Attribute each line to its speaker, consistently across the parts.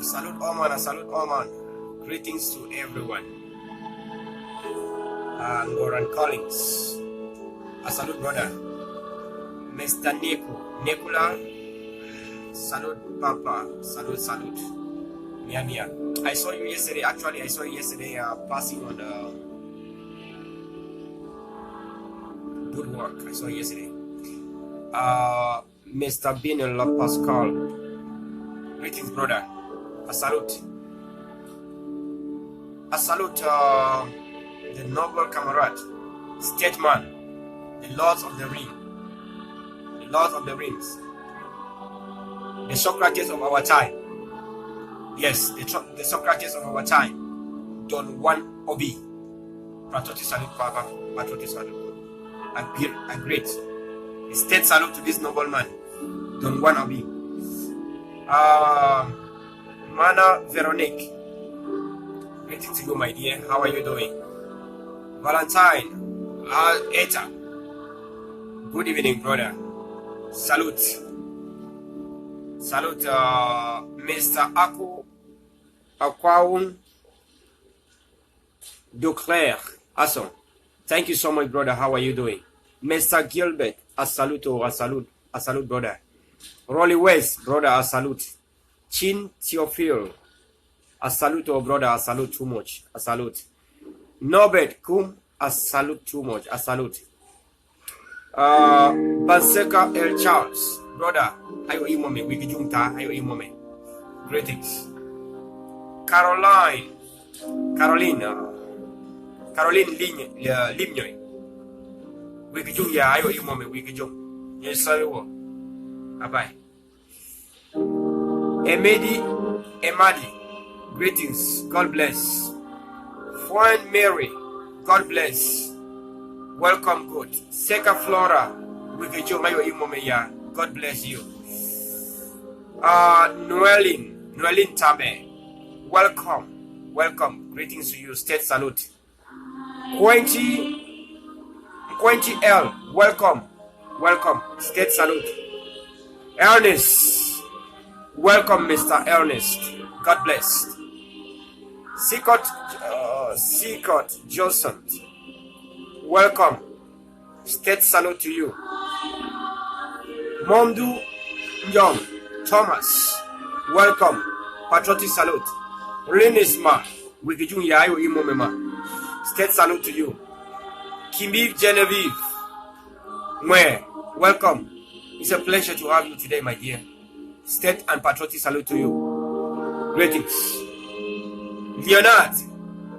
Speaker 1: Salute Oman, I salute Oman. Greetings to everyone. Goran Collins, I salute brother. Mr. Nekula, salute Papa, salute. Mia. I saw you yesterday. Actually, I saw you yesterday passing on the good work. I saw you yesterday. Mr. Binel Pascal, greetings, brother. I salute the noble comrade, statesman, the Lords of the Rings, the Socrates of our time. Yes, the Socrates of our time. Don Juan Obi. Patriotic salute, Papa. Patriotic salute. A great. A state salute to this noble man, Don Juan Obi. Mana Veronique. Greetings to you, my dear. How are you doing? Valentine. Eta. Good evening, brother. Salute, Mr. Aquaun Duclair. Awesome. Thank you so much, brother. How are you doing? Mr. Gilbert, a salute, brother. Rolly West, brother, a salute. Chin Theophile, a salute, oh, brother, a salute too much, a salute. Norbert Kum, a salute too much, a salute. Banseka El Charles, brother, ayo imome, wikijunta, ayo imome. Greetings. Caroline Limnyoy. Wikijung ya, ayo imome, wikijung. Yes, sorry, bye. Emadi, greetings, God bless. Juan Mary, God bless. Welcome, good. Seka Flora, God bless you. Noelin Tabe, welcome. Greetings to you. State salute. Quenty L, welcome. State salute. Ernest, welcome, Mr. Ernest. God bless. Seacott Johnson, welcome. State salute to you. Mondu Young Thomas, welcome. Patriotic salute. Renisma Wikijun Yayo Imomema, state salute to you. Kimbi Genevieve Mwe, welcome. It's a pleasure to have you today, my dear. State and patriotic salute to you. Greetings. Leonard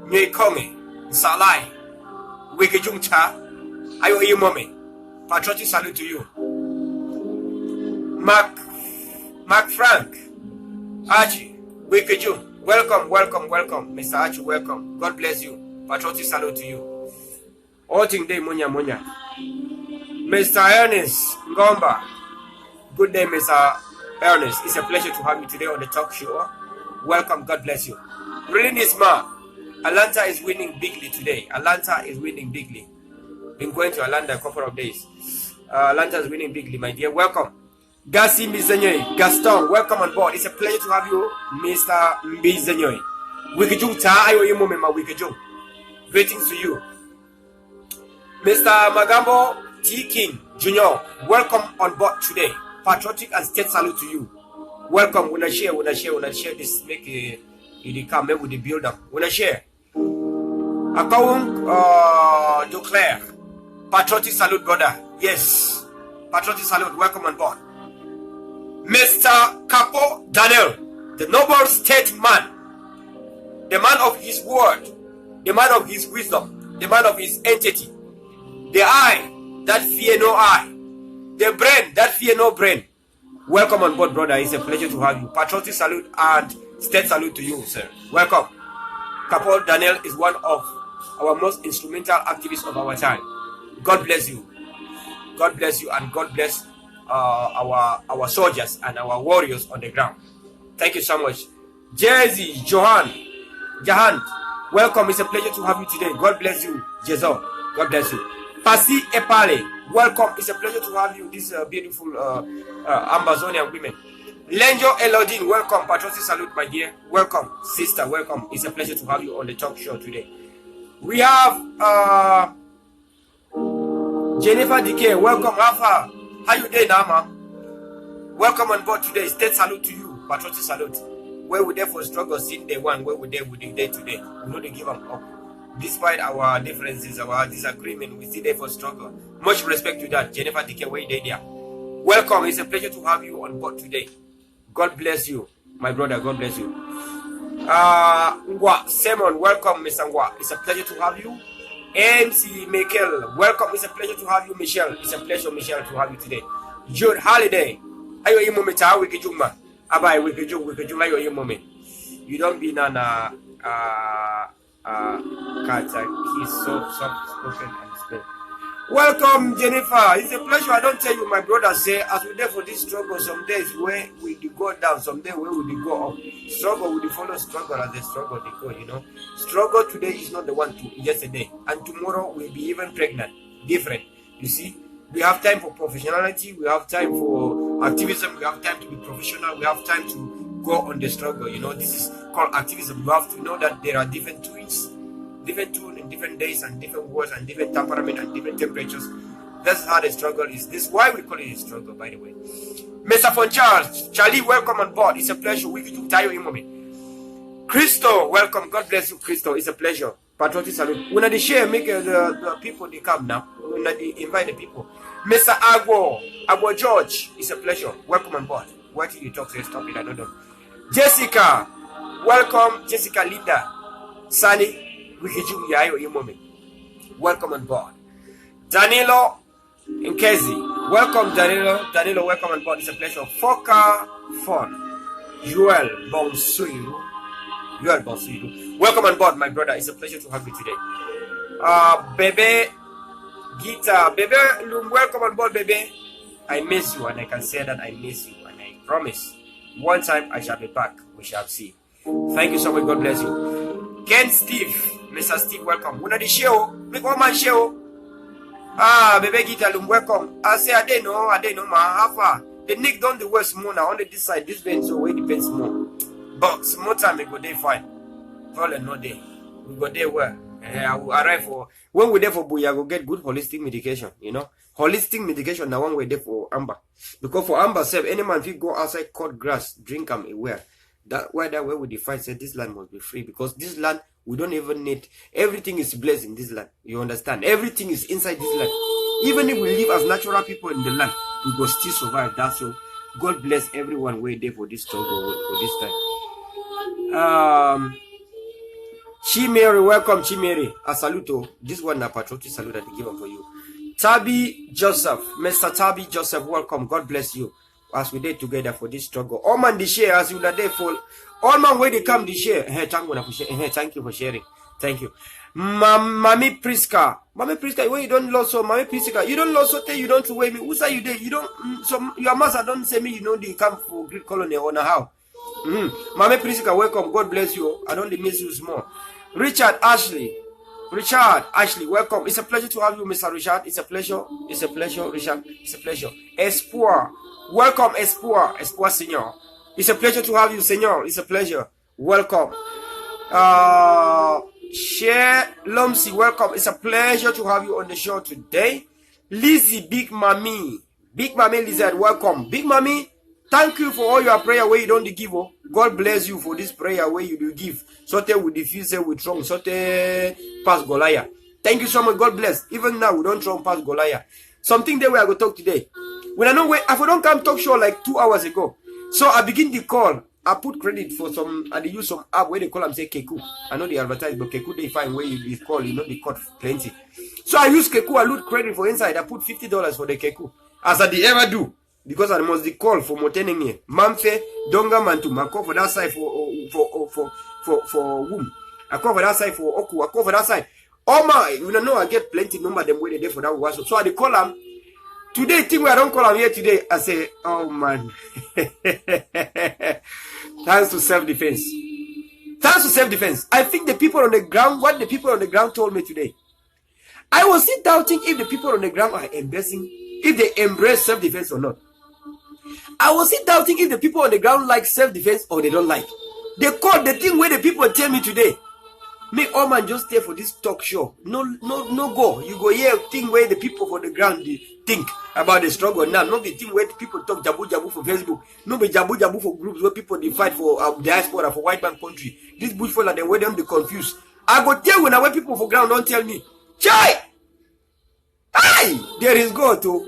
Speaker 1: Nyekonge Salai Wikijung Cha Ayo Imome, patriotic salute to you. Mark Frank Archie Wikijung, welcome. Mr. Archie, welcome. God bless you. Patriotic salute to you. Oting day Munya. Mr. Ernest Ngomba. Good day, Mr. Ernest. It's a pleasure to have you today on the talk show. Welcome. God bless you. Relinisma. Atlanta is winning bigly today. Been going to Atlanta a couple of days. Atlanta is winning bigly, my dear. Welcome. Gassi Mbizenyoy. Gaston, welcome on board. It's a pleasure to have you, Mr. Mbizenyoy. Wikijung ta ayo imo mema wikijung. Greetings to you. Mr. Magambo T. King Jr., welcome on board today. Patriotic and state salute to you. Welcome. Wanna share this, make it come with the build up. Wanna share. Akawung Duclair. Patriotic salute, brother. Yes. Patriotic salute. Welcome on board. Mr. Capo Daniel, the noble statesman, the man of his word, the man of his wisdom, the man of his entity, the eye that fear no eye, the brain that fear no brain. Welcome on board, brother. It's a pleasure to have you. Patriotic salute and state salute to you, sir. Welcome. Capo Daniel is one of our most instrumental activists of our time. God bless you. God bless you, and God bless our soldiers and our warriors on the ground. Thank you so much. Jersey Jahan, welcome. It's a pleasure to have you today. God bless you, Jezo. God bless you. Pasi Epale, welcome. It's a pleasure to have you. These beautiful Amazonian women. Lenjo Elodin, welcome. Patriotic salute, my dear. Welcome, sister. Welcome. It's a pleasure to have you on the talk show today. We have Jennifer Dike. Welcome, Alpha. How you doing, Nama? Welcome on board today. State salute to you. Patriotic salute. Where we there for struggle since day one. Where we there with the day today. We know they give up. Despite our differences, our disagreement, we still there for struggle. Much respect to that. Jennifer Dike, where you there? Welcome. It's a pleasure to have you on board today. God bless you, my brother. God bless you. Ngwa Simon, welcome, Mr. Ngwa. It's a pleasure to have you. MC Michael, welcome. It's a pleasure to have you, Michelle. It's a pleasure, Michelle, to have you today. Jude Holiday, ayo imomi ta wiki juma. Abai wiki juma ayo imomi. You don't be nana kata kiss soft spoken and spell. Welcome, Jennifer. It's a pleasure. I don't tell you, my brother say, as we there for this struggle, some days where we do go down, some days where we do go up. Struggle, we do follow struggle as the struggle they go, you know. Struggle today is not the one to yesterday. And tomorrow we'll be even pregnant. Different. You see, we have time for professionality, we have time for activism, we have time to be professional, we have time to go on the struggle, you know. This is called activism. You have to know that there are different tools in different days and different words and different temperament and different temperatures. That's how the struggle is. This is why we call it a struggle, by the way. Mr. Von Charlie, welcome on board. It's a pleasure. We can Tayo Imomi. Christo, welcome. God bless you, Christo. It's a pleasure. Patriotic salute. When they share, make the people they come now. When they invite the people. Mr. Agwo George, it's a pleasure. Welcome on board. Why did you talk? Say stop it. I don't know. Jessica, welcome. Jessica Linda, Sunny. Welcome on board. Danilo Nkezi, welcome Danilo, welcome on board. It's a pleasure. Foka Fon, Joel Bonsuiru, welcome on board, my brother. It's a pleasure to have you today. Bebe Gita, Bebe Lum, welcome on board, Bebe. I miss you, and I can say that I miss you, and I promise one time I shall be back. We shall see. Thank you so much. God bless you. Ken Steve, Mr. Steve, welcome. When the show, make one man show. Bebe Gita Lum, welcome. I say I don't know, ma. How far? The Nick don't the West more now. Only this side, this bend, so it depends more. But more time we go there fine. Probably no day. We go there where I will arrive for when we there for Buya, go get good holistic medication. You know, holistic medication. Now one way there for Amber, because for Amber self, any man if you go outside cut grass, drink them aware. That way we define say this land must be free, because this land we don't even need. Everything is blessed in this land. You understand? Everything is inside this land. Even if we live as natural people in the land, we will still survive. That's so. God bless everyone way there for this struggle for this time. Chimeri, welcome Chimeri. A saluto. This one a patriotic salute that they give up for you. Tabi Joseph, Mr. Tabi Joseph, welcome. God bless you as we did together for this struggle. All man the share as you that for all man where they come the share. Thank you for sharing. Thank you. Mami Priska, where you don't lose so Mami Priska, you don't lose so you don't weigh me. Who say you there? You don't so your master don't say me, you know they come for Greek colony or how. Mami Priska, welcome. God bless you. I don't miss you small. Richard Ashley, welcome. It's a pleasure to have you, Mr. Richard. It's a pleasure, Richard. It's a pleasure. Espoir, welcome, Espoir Senior. It's a pleasure to have you, Senior. It's a pleasure. Welcome. Share Lomsi, welcome. It's a pleasure to have you on the show today. Lizzie, Big Mommy Lizard, welcome. Big Mommy, thank you for all your prayer where you don't give. Oh. God bless you for this prayer where you do give. Sote with diffuse with wrong. Sote pass Goliath. Thank you so much. God bless. Even now we don't try pass Goliath. Something that we are going to talk today. When I know where I don't come talk show like 2 hours ago. So I begin the call. I put credit for some, and they use some app where they call them say Keku. I know they advertise, but Keku they find where you call, you know, they cut plenty. So I use Keku, I load credit for inside. I put $50 for the Keku. As I did ever do. Because I must call for motening here. Mamfe, Donga Mantu. I call for that side for womb. I call for that side for Oku. I call for that side. Oh my, you know, I get plenty number them where they there for that was. So I they call them. Today, thing I don't call them here today. I say, oh man. Thanks to self-defense. I think the people on the ground, what the people on the ground told me today. I was still doubting if the people on the ground are embracing, if they embrace self-defense or not. I was sit down thinking the people on the ground like self-defense or they don't like. They call the thing where the people tell me today. Me, all man, just stay for this talk show. No go. You go here, thing where the people for the ground they think about the struggle now. Not the thing where the people talk jabu for Facebook. No be jabu for groups where people they fight for diaspora, for white man country. This bushfella, they wear them they confused. I go tell when I wear people for ground don't tell me. Chai! Aye! There is God too.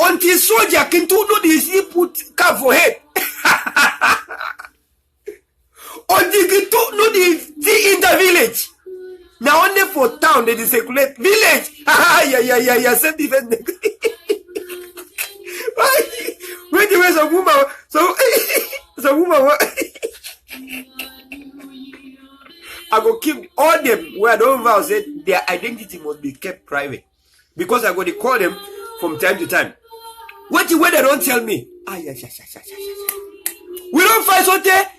Speaker 1: Until soldier can do no this, he put cap for head. Until he do no this in the village. Now only for town they circulate village. Yeah. Self defense. Wait, there was a woman. So woman. I go keep all them where the overall said their identity must be kept private. Because I go to call them from time to time. What you they don't tell me? We don't fight so there.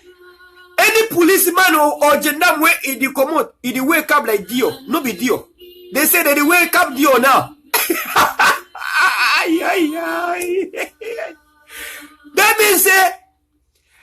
Speaker 1: Any policeman or gendarme where he commode, he wake up like Dio. No be Dio. They say that they wake up Dio now. That means say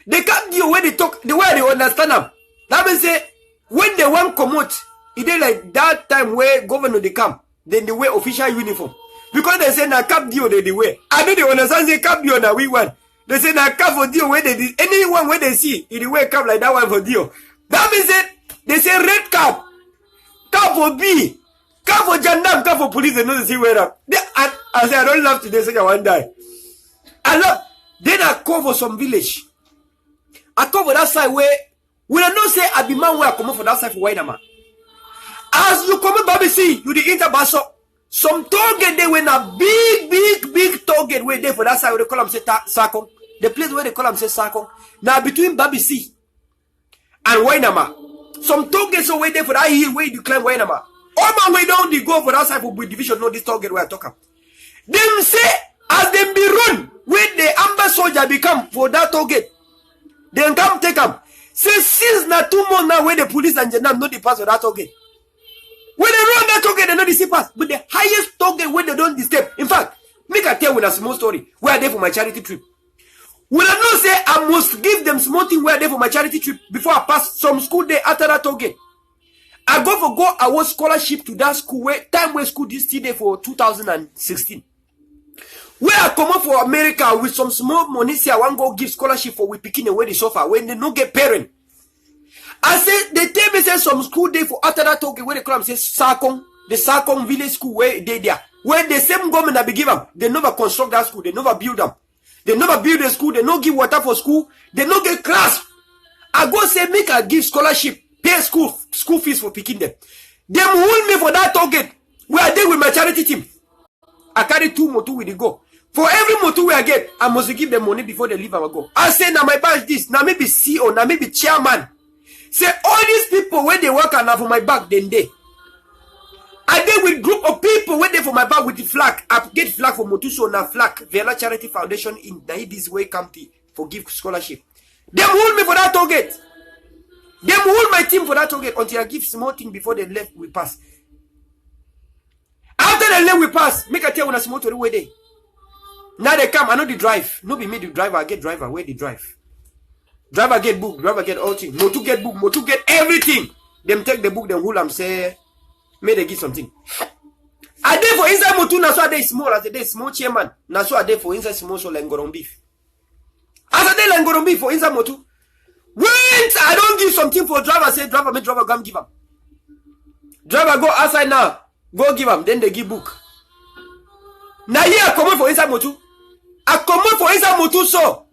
Speaker 1: they come Dio when they talk, the way they understand them. That means say when they want commode, it is like that time where governor they come, then they wear official uniform. Because they say na cap Dio they wear. I know they understand say cap Dio na we want. They say na cap for Dio where they did anyone where they see it wear cap like that one for Dio. That means that they say red cap for B, cap for gendarme, cap for police. They know they see wear up. I say I don't love today, say I want die. I love. Then I cover some village. I cover that side where when I know say I be man where I come for that side for Wainama. As you come baby see you the interbasso. Some target they went a big target where they for that side where they call them say Sakong. The place where they call them say Sakong. Now between Babi C and Wainama. Some targets are waiting for that hill where you climb Wainama. All my way down they go for that side for division. No, this target where I talk about. Them say as them be run when the amber soldier become for that target. Then come take them. Say since na 2 months now where the police and gendarme know the pass of that target. When they run that target, they know the see pass. But the highest target when they don't disturb. In fact, make I tell you a small story. Where are they for my charity trip? When I know say I must give them small thing where they for my charity trip before I pass some school day after that target. I award scholarship to that school where time where school this day for 2016. Where I come up for America with some small money, say I want go give scholarship for we picking away the suffer when they no get parent. I say they tell me say some school day for after that talk where they come say Sakong, the Sakong village school where they there. Where the same government that be give them, they never construct that school, they never build them. They never build the school, they no give water for school, they no get class. I go say make I give scholarship, pay school fees for picking them. Them hold me for that target. Where I did with my charity team. I carry 2 motor with the go. For every motor where I get, I must give them money before they leave our go. I say now my badge this, now maybe CEO, now maybe chairman. Say all these people when they work and for my back, then they. I did with group of people when they for my back with the flag. I get flag for Motuso na flag. Verla Charity Foundation in this way county for give scholarship. Them hold me for that target. Them hold my team for that target until I give small thing before they left we pass. After they left we pass, make a tell when a small to where they. Now they come, I know the drive. No be me the driver, I get driver where they drive. Driver get book, driver get all things. Motu get book, Motu get everything. Them take the book, them hold them say, may they give something. I dey for inside Motu, na so I dey small, as I dey small chairman. Na so I dey for inside small so lengoron beef. As I dey lengoron beef for inside Motu. Wait, I don't give something for driver, say driver, make driver come give him. Driver go outside now, go give him, then they give book. Now here I come for inside Motu. I come for inside Motu so.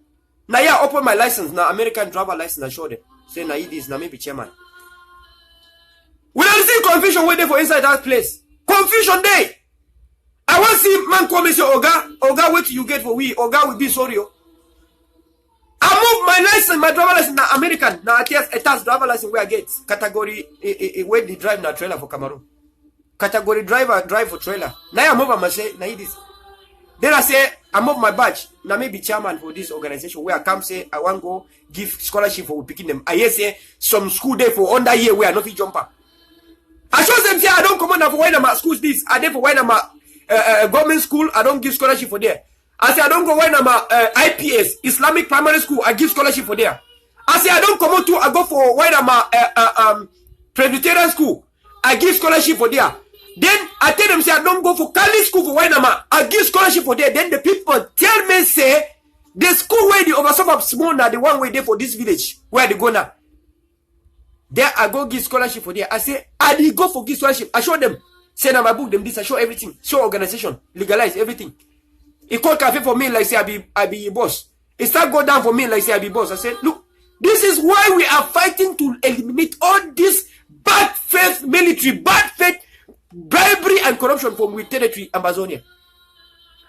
Speaker 1: Now yeah, I open my license, now American driver license, I show them. Say now this, now maybe chairman. We don't see confusion waiting for inside that place. Confusion day. I want to see man come and say, Oga, what you get for we? Oga will be sorry. I move my license, my driver license, now American. Now I test driver license where I get. Category, where they drive na trailer for Cameroon. Category driver, drive for trailer. Now I move and I say, now this. Then I say, I move my badge. Now maybe chairman for this organization where I come say, I want to go give scholarship for picking them. I hear say, some school day for under year where I no fit jumper. I show them say, I don't come on for why my schools this. I there for why my government school, I don't give scholarship for there. I say I don't go when I'm IPS, Islamic Primary School, I give scholarship for there. I say I don't come out to, I go for when I'm Presbyterian School, I give scholarship for there. Then I tell them, say I don't go for Catholic School for when I give scholarship for there. Then the people tell me, say, the school where the over suburb small now, the one way there for this village, where they go now. There I go give scholarship for there. I say, I did go for give scholarship. I show them, say now my book them this, I show everything, show organization, legalize everything. He called cafe for me like say I be a boss. He start go down for me like say I be boss. I said, look, this is why we are fighting to eliminate all this bad faith military, bad faith bribery and corruption from with territory Amazonia.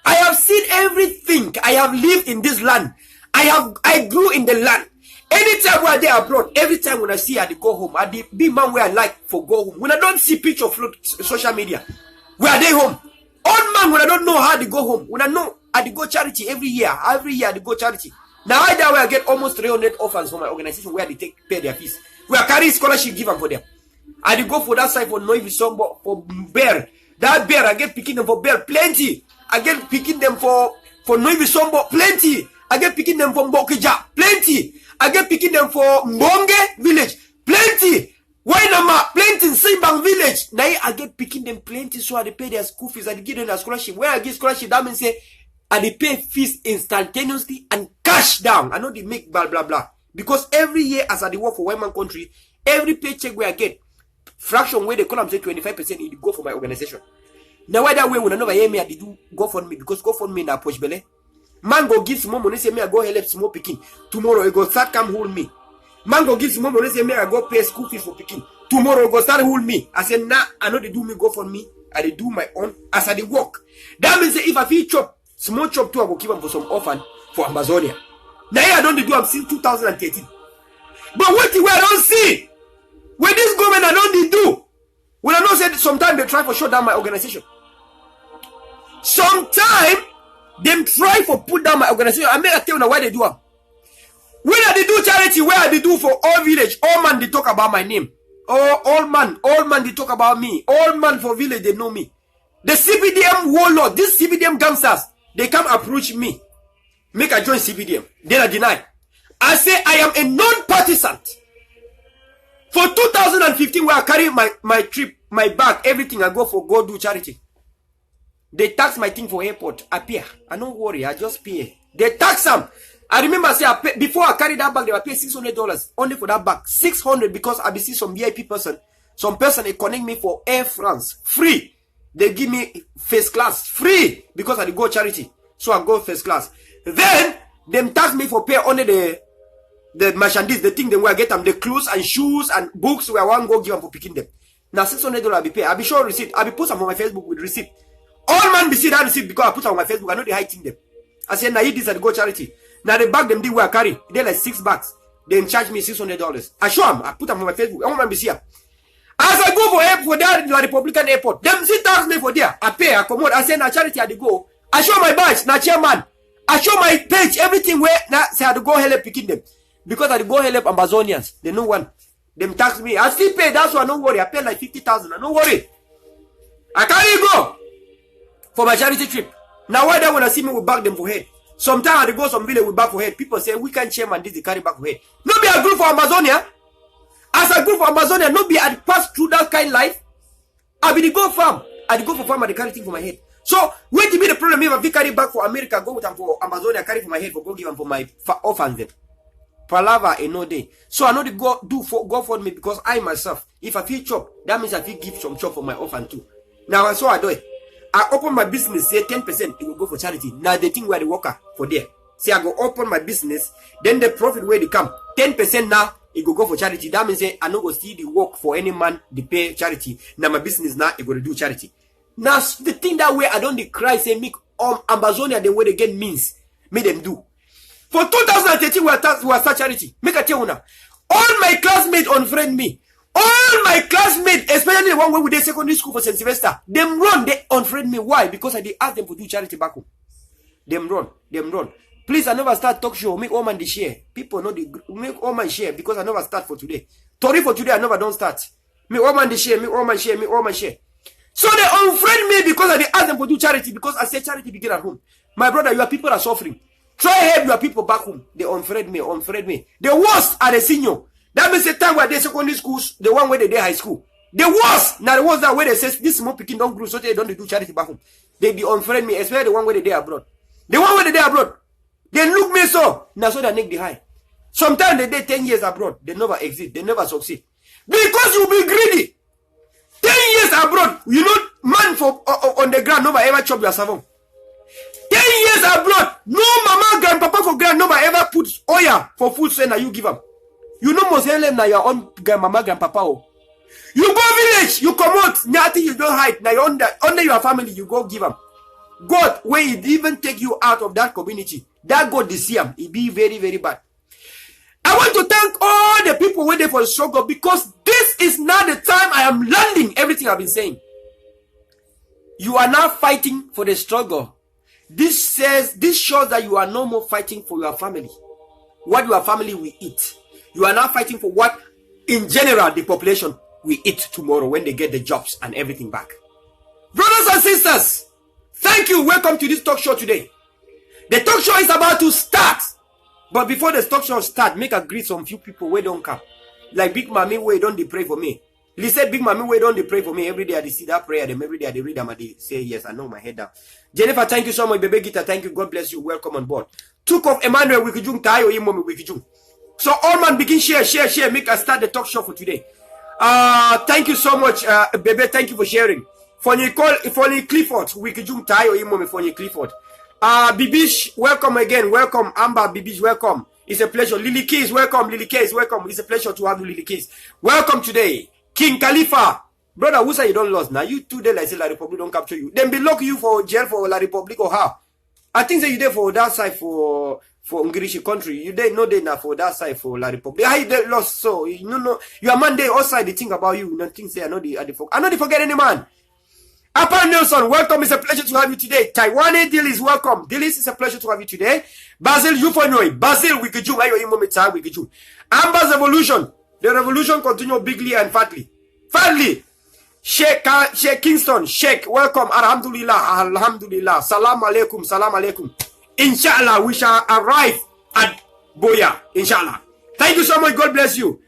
Speaker 1: I have seen everything. I have lived in this land. I grew in the land. Anytime when I dey abroad, every time when I see I go home, I dey be man where I like for go home. When I don't see picture float social media, where are they home? Old man when I don't know how to go home. When I know I go charity every year. Every year I go charity. Now I that way I get almost 300 orphans from my organization where they pay their fees. We are carrying scholarship given for them. I go for that side for Noivi Sombo for bear. That bear I get picking them for bear plenty. I get picking them for Noivi Sombo plenty. I get picking them from Bokija plenty. I get picking them for Mbonge village plenty. Wainama plenty in Simbang village. Now I get picking them plenty so I pay their school fees. I give them their scholarship. When I give scholarship, that means say I pay fees instantaneously and cash down. I know they make blah blah blah. Because every year as I work for one man country, every paycheck where I get fraction where they call them say 25% it go for my organization. Now why that way when I never hear me I do go for me because go for me na push belle. Man go give small money say me I go help small picking. Tomorrow it go start come hold me. Man go give small money say me I go pay school fees for picking. Tomorrow it go start hold me. I say nah, I know they do me go for me. I they do my own as I they work. That means if I feel chop small chop too I go give them for some orphan for Amazonia. Now I don't do I'm since 2013. But what I don't see when this government I don't do. When I know said sometimes they try for shut down my organization. Sometimes them try for put down my organization. I may tell you why they do it. When I do charity, where I do for all village, all man they talk about my name. Oh, all man they talk about me. All man for village they know me. The CBDM warlord, these CBDM gangsters, they come approach me. Make I join CBDM. Then I deny. I say I am a non-partisan. For 2015, where I carry my trip, my bag, everything, I go do charity. They tax my thing for airport. I pay. I don't worry. I just pay. They tax them. I remember I say I pay, before I carry that bag, they were pay $600 only for that bag. $600 because I be see some VIP person. Some person they connect me for Air France free. They give me first class free because I go charity. So I go first class. Then them tax me for pay only the merchandise, the thing they will get them, the clothes and shoes and books where I want go give them for picking them. Now $600 I be pay. I be sure receipt. I be put some on my Facebook with receipt. All man be see that receipt because I put on my Facebook. I know they hiding them. I say, now this and go charity. Now the bag them did where I carry. They like 6 bags. They charge me $600. I show them. I put them on my Facebook. I want man be see here. As I go for airport, there the Republican airport. Them see tax me for there. I pay. I come out. I say, now charity I go. I show my badge. Now chairman. I show my page. Everything where now say I go help picking them. Because I go help Amazonians. They know one. Them tax me. I still pay. That's why no worry. I pay like 50,000. No worry. I can't go for my charity trip. Now why that when I see me we back them for head. Sometimes I go some village we back for head. People say we can't chairman this they carry back for head. No be a group for Amazonia. As a group for Amazonia, no be I pass through that kind of life. I be the go farm. I go for farm and they carry thing for my head. So where to be the problem if I carry back for America, go with them for Amazonia, carry for my head for go give them for my orphans them. Palava a no day. So I know the go for me because I myself, if I feel chop, that means I feel give some chop for my orphan too. Now so I do it. I open my business, say 10%, it will go for charity. Now the thing where the worker for there. Say I go open my business, then the profit where they come. 10% now, it will go for charity. That means say I no go see the work for any man, they pay charity. Now my business now, it will do charity. Now the thing that way I don't cry, say make Amazonia the way they get means. Make them do. For 2013, we are start charity. Make a tell you now. All my classmates unfriend me. All my classmates, especially the one where we did secondary school for St. Sylvester, them run, they unfriend me. Why? Because I did ask them to do charity back home. Them run. Please, I never start talk show. Make all man the share. People know the make all man share because I never start for today. Sorry for today, I never don't start. Make all man the share. Make all man share. So they unfriend me because I did ask them to do charity because I said charity begin at home. My brother, your people are suffering. Try help your people back home. They unfriend me. The worst are the senior. That means the time where they secondary schools, the one where they high school. The worst, now the ones that where they say this small picking don't grow, so they don't do charity back home. They unfriend me, especially the one where they abroad. The one where they abroad. They look me so. Now so they make the high. Sometimes they 10 years abroad. They never exit. They never succeed. Because you be greedy. 10 years abroad. You know, man for on the ground, nobody ever chop your savon. 10 years abroad. No mama, grandpapa for grand, nobody ever put oil for food so now you give them. You know most of them now your own grandmama, grandpapa. Oh. You go village, you come out, nothing you don't hide. Now under your family, you go give them. God, when it even take you out of that community, that God this year, it be very, very bad. I want to thank all the people waiting for the struggle because this is not the time I am landing everything I've been saying. You are now fighting for the struggle. This shows that you are no more fighting for your family. What your family will eat. You are now fighting for what, in general, the population will eat tomorrow when they get the jobs and everything back. Brothers and sisters, thank you. Welcome to this talk show today. The talk show is about to start. But before the talk show start, make a greet some few people where don't come. Like Big Mommy, where don't they pray for me. Listen, Big Mommy, where don't they pray for me. Every day I see that prayer, them every day I read them and they say, yes, I know my head down. Jennifer, thank you so much. Baby Gita, thank you. God bless you. Welcome on board. Took off Emmanuel Wikijung, Tayo Imomi Wikijung. So all man begin share. Make us start the talk show for today. Thank you so much, Bebe. Thank you for sharing. For Nicole, for Clifford, Wikijung Tayo Imomi for Clifford. Bibish, welcome again. Welcome, Amber Bibish, welcome. It's a pleasure. Lily Keys, welcome. Lily Keys, welcome. It's a pleasure to have you, Lily Keys. Welcome today. King Khalifa. Brother, who say you don't lose? Now you 2 days like say La Republic don't capture you. Then be lock you for jail for La Republic or how? I think that you there for that side for Ngirishi country. You there no day now for that side for La Republic. How you there lost? So you know your man there outside they think about you. You know things say I know the forget any man. Apa Nelson, welcome. It's a pleasure to have you today. Taiwane Dillis, welcome. Dillis, it's a pleasure to have you today. Basil Yufonoi, Basil Wikijum, Ayo Imomita Wikijum. Amber's Evolution. The revolution continue bigly and fatly. Fatly. Sheikh Kingston, Sheikh, welcome. Alhamdulillah. Salam alaikum. Inshallah, we shall arrive at Boya. Inshallah. Thank you so much. God bless you.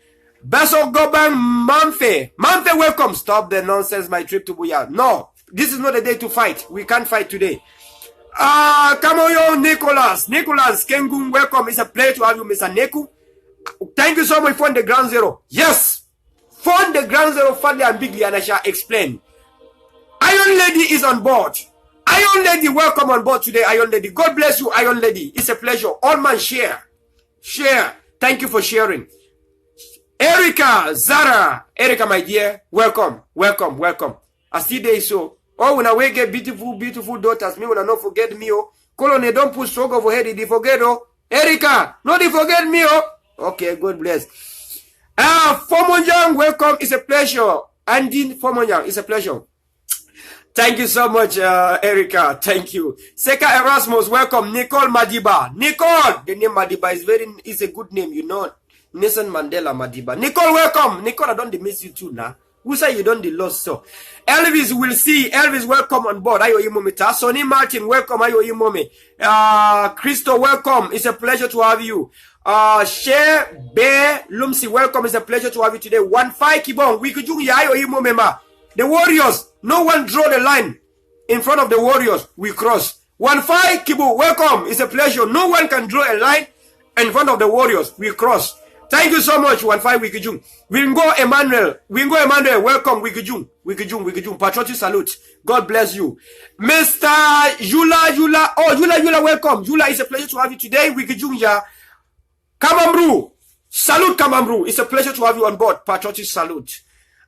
Speaker 1: Baso Goban Manfe, welcome. Stop the nonsense, my trip to Boya. No, this is not a day to fight. We can't fight today. Kamoyo Nicholas, Kengun, welcome. It's a pleasure to have you, Mr. Neku. Thank you so much for the ground zero. Yes. For the ground zero, Fadli and Bigly, and I shall explain. Iron Lady is on board. Iron Lady, welcome on board today, Iron Lady. God bless you, Iron Lady. It's a pleasure. All man share. Thank you for sharing. Erica, Zara. Erica, my dear, welcome. I see there so. Oh, when I get beautiful daughters, me when I not forget me, oh. Colonel, don't put stroke over head, they forget, oh. Erica, no, they forget me, oh. Okay, God bless. Fomonjang, welcome. It's a pleasure. Andy Fomonjang, it's a pleasure. Thank you so much, Erica. Thank you. Seka Erasmus, welcome. Nicole Madiba. Nicole, the name Madiba is a good name, you know. Nelson Mandela Madiba. Nicole, welcome. Nicole, I don't miss you too now. Who say you don't the lost so? Elvis will see. Elvis, welcome on board. Ayo Imomita. Sonny Martin, welcome. Ayo Imome. Christo, welcome. It's a pleasure to have you. Share Bear Lumsi, welcome. It's a pleasure to have you today. 1-5 Kibon. We could do Yayo Imomema. The Warriors. No one draw the line in front of the Warriors. We cross. 1-5 Kibu, welcome. It's a pleasure. No one can draw a line in front of the Warriors. We cross. Thank you so much. 1-5 Wikijung. Wingo Emmanuel, welcome. Wikijung. Patriotic salute. God bless you. Mr. Yula. Oh, Yula, welcome. Yula, it's a pleasure to have you today. Wikijung, yeah. Kamamru. Salute, Kamamru. It's a pleasure to have you on board. Patriotic salute.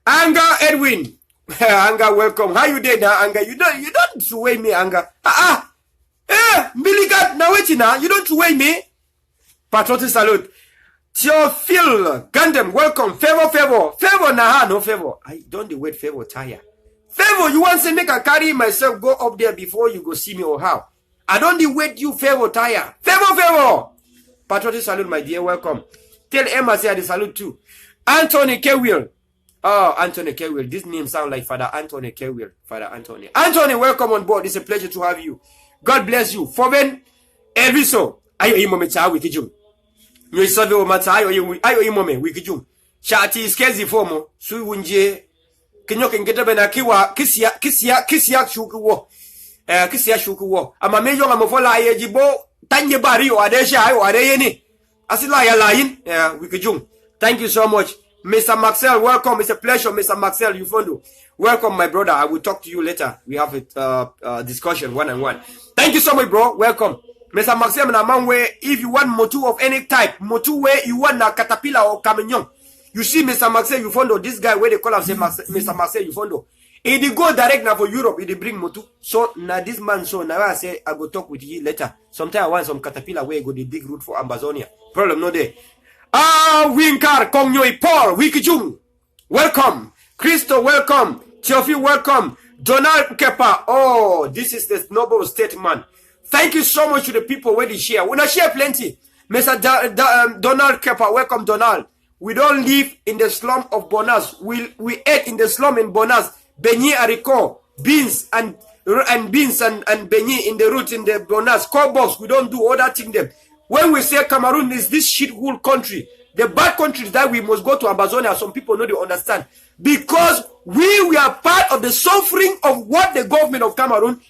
Speaker 1: Anga Edwin. Anga, welcome. How you doing now, Anga? You don't sway me, Anga. Miligat, now wait now. You don't sway me. Patriotic salute. Theophil Gundam, welcome. Favor, nah, no favor. I don't the word favor tire. Favor, you want to make a carry myself go up there before you go see me or how? I don't the wait you favor tire. Favor. Patriotic salute, my dear, welcome. Tell Emma say I salute too. Anthony Kewill. Oh, Anthony Kewill. This name sounds like Father Anthony Kewill. Father Anthony. Anthony, welcome on board. It's a pleasure to have you. God bless you. Foven, Elviso, ayo imome cha wikijum. You saw the matter, ayo imome wikijum. Shati skezi fomo, su unje, kinyo kengeta bena kiwa, kisia shukuwo. Kisia shukuwo. Ama meyo ngamofola ayejibo, tanye bari o adesha ayo adeyeni. Asila ya lain, wikijum. Thank you so much. Mr. Maxwell, welcome. It's a pleasure, Mr. Maxwell Yufondo. Welcome, my brother. I will talk to you later. We have a discussion one-on-one. Thank you so much, bro. Welcome. Mr. Maxwell, if you want motu of any type, motu where you want a caterpillar or camion, you see Mr. Maxwell Yufondo, this guy where they call him Mr. Maxwell Yufondo. If they go direct now for Europe, if they bring motu. So now this man, so now I say I go talk with you later. Sometime I want some caterpillar where go the dig route for Amazonia. Problem no there. Winkar Kongnoi Paul Wikijung, welcome. Christo, welcome. Tiofi, welcome. Donald Kepa, oh, this is the noble statement. Thank you so much to the people where they share. We not share plenty. Mr. Donald Kepa, welcome, Donald. We don't live in the slum of Bonas. We ate in the slum in Bonas. Benyi Ariko, beans and benyi in the root in the Bonas. Core box, we don't do all that thing them. When we say Cameroon is this shithole country, the bad country that we must go to Amazonia, some people know they understand. Because we are part of the suffering of what the government of Cameroon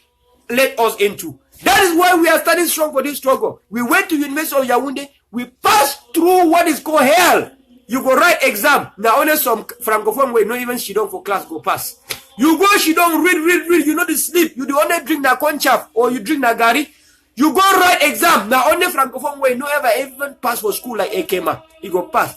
Speaker 1: led us into. That is why we are standing strong for this struggle. We went to University of Yaoundé. We passed through what is called hell. You go write exam. Now only some francophone way, not even she don't for class go pass. You go, she don't read. You know the sleep. You the only drink na conchaf or you drink na gari. You go write exam. Now only francophone way, no ever even pass for school like Ekema. You go pass.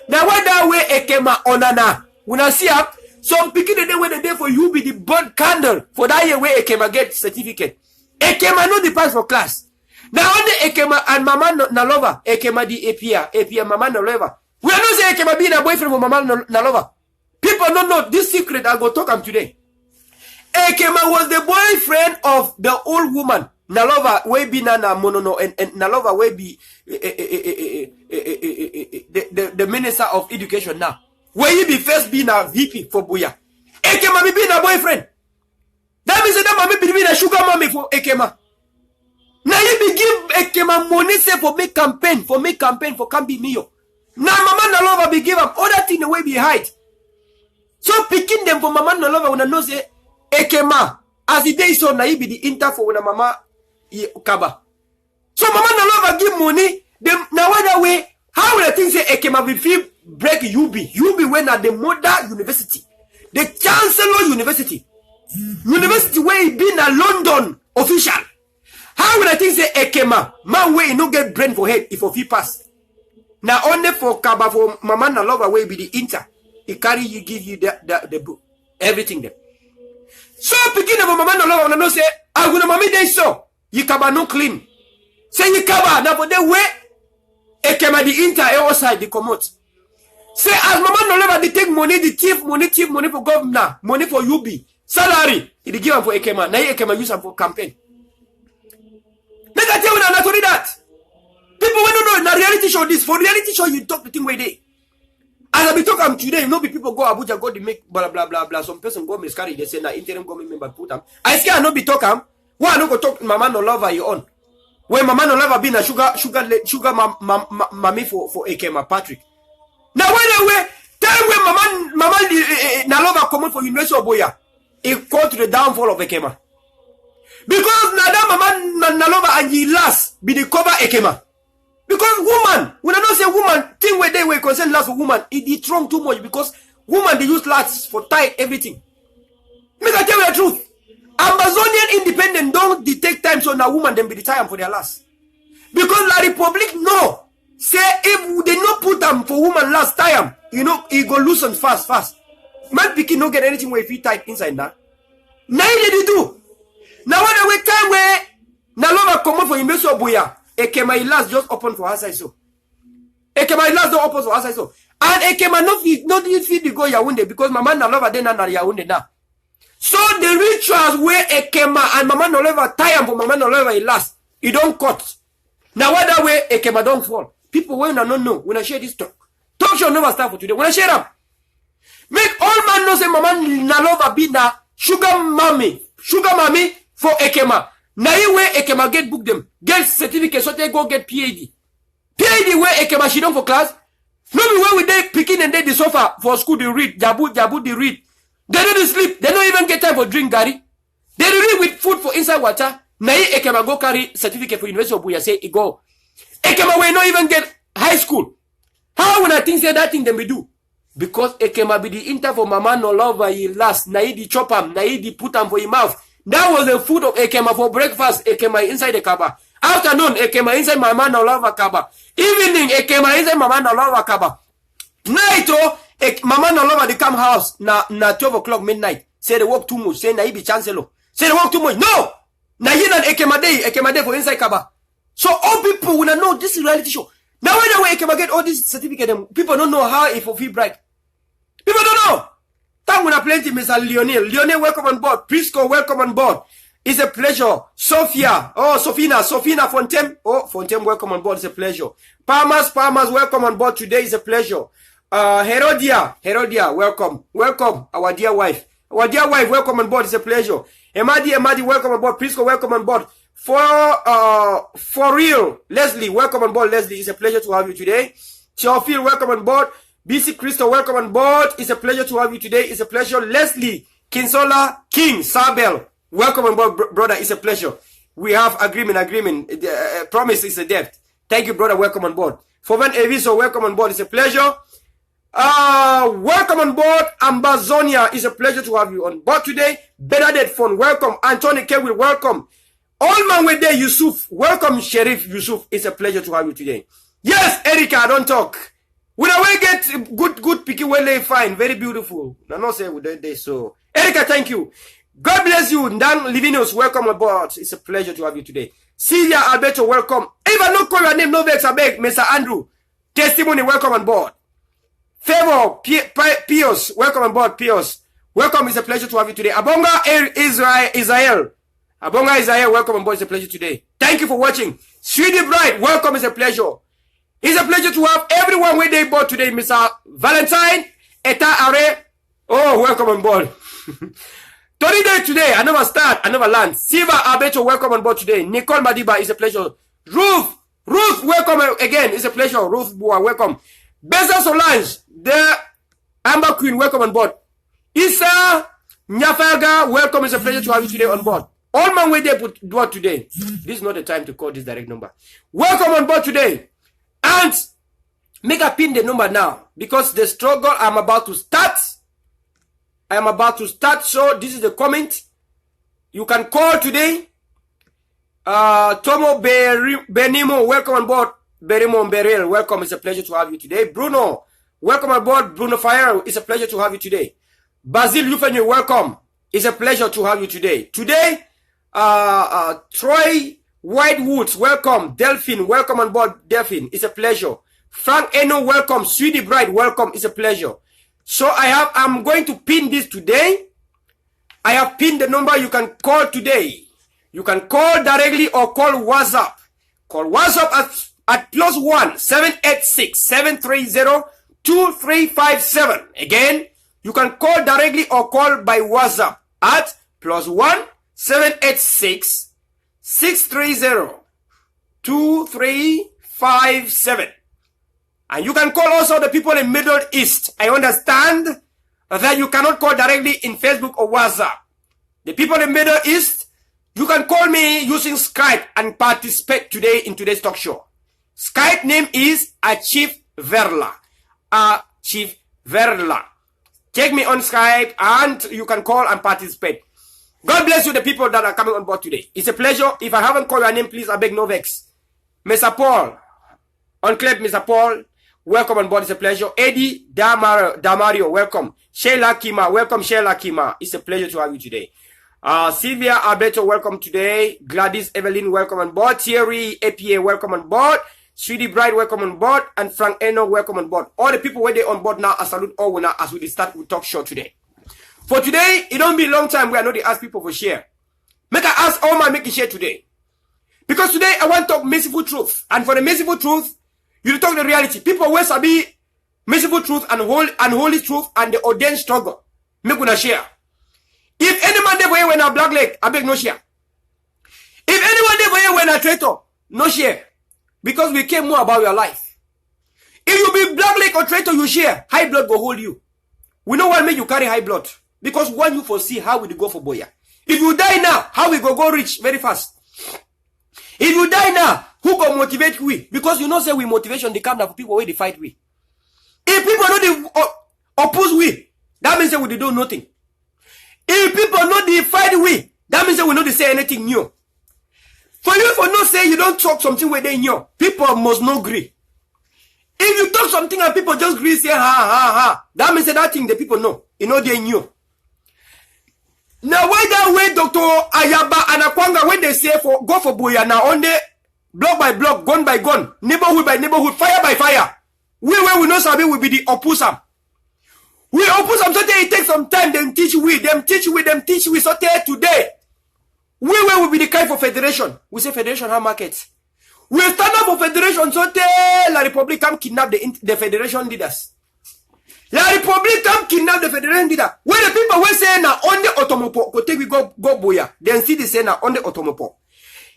Speaker 1: Now what that way Ekema onana. When I see up, some picking the day when the day for you be the burn candle for that year where Ekema get certificate. Ekema no the pass for class. Now only Ekema and Mama Nalova. Ekema di Apia Mama Nalova. We are not saying Ekema being a boyfriend for Mama Nalova. People don't know this secret. I go talk them today. Ekema was the boyfriend of the old woman. Nalova will be Nana Monono and Nalova will be the minister of education now. Where you be first being a VP for Buya. Ekema be being a boyfriend. That means that mommy be being a sugar mommy for Ekema. Now you be give Ekema money say for make campaign for Kambi Mio. Now Mama Nalova be give up other thing the way be hide. So picking them for Mama Nalova when I know say Ekema as the day so na you be the inter for when Mama Kaba. So Mama Nalova give money. Them now that way, how will I think say Ekema will feel break UB when at the Mother University, the Chancellor University where he been a London official. How will I think say Ekema man where he no get brain for head if he pass? Now only for Kaba for Mama Nalova where be the inter. He carry you give you the book everything there. So beginning of Mama Nalova when I know say I will mommy day so. Yikaba no clean. Say Yikaba now for the way Ekema the inter outside the commode. Say as Mama Nalova they take money, the thief money for governor, money for UB, salary. He give them for Ekema. Now Ekema use them for campaign. Make I tell you not only that. People want to know in a reality show this. For reality show you talk the thing where they. As I be talking today, you know people go Abuja go they make blah blah blah blah. Some person go miscarry they say na interim government member put them. I say I no be talking. Why I no go talk Mama Nalova you on? When Mama Nalova been a sugar mommy for Ekema Patrick. Now when tell when Mama Nalova come out for University of Boya, it called to the downfall of Ekema. Because now Mama Nalova and he last be the cover Ekema. Because woman, when I don't say woman, thing where they were concerned last for woman, it wrong too much because woman they use last for tie everything. Make I tell you the truth. Amazonian independent don't take time so now woman them be the time for their last. Because La Republic no. Say if they not put them for woman last time, you know, it go loosen fast. Man picking no get anything where if he tight inside now. Now they do. Now when I wait time where Nalova come out for University of Boya, Ekema last just open for her side so. Ekema last don't open for her side so. And Ekema not feed the go Yaoundé because Mama Nalova then na Yaoundé now. So the rituals where Ekema and Mama Nalova tie for Mama Nalova last, it don't cut. Now what that way Ekema don't fall. People when I don't know when I share this talk show never start for today. When I share them, make all man know say Mama Nalova be na sugar mommy for Ekema. Na way Ekema get book them. Get certificate so they go get PhD. PhD where Ekema she done for class. No be where we they picking and they the sofa for school they read. Jabu they read. They don't sleep. They don't even get time for drink Gary. They read with food for inside water. Na Ekema go carry certificate for University of Buya say he go. Ekema will not even get high school. How when I think say that thing then we do? Because Ekema be the inter for mama no lover he last. Na he chop am. Na he put am for his mouth. That was the food of Ekema for breakfast. Ekema inside the kaba. Afternoon, Ekema inside mama no lover kaba. Evening, Ekema inside mama no lover kaba. Night, mama no lover they come house na 12 o'clock midnight. Say they work too much. Say na he be chancellor. Say they work too much. No! Na he not Ekema day for inside kaba. So all people will know this is reality show. Now when Ekema get all this certificate, people don't know how it fulfill bright. People don't know. Thank you plenty, Mr. Lionel. Lionel, welcome on board. Prisco, welcome on board. It's a pleasure. Sophia. Oh, Sofina Fontaine. Oh, Fontaine, welcome on board. It's a pleasure. Palmas, welcome on board today. It's a pleasure. Herodia, welcome. Welcome, our dear wife. Our dear wife, welcome on board. It's a pleasure. Emadi, welcome on board. Prisco, welcome on board. For real, Leslie, welcome on board. Leslie, it's a pleasure to have you today. Theophile, welcome on board. BC Crystal, welcome on board. It's a pleasure to have you today. It's a pleasure. Leslie, Kinsola, King, Sabel, welcome on board, brother. It's a pleasure. We have agreement. Promise is a debt. Thank you, brother. Welcome on board. Foven Eviso, welcome on board. It's a pleasure. Welcome on board. Ambazonia, it's a pleasure to have you on board today. Bernadette Fon, welcome. Anthony Kewil, welcome. All man with there, Yusuf, welcome. Sheriff Yusuf, it's a pleasure to have you today. Yes, Erica, don't talk. When I get good picking when they fine, very beautiful. No, no say we they so. Erica, thank you. God bless you. Dan Livinus, welcome aboard. It's a pleasure to have you today. Celia Alberto, welcome. If I don't call your name, no vex, I beg, Mr. Andrew. Testimony, welcome on board. Favor, Pios, welcome on board, Pios. Welcome, it's a pleasure to have you today. Abonga Israel. Abonga Israel, welcome on board, it's a pleasure today. Thank you for watching. Sweetie Bride, welcome, it's a pleasure. It's a pleasure to have everyone where they board today, Mr. Valentine, Eta Are. Oh, welcome on board. 30 days today, I never start, I never land. Siva Abeto, welcome on board today. Nicole Madiba, it's a pleasure. Ruth, welcome again, it's a pleasure. Ruth Bua, welcome. Beza Solange, the Amber Queen, welcome on board. Issa Nyafaga, welcome, it's a pleasure to have you today on board. All man where they put board today. This is not the time to call this direct number. Welcome on board today. And make a pin the number now because the struggle I'm about to start. I am about to start. So this is the comment. You can call today. Tomo Benimo, welcome on board. Berimo Berel, welcome. It's a pleasure to have you today. Bruno, welcome on board. Bruno Fire, it's a pleasure to have you today. Basil Lufenu, welcome. It's a pleasure to have you today. Today, Troy Whitewoods, welcome. Delphine, welcome on board. Delphine, it's a pleasure. Frank Eno, welcome. Sweetie Bride, welcome. It's a pleasure. So I'm going to pin this today. I have pinned the number you can call today. You can call directly or call WhatsApp. Call WhatsApp at +1 786 730 2357. Again, you can call directly or call by WhatsApp at +1 786 630 2357. And you can call also the people in Middle East. I understand that you cannot call directly in Facebook or WhatsApp. The people in Middle East, you can call me using Skype and participate today in today's talk show. Skype name is Achieve Verla. Achieve Verla. Take me on Skype and you can call and participate. God bless you, the people that are coming on board today. It's a pleasure. If I haven't called your name, please, I beg no vex. Mr. Paul, on clip, Mr. Paul, welcome on board. It's a pleasure. Eddie Damario, welcome. Sheila Kima, welcome, Sheila Kima. It's a pleasure to have you today. Sylvia Alberto, welcome today. Gladys Evelyn, welcome on board. Thierry APA, welcome on board. Sweetie Bride, welcome on board. And Frank Eno, welcome on board. All the people where they on board now, I salute all now as we start with talk show today. For today, it don't be a long time we are not to ask people for share. Make I ask all my making share today. Because today I want to talk merciful truth. And for the merciful truth, you talk the reality. People always be merciful truth and holy truth and the ordained struggle. Make una share. If any man there when a black leg, I beg no share. If anyone there for you when a traitor, no share. Because we care more about your life. If you be black lake or traitor, you share. High blood go hold you. We know what make you carry high blood. Because when you foresee how we go for boya. If you die now, how we go rich very fast. If you die now, who go motivate we? Because you know say we motivation they come down for people where they fight we. If people know they oppose we, that means that we do nothing. If people know they fight we, that means that we know they say anything new. For you for not say you don't talk something where they know, people must not agree. If you talk something and people just agree say ha ha ha, that means that thing the people know. You know they knew. Now why that way Dr. Ayaba and Akwanga when they say for go for boya now on the block by block, gun by gun, neighborhood by neighborhood, fire by fire. We know sabi will be the opposer. We oppose them so it takes some time, them teach we. So today. We will be the kind for federation. We say federation have markets. We stand up for federation so La Republic come kidnap the federation leaders. La Republic come kidnap the federation leader. When the people will say na on the automopo, go take we go boya. Then see the say na on the automopo.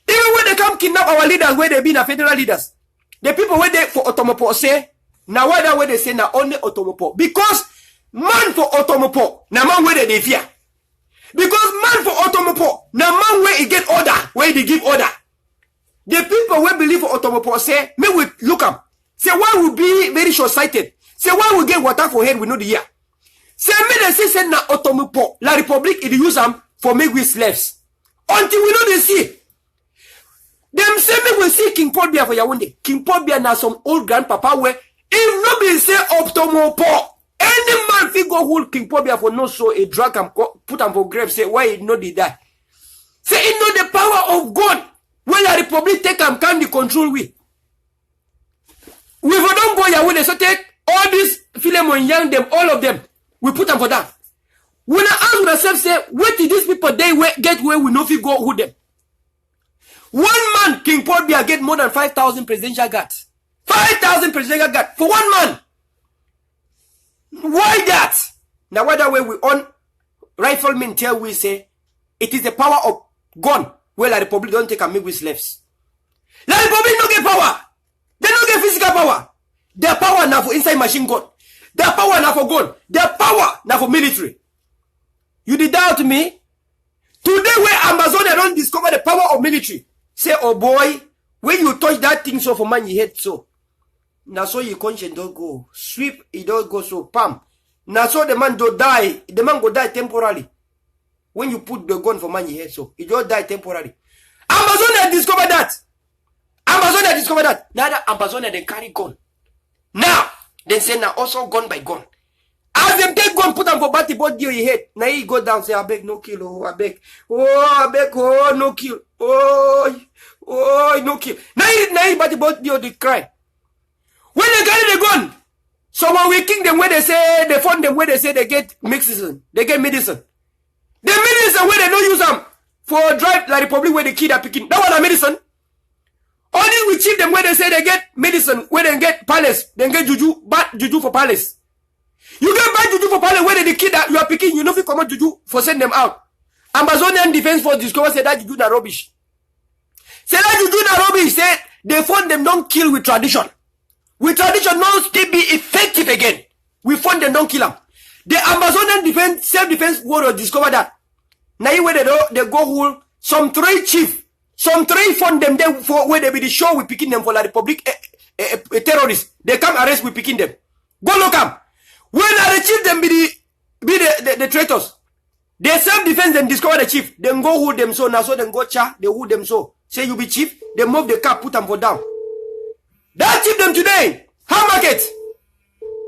Speaker 1: Even when they come kidnap our leaders, where they be na federal leaders, the people where they for automopo say now why that way they say na on the automopo because man for automopo na man where they fear. Because man for automopo, now man where he get order, where he give order. The people where believe for automopo say, may we look up. Say why we be very short-sighted. Say why we get water for head we know the year. Say me they say na automopo, La Republic it use them for make we slaves. Until we know they see. Them say me we see King Paul Bia for Yaounde. King Paul Bia na some old grandpapa where if nobody say automopo. Any man fi go hold King Pobia for no so a drug and put him for grave say why he know they die. Say he know the power of God. When the Republic take him can the control we. We for don't go ya when they so take all these Philemon young them all of them. We put them for that. When I ask myself say where did these people they get where we know fi go hold them. One man King Pobia get more than 5,000 presidential guards. 5,000 presidential guards for one man. Why that? Now why that way we on riflemen tell we say it is the power of gun where the Republic don't take and make we slaves. The Republic no get power. They don't get physical power. Their power now for inside machine gun. Their power now for gun. Their power now for military. You did doubt me? Today where Amazonia don't discover the power of military. Say oh boy, when you touch that thing so for man you hate so. Now so your conscience don't go. Sweep, it don't go so pam. Now so the man don't die. The man go die temporarily. When you put the gun for man you head so. It don't die temporarily. Amazonia discovered that. Amazonia discovered that. Now that Amazonia they carry gun. Now, they say now also gun by gun. As them take gun put them for batty body your head. Now he go down say I beg no kill. Oh I beg. Oh I beg. Oh no kill. Oh no kill. Now he batty body your the cry. When they carry the gun, so when we kick them where they say, they fund them where they say they get medicine. They get medicine. The medicine where they don't use them for drive La Republic where the kid are picking. That one a medicine. Only we cheat them where they say they get medicine, where they get palace. They get juju, bad juju for palace. You get bad juju for palace where the kid that you are picking, you know if you come out juju for send them out. Amazonian Defense Force discover say that juju na rubbish. Say that juju na rubbish, say they fund them don't kill with tradition. With tradition, no still be effective again. We fund them, don't kill them. The Amazonian defense, self-defense warrior discover that. Now where they go hold some three chief, some three fund them there for where they be the show we picking them for La Republic terrorists. They come arrest we picking them. Go look up. When the chief them be the traitors. They self-defense them discover the chief. Then go hold them so now so then go cha, they hold them so. Say you be chief, they move the car, put them for down. That chief them today. How market?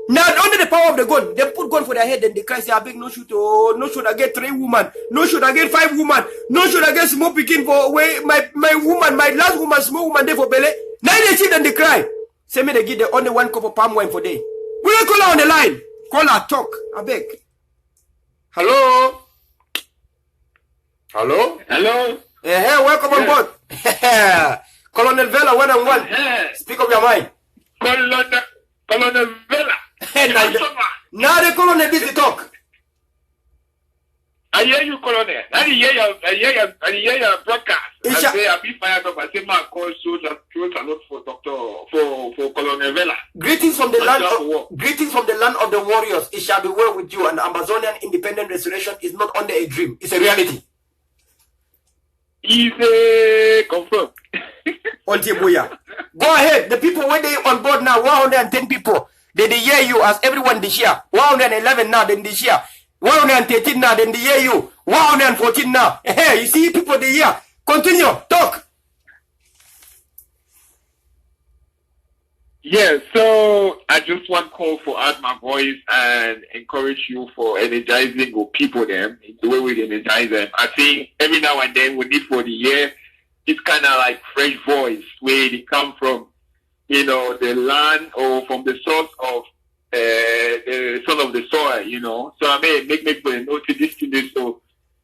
Speaker 1: Now under the power of the gun, they put gun for their head and they cry say I beg no shoot oh, no should I get 3 women, no should I get 5 women, no should I get small picking for where my woman, my last woman, small woman there for belly. Now they chief and they cry. Say me they give the only 1 cup of palm wine for day. We will call her on the line. Call her talk. I beg. Hello? Hello?
Speaker 2: Hello?
Speaker 1: Hey, welcome on board. Colonel Verla 1-on-1. Speak of your mind.
Speaker 2: Colonel Verla.
Speaker 1: Now the colonel busy talk.
Speaker 2: I hear you, Colonel. I hear your broadcast. I say I be fired up. I say my call shows are not for for Colonel Verla.
Speaker 1: Greetings from the land of the warriors. It shall be well with you. And Amazonian independent restoration is not only a dream; it's a reality.
Speaker 2: Easy, confirm.
Speaker 1: Go ahead. The people when they on board now, 110 people. They hear you as everyone they share. 111 now, then they share. 113 now, then they hear you. 114 now. Hey, you see people they hear. Continue, talk.
Speaker 2: Yeah, so I just want to call for add my voice and encourage you for energizing your people them, the way we energize them. I think every now and then we need for the year, it's kind of like fresh voice where they come from, you know, the land or from the source of the son of the soil, you know. So I may make people notice this thing is so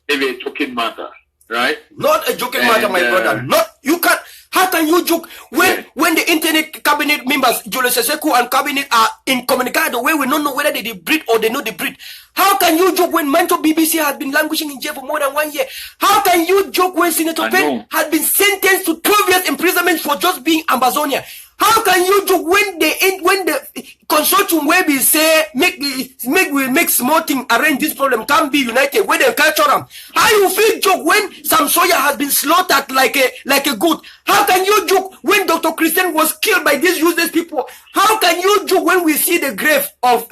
Speaker 2: maybe a joking matter, right?
Speaker 1: Not a joking matter, my brother. Not you can't. How can you joke when the internet cabinet members, Julius Seseko and cabinet are incommunicado the way we don't know whether they breed or they know they breed? How can you joke when Manto BBC has been languishing in jail for more than 1 year? How can you joke when Senator Penn has been sentenced to 12 years imprisonment for just being Amazonia? How can you joke when the consortium where we say make small thing arrange this problem can't be united when they capture them? How you feel joke when some soya has been slaughtered like a goat? How can you joke when Dr. Christian was killed by these useless people? How can you joke when we see the grave of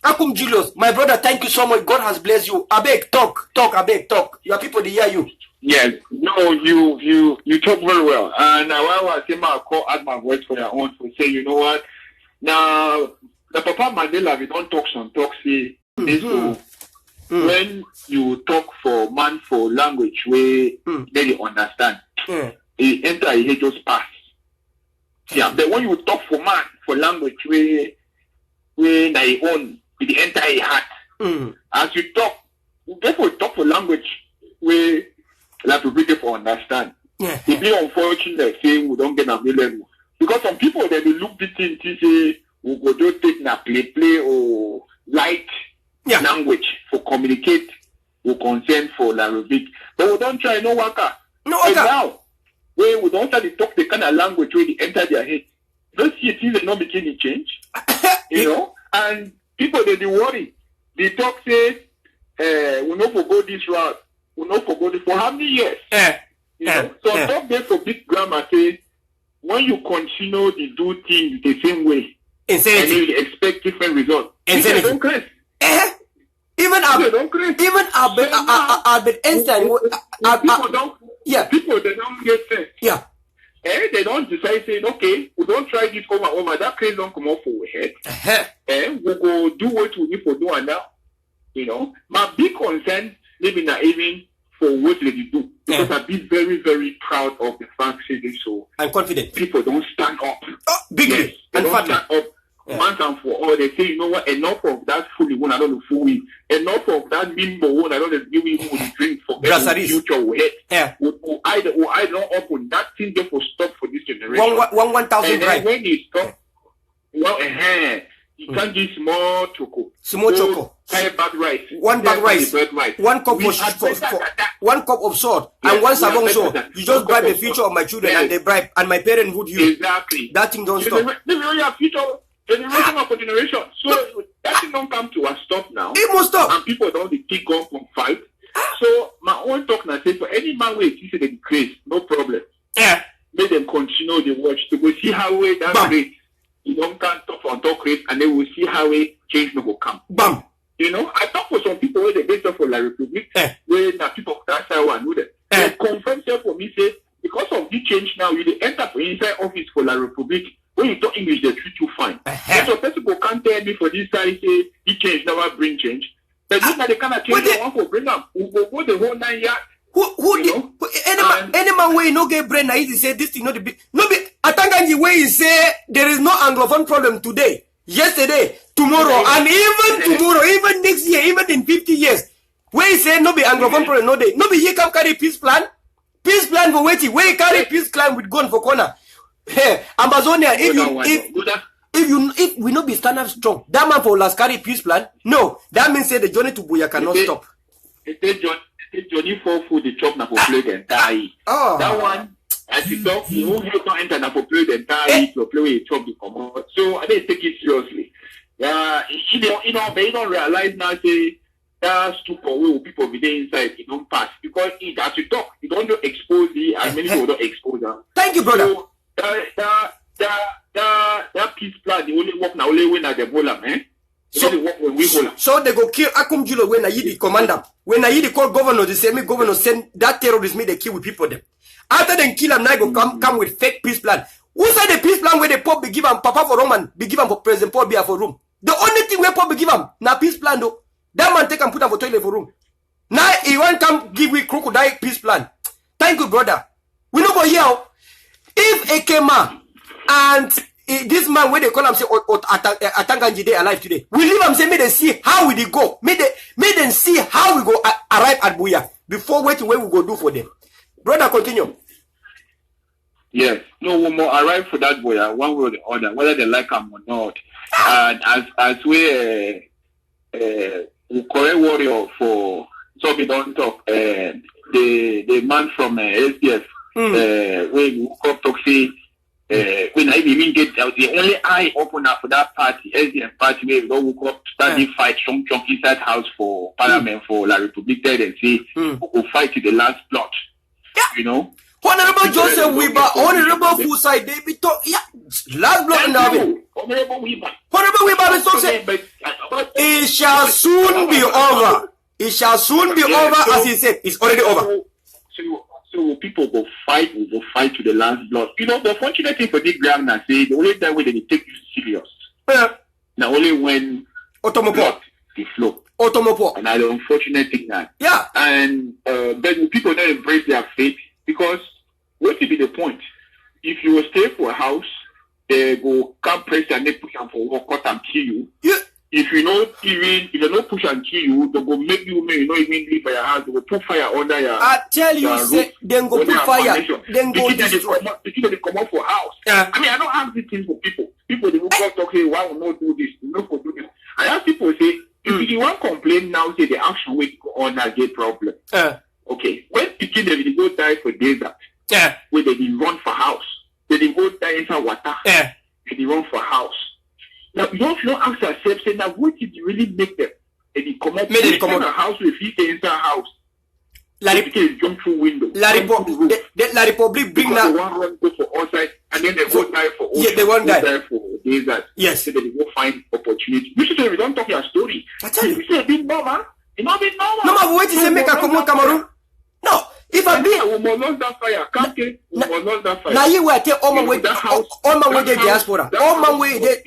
Speaker 1: Akum Julius? My brother, thank you so much. God has blessed you. Abeg, talk. Abeg, talk. Your people, they hear you.
Speaker 2: Yes, no, you talk very well. And now I say my call add my voice for your own to say, you know what? Now the Papa Mandela we don't talk some talk say this when you talk for man for language where they understand. It enter a just pass. Yeah, but when you talk for man for language where they own it enter a heart. As you talk, therefore talk for language where like to people for understand. It be unfortunate saying we don't get available. Because some people they will look at it and say we go just take na play or light language for communicate or consent for language. But we don't try no waka. And now where we don't try to talk the kind of language where they enter their head. Don't see it they not making any change. You know? And people they worry. They talk say we not forgo this route. We not forgo this for how many years? You know? So talk there for big grammar say when you continue to do things the same way and then you expect different results. People don't crazy.
Speaker 1: Even Albert Einstein
Speaker 2: people they don't get sense. They don't decide saying, okay, we don't try this over. That craze don't come off for our head. We go do what we need for doing now. You know, my big concern maybe not even for what they do. Because I've been very, very proud of the fact saying so.
Speaker 1: I'm confident.
Speaker 2: People don't stand up.
Speaker 1: Bigly.
Speaker 2: They don't stand up once and for all. They say, you know what, enough of that fully one, I don't know full we. Enough of that mimbo one, I don't know give me the drink for the future we had. Or either not open that thing there for stop for this generation.
Speaker 1: 1,000 right.
Speaker 2: When you stop, you can't give small choco.
Speaker 1: Small choco.
Speaker 2: Bag rice.
Speaker 1: One bag rice. 1 cup for 1 cup of salt and 1 savon salt. You just bribe the future of my children and they bribe and my parenthood you.
Speaker 2: Exactly.
Speaker 1: That thing don't stop.
Speaker 2: They only have future generation after generation. So that thing don't come to a stop now.
Speaker 1: It must stop.
Speaker 2: And people don't kick off from fight. So my own talk now say for any man way you say they craze, no problem. Make them continue the watch to go see how way that rate. You don't can't talk on talk rate and they will see how way change no go come.
Speaker 1: Bam.
Speaker 2: You know, I talk for some people where they get up for La Republic, where the people that side one know that. They confirm for me say because of the change now, you enter for inside office for La Republic. When you talk English, they treat you fine. So people can't tell me for this side say the change never bring change. But this now the kind of change they want to bring up. We go the whole 9 years.
Speaker 1: Any man way no get brain, he say this thing not the big. No be Atanganji way he say there is no Anglophone problem today, yesterday, tomorrow, and even tomorrow, even next year, even in 50 years. Where he say no be Anglophone problem no day. No be he come carry peace plan for waiting. Where he carry peace plan with gun for corner. Hey, Amazonia, if we not be stand up strong, that man for last carry peace plan. No, that means say the journey to Buya cannot stop.
Speaker 2: Johnny for food the chop na for play the entire.
Speaker 1: Oh.
Speaker 2: That one, as you talk, you won't help not enter na for play the entire to play with chop the commode. So I didn't take it seriously. Yeah, but you don't realize now say that stupid way people be there inside, it don't pass. Because as you talk, you don't expose it and many people don't expose them.
Speaker 1: Thank you, brother.
Speaker 2: So that peace plan, the only work now only when at the bola, man.
Speaker 1: So they go kill Akum Jilo when I the commander. When I the call governor, the same governor send that terrorist me they kill with people them. After then kill him, now go come with fake peace plan. Who said the peace plan where the Pope be given Papa for Roman, be given for President Paul Biya for room? The only thing where Pope be given now peace plan though. That man take and put him for toilet for room. Now he want come give we crocodile peace plan. Thank you, brother. We no go here. If Ekema and this man where they call him say Atanganji they alive today, we leave him say may they see how we dey go. May them see how we go arrive at Buya before waiting where we go do for them. Brother, continue.
Speaker 2: Yes, no one more arrive for that Buya one way or the other, whether they like him or not. And as we correct warrior for so we don't talk the man from SDF when you come talk say when I even get out the only eye open up for that party SDF party where we don't woke up start the fight some chunk inside house for parliament for La Republique there and say we will fight to the last plot. You know.
Speaker 1: Honorable Joseph Weber, Honorable Fusai, they be talk. Yeah, last block in the Honorable Weber is talking. It shall soon be over. It shall soon be over, as he said. It's already over.
Speaker 2: So people will fight to the last blood. You know, the fortunate thing for this ground, I say, the only time when they take you serious. Now only when
Speaker 1: Automopo
Speaker 2: the flow.
Speaker 1: Automopo.
Speaker 2: And the unfortunate thing that.
Speaker 1: Yeah.
Speaker 2: And then people don't embrace their faith. Because what will be the point? If you will stay for a house, they go come press and they push and for work, cut and kill you.
Speaker 1: Yeah.
Speaker 2: If you don't push and kill you, they go make you not even leave for your house. They will put fire under your.
Speaker 1: I tell you, say, then go put fire. Then go destroy.
Speaker 2: They come out for house.
Speaker 1: Yeah.
Speaker 2: I mean, I don't have these things for people. People they will talk, okay, why will not do this? Not for do this. I have people say, if you want complain now, say the action will go on that get problem. Okay, when people they go die for desert, when they run for house, they go die inside water, they run for house. Now you don't ask yourself, say now what did you really make them? And they come up from a house with you inside house. They jump through window. La
Speaker 1: Republic bring now.
Speaker 2: They want run go for outside, and then they go die for ocean.
Speaker 1: Yeah, they won't die
Speaker 2: for desert.
Speaker 1: Yes,
Speaker 2: so they go find opportunity. You should say we don't talk your story.
Speaker 1: I tell you,
Speaker 2: you say big normal. You know big normal.
Speaker 1: No, but wait, say make a come on Cameroon. No, if I be
Speaker 2: we must not that fire. Can't we must not that fire.
Speaker 1: Now you will tell all my way the diaspora. All my way the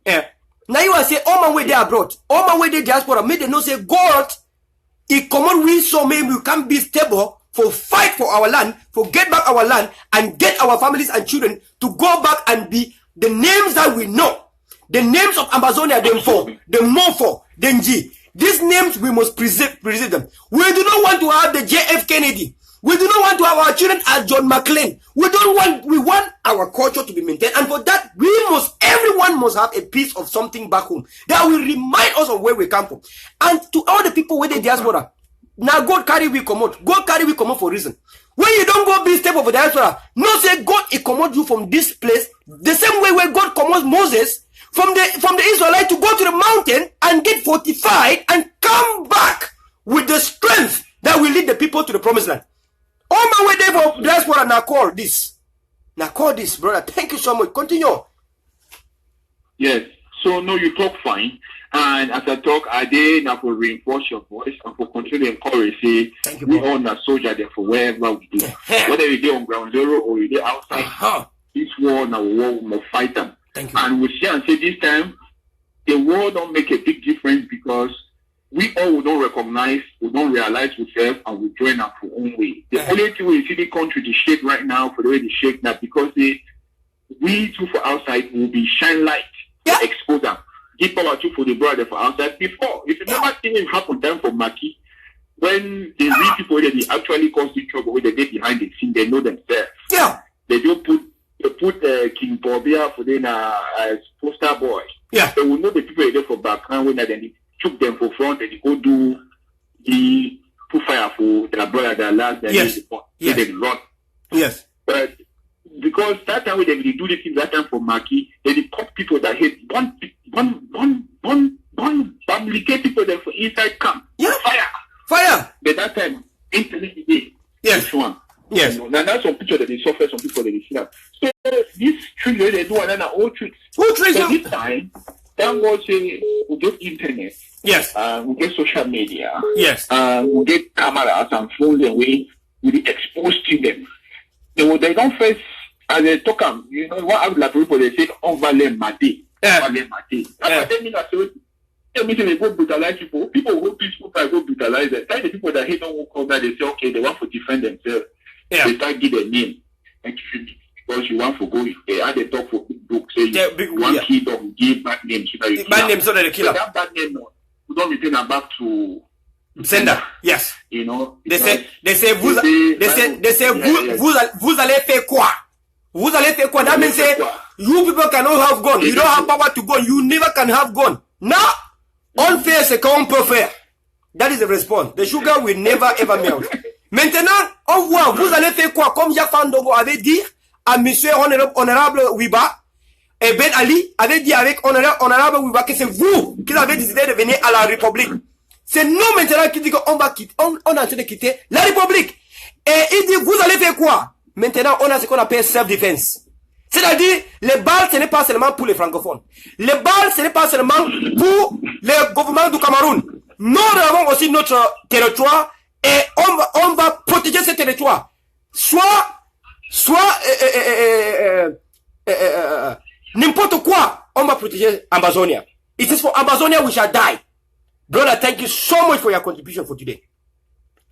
Speaker 1: yeah. Now you will say all my way there abroad. All my way the diaspora. Make them know say God, it command we so maybe we can be stable for fight for our land, for get back our land and get our families and children to go back and be the names that we know. The names of Amazonia, them for, the Mofo, Denji. These names we must preserve them. We do not want to have the JF Kennedy. We do not want to have our children as John McClane. We want our culture to be maintained. And for that, everyone must have a piece of something back home that will remind us of where we come from. And to all the people with the diaspora, now God carry we come out. God carry we come out for a reason. When you don't go be stable for diaspora, no say God he command you from this place the same way where God commands Moses from the Israelites to go to the mountain and get fortified and come back with the strength that will lead the people to the promised land. All my way there for diaspora now call this. Now call this, brother. Thank you so much. Continue.
Speaker 2: Yes. So no, you talk fine. And as I talk, I did now for reinforce your voice and for continue to encourage. Say we own a soldier there for wherever we do. Whether we do on ground zero or we do outside, this war now we will fight them. And we say and say this time the war don't make a big difference because we all don't recognize, we don't realize ourselves and we join up our own way. The only thing we see the country to shake right now for the way they shake now because we too for outside will be shine light to expose them. Give power to for the brother for outside before. If you never seen it happen time for Maki, when they read people that they actually cause the trouble when they get behind the scene, they know themselves. Yeah. They don't put King Bobia for them as poster boy. Yeah. They will know the people there for background when they took them for front and they go do he put fire for their brother, their last, their
Speaker 1: Yes. Yes.
Speaker 2: they run.
Speaker 1: Yes.
Speaker 2: But because that time when they do the thing that time for Maki, they pop people that hate fabricate people that for inside camp.
Speaker 1: Yeah.
Speaker 2: Fire. But that time, internet day.
Speaker 1: Yes.
Speaker 2: One.
Speaker 1: Yes.
Speaker 2: You know, now that's some picture that they suffer, some people that they see. So this trick they do another old tricks.
Speaker 1: Who tricks
Speaker 2: So
Speaker 1: you?
Speaker 2: this time, thank God say we get internet.
Speaker 1: Yes.
Speaker 2: We get social media.
Speaker 1: Yes.
Speaker 2: We get cameras and phones and we expose to them. They don't face as they talk. You know what? I would like people they say on valeur mate.
Speaker 1: Yeah.
Speaker 2: That means that they go brutalize people. People who peaceful try go brutalize them. Like the people that hate don't come that they say okay they want to defend themselves.
Speaker 1: Yeah.
Speaker 2: They start give their name and because you want to go. They had they talk for big book say you want kill them give bad names so that you
Speaker 1: bad name so that they kill
Speaker 2: so
Speaker 1: them.
Speaker 2: that bad name we don't return them back to
Speaker 1: Sender. Yes.
Speaker 2: You know.
Speaker 1: They say vous allez faire quoi? Vous allez faire quoi? That means say you people cannot have gun. You don't have power to gun. You never can have gun. Now, on fait ce qu'on peut faire. That is the response. The sugar will never ever melt. Maintenant, on voit, vous allez faire quoi? Comme Jacques Fandogo avait dit à monsieur honorable Wiba, et Ben Ali avait dit avec honorable Wiba que c'est vous qui avez décidé de venir à la République. C'est nous maintenant qui dit qu'on va quitter, on est en train de quitter la République. Et il dit, vous allez faire quoi? Maintenant, on a ce qu'on appelle self-defense. C'est-à-dire, les balles, ce n'est pas seulement pour les francophones. Les balles, ce n'est pas seulement pour le gouvernement du Cameroun. Nous avons aussi notre territoire et on va protéger ce territoire. N'importe quoi, on va protéger Amazonia. It is for Amazonia we shall die. Brother, thank you so much for your contribution for today.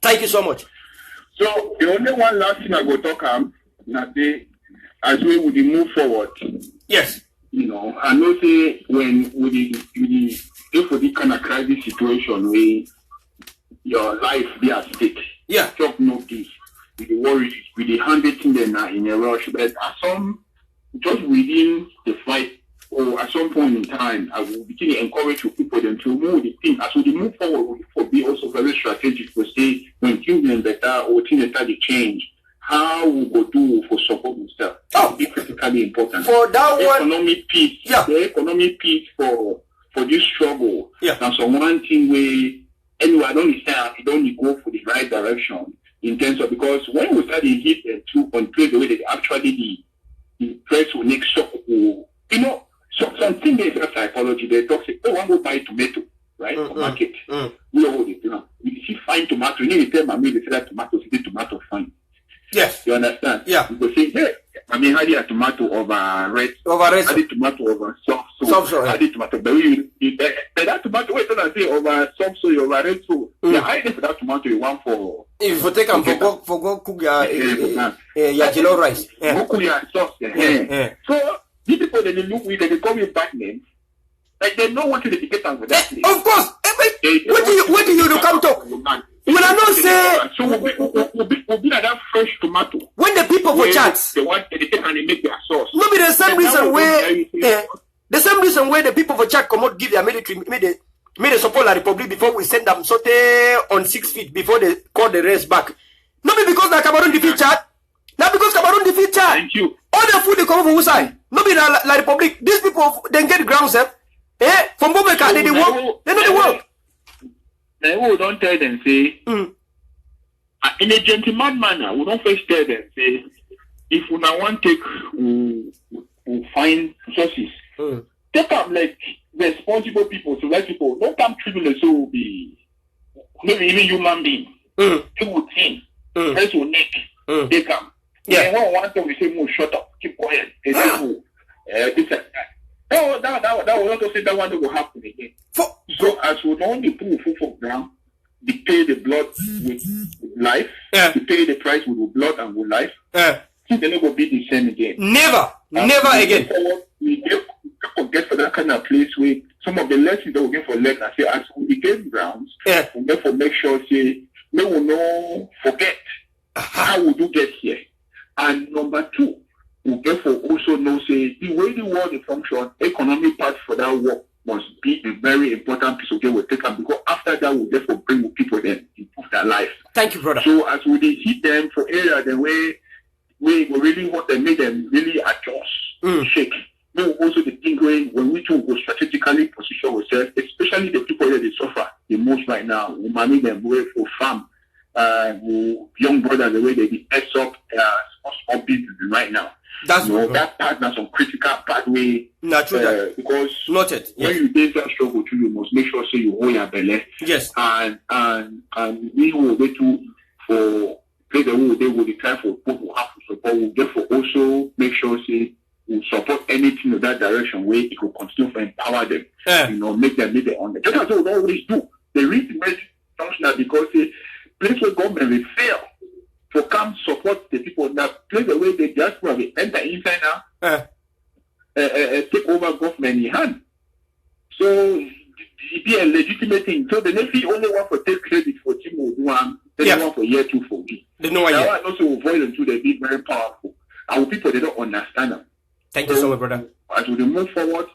Speaker 1: Thank you so much.
Speaker 2: So the only one last thing I go talk as we would move forward.
Speaker 1: Yes.
Speaker 2: You know, I know say when if for this kind of crisis situation where your life be at stake.
Speaker 1: Yeah.
Speaker 2: Talk no this. With the worries, with the handling them in a rush. But just within the fight or at some point in time, I will begin to encourage people them to move the thing. As we move forward, will be also very strategic to say when things are better or things start to change, how we go do for support themselves.
Speaker 1: Oh,
Speaker 2: be critically important.
Speaker 1: For that one,
Speaker 2: economic peace.
Speaker 1: Yeah.
Speaker 2: The economic peace for this struggle.
Speaker 1: Yeah.
Speaker 2: That's one thing where anyway, I don't understand. You don't go for the right direction in terms of because when we start to hit to control the way that actually the price will make shock. You know. So something is a psychology. They talk say, one go buy tomato, right? For market. You know what they do. If you find tomato, you need to tell mommy they say that tomato is tomato fine.
Speaker 1: Yes.
Speaker 2: You understand?
Speaker 1: Yeah.
Speaker 2: You go say, hey, I mean, how do you have tomato over red?
Speaker 1: Over red.
Speaker 2: How do you tomato over soft soul?
Speaker 1: Soft soul.
Speaker 2: How do you tomato? But that tomato, wait till I say over soft soul, over red soul. Yeah, I think for that tomato you want for.
Speaker 1: If you take them for go cook your jollof rice.
Speaker 2: Cook your sauce. So. These people that they look with, they call me bad names. Like they know what to get on with that.
Speaker 1: Of course. What do you come talk? When I know say.
Speaker 2: So we'll be like that fresh tomato.
Speaker 1: When the people for chat.
Speaker 2: They want they take and they make their sauce.
Speaker 1: No be the same reason where the same reason where the people for chat come out give their military made they support la Republic before we send them saute on 6 feet before they call the rest back. No be because the Cameroon defeat Chad. Not because Cameroon defeat Chad.
Speaker 2: Thank you.
Speaker 1: All the food they come from whose side? No be la Republic. These people then get grounds up. From Bobeka, they work. They know the work.
Speaker 2: Now don't tell them say in a gentleman manner, we don't first tell them say if we now want take we find resources. Take up like responsible people, so like people, don't come tribulate so will be maybe even human being. People think. First will make. They come. Yeah. And one time we say, "Move, shut up, keep quiet." They say, "Move." This and that. No, that will not say that one will happen again. So as we don't only put food for ground, they pay the blood with life. Yeah. They pay the price with blood and with life. Yeah. So they never be the same again.
Speaker 1: Never again.
Speaker 2: We get for that kind of place where some of the lessons that we get for learn. I say as we get grounds, we therefore make sure say we will not forget how we do get here. And number two, we therefore also know say the way the world is function, economic part for that work must be a very important piece of care we'll take them, because after that we'll therefore bring people then improve their life.
Speaker 1: Thank you, brother.
Speaker 2: So as we hit them for area the way we really want to make them really adjust, shake. No, also the thing when we too go strategically position ourselves, especially the people that they suffer the most right now, we manage them way for farm, young brothers, the way they be S up small business right now.
Speaker 1: That's
Speaker 2: that part now some critical pathway. Because
Speaker 1: noted.
Speaker 2: When you take that struggle too, you must make sure so you hold your belly.
Speaker 1: Yes.
Speaker 2: And we will wait to for play the role they will try for people who have to support. We'll therefore also make sure say we support anything in that direction where it will continue to empower them. Make them on the. That's what we always do. They really make functional because place where government will fail to come support the people that play the way they just will enter inside now, take over government in hand. So it be a legitimate thing. So the Navy only want to take credit for Team 1, they want for year 2 for me.
Speaker 1: They know why.
Speaker 2: Now also avoid them too. They be very powerful. Our people they don't understand them.
Speaker 1: Thank you so much, brother.
Speaker 2: As we move forward,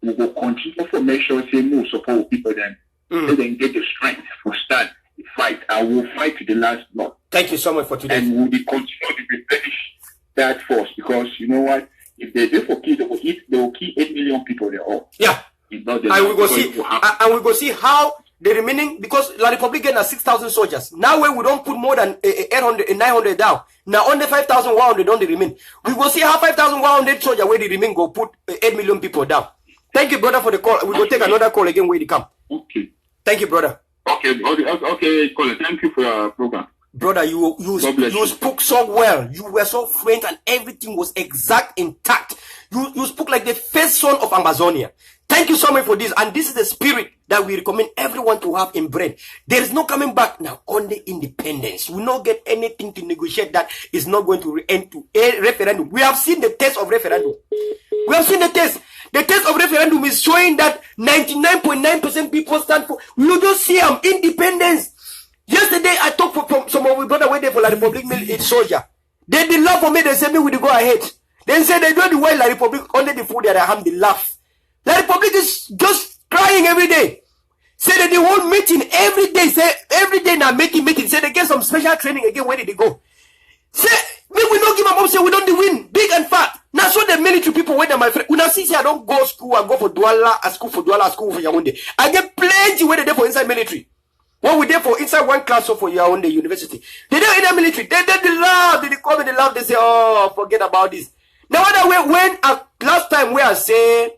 Speaker 2: we will continue to make sure say more support people then. Let them get the strength to stand, fight. I will fight to the last blood.
Speaker 1: Thank you so much for today.
Speaker 2: And we will continue to replenish that force, because you know what? If they for kill, they will kill 8 million people there all.
Speaker 1: Yeah. And we go see how the remaining, because La Republic has 6,000 soldiers. Now when we don't put more than 800 and 900 down, now only 5,100 don't remain. We will see how 5,100 soldiers where they remain go put 8 million people down. Thank you, brother, for the call. We will take another call again where they come.
Speaker 2: Okay.
Speaker 1: Thank you, brother.
Speaker 2: Okay, Colin. Thank you for your program.
Speaker 1: Brother, you spoke so well. You were so fluent and everything was exact, intact. You spoke like the first son of Amazonia. Thank you so much for this. And this is the spirit that we recommend everyone to have in brain. There is no coming back now, only independence. We will not get anything to negotiate that is not going to end to a referendum. We have seen the test of referendum. We have seen the test. The test of referendum is showing that 99.9% people stand for. You don't see them independence. Yesterday I talked from some of my brother waiting for La Republic soldier. They did laugh for me. They said me we go ahead. They said they don't do well La Republic only the food that I have. They laugh. La Republic is just crying every day. Say that they whole meeting every day. Say every day now making meeting. Say they get some special training again. Where did they go? Say we don't give them up. Say we don't win big and fat. Now so the military people where my friend. When I see say I don't go school. I go for Douala. I school for Douala. School for Yaoundé. I get plenty where they there for inside military. What we there for inside one class or for Yaoundé University. They don't in the military. They laugh. They come and they laugh. They say, oh, forget about this. Now when last time where I say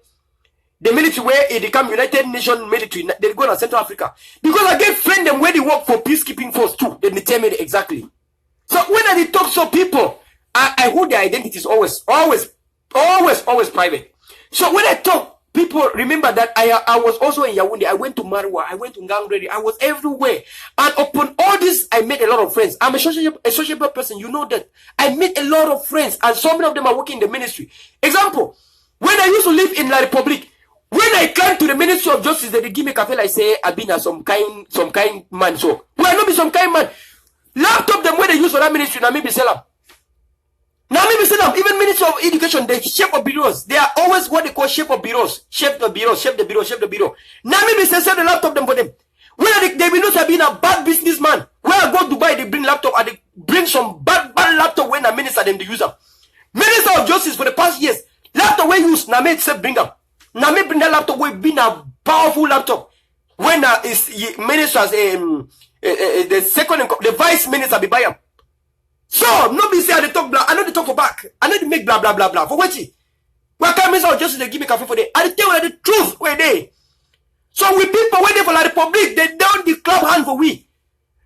Speaker 1: the military where it become United Nations military, they go to Central Africa. Because I get friend them where they work for peacekeeping force too. They tell me exactly. So when I talk to people, I hold their identity is always private. So when I talk, people remember that I was also in Yaoundé. I went to Marwa. I went to Ngangredi. I was everywhere. And upon all this, I made a lot of friends. I'm a sociable person. You know that. I made a lot of friends. And some of them are working in the ministry. Example, when I used to live in La Republic, when I came to the Ministry of Justice, they give me cafe. I say, I've been some kind man. So, well, not be some kind man. Laptop them where they use for that ministry, now maybe sell them. Now maybe sell them. Even Ministry of Education, the shape of bureaus, they are always what they call shape of bureaus. Shape the bureau. Now maybe sell the laptop them for them. When they will not have been a bad businessman. When I go to Dubai, they bring laptop and they bring some bad laptop when a minister them to use them. Minister of Justice for the past years, laptop we use, now may bring them. Now me bring that laptop we been a powerful laptop. When is ministers the second the vice minister be buy them. So no be say I talk blah. I know they talk for back. I know they make blah blah blah blah. For what? Why can't minister of justice they give me cafe for them? I tell you the truth where they. So we people waiting for the Republic, they down the club hand for we.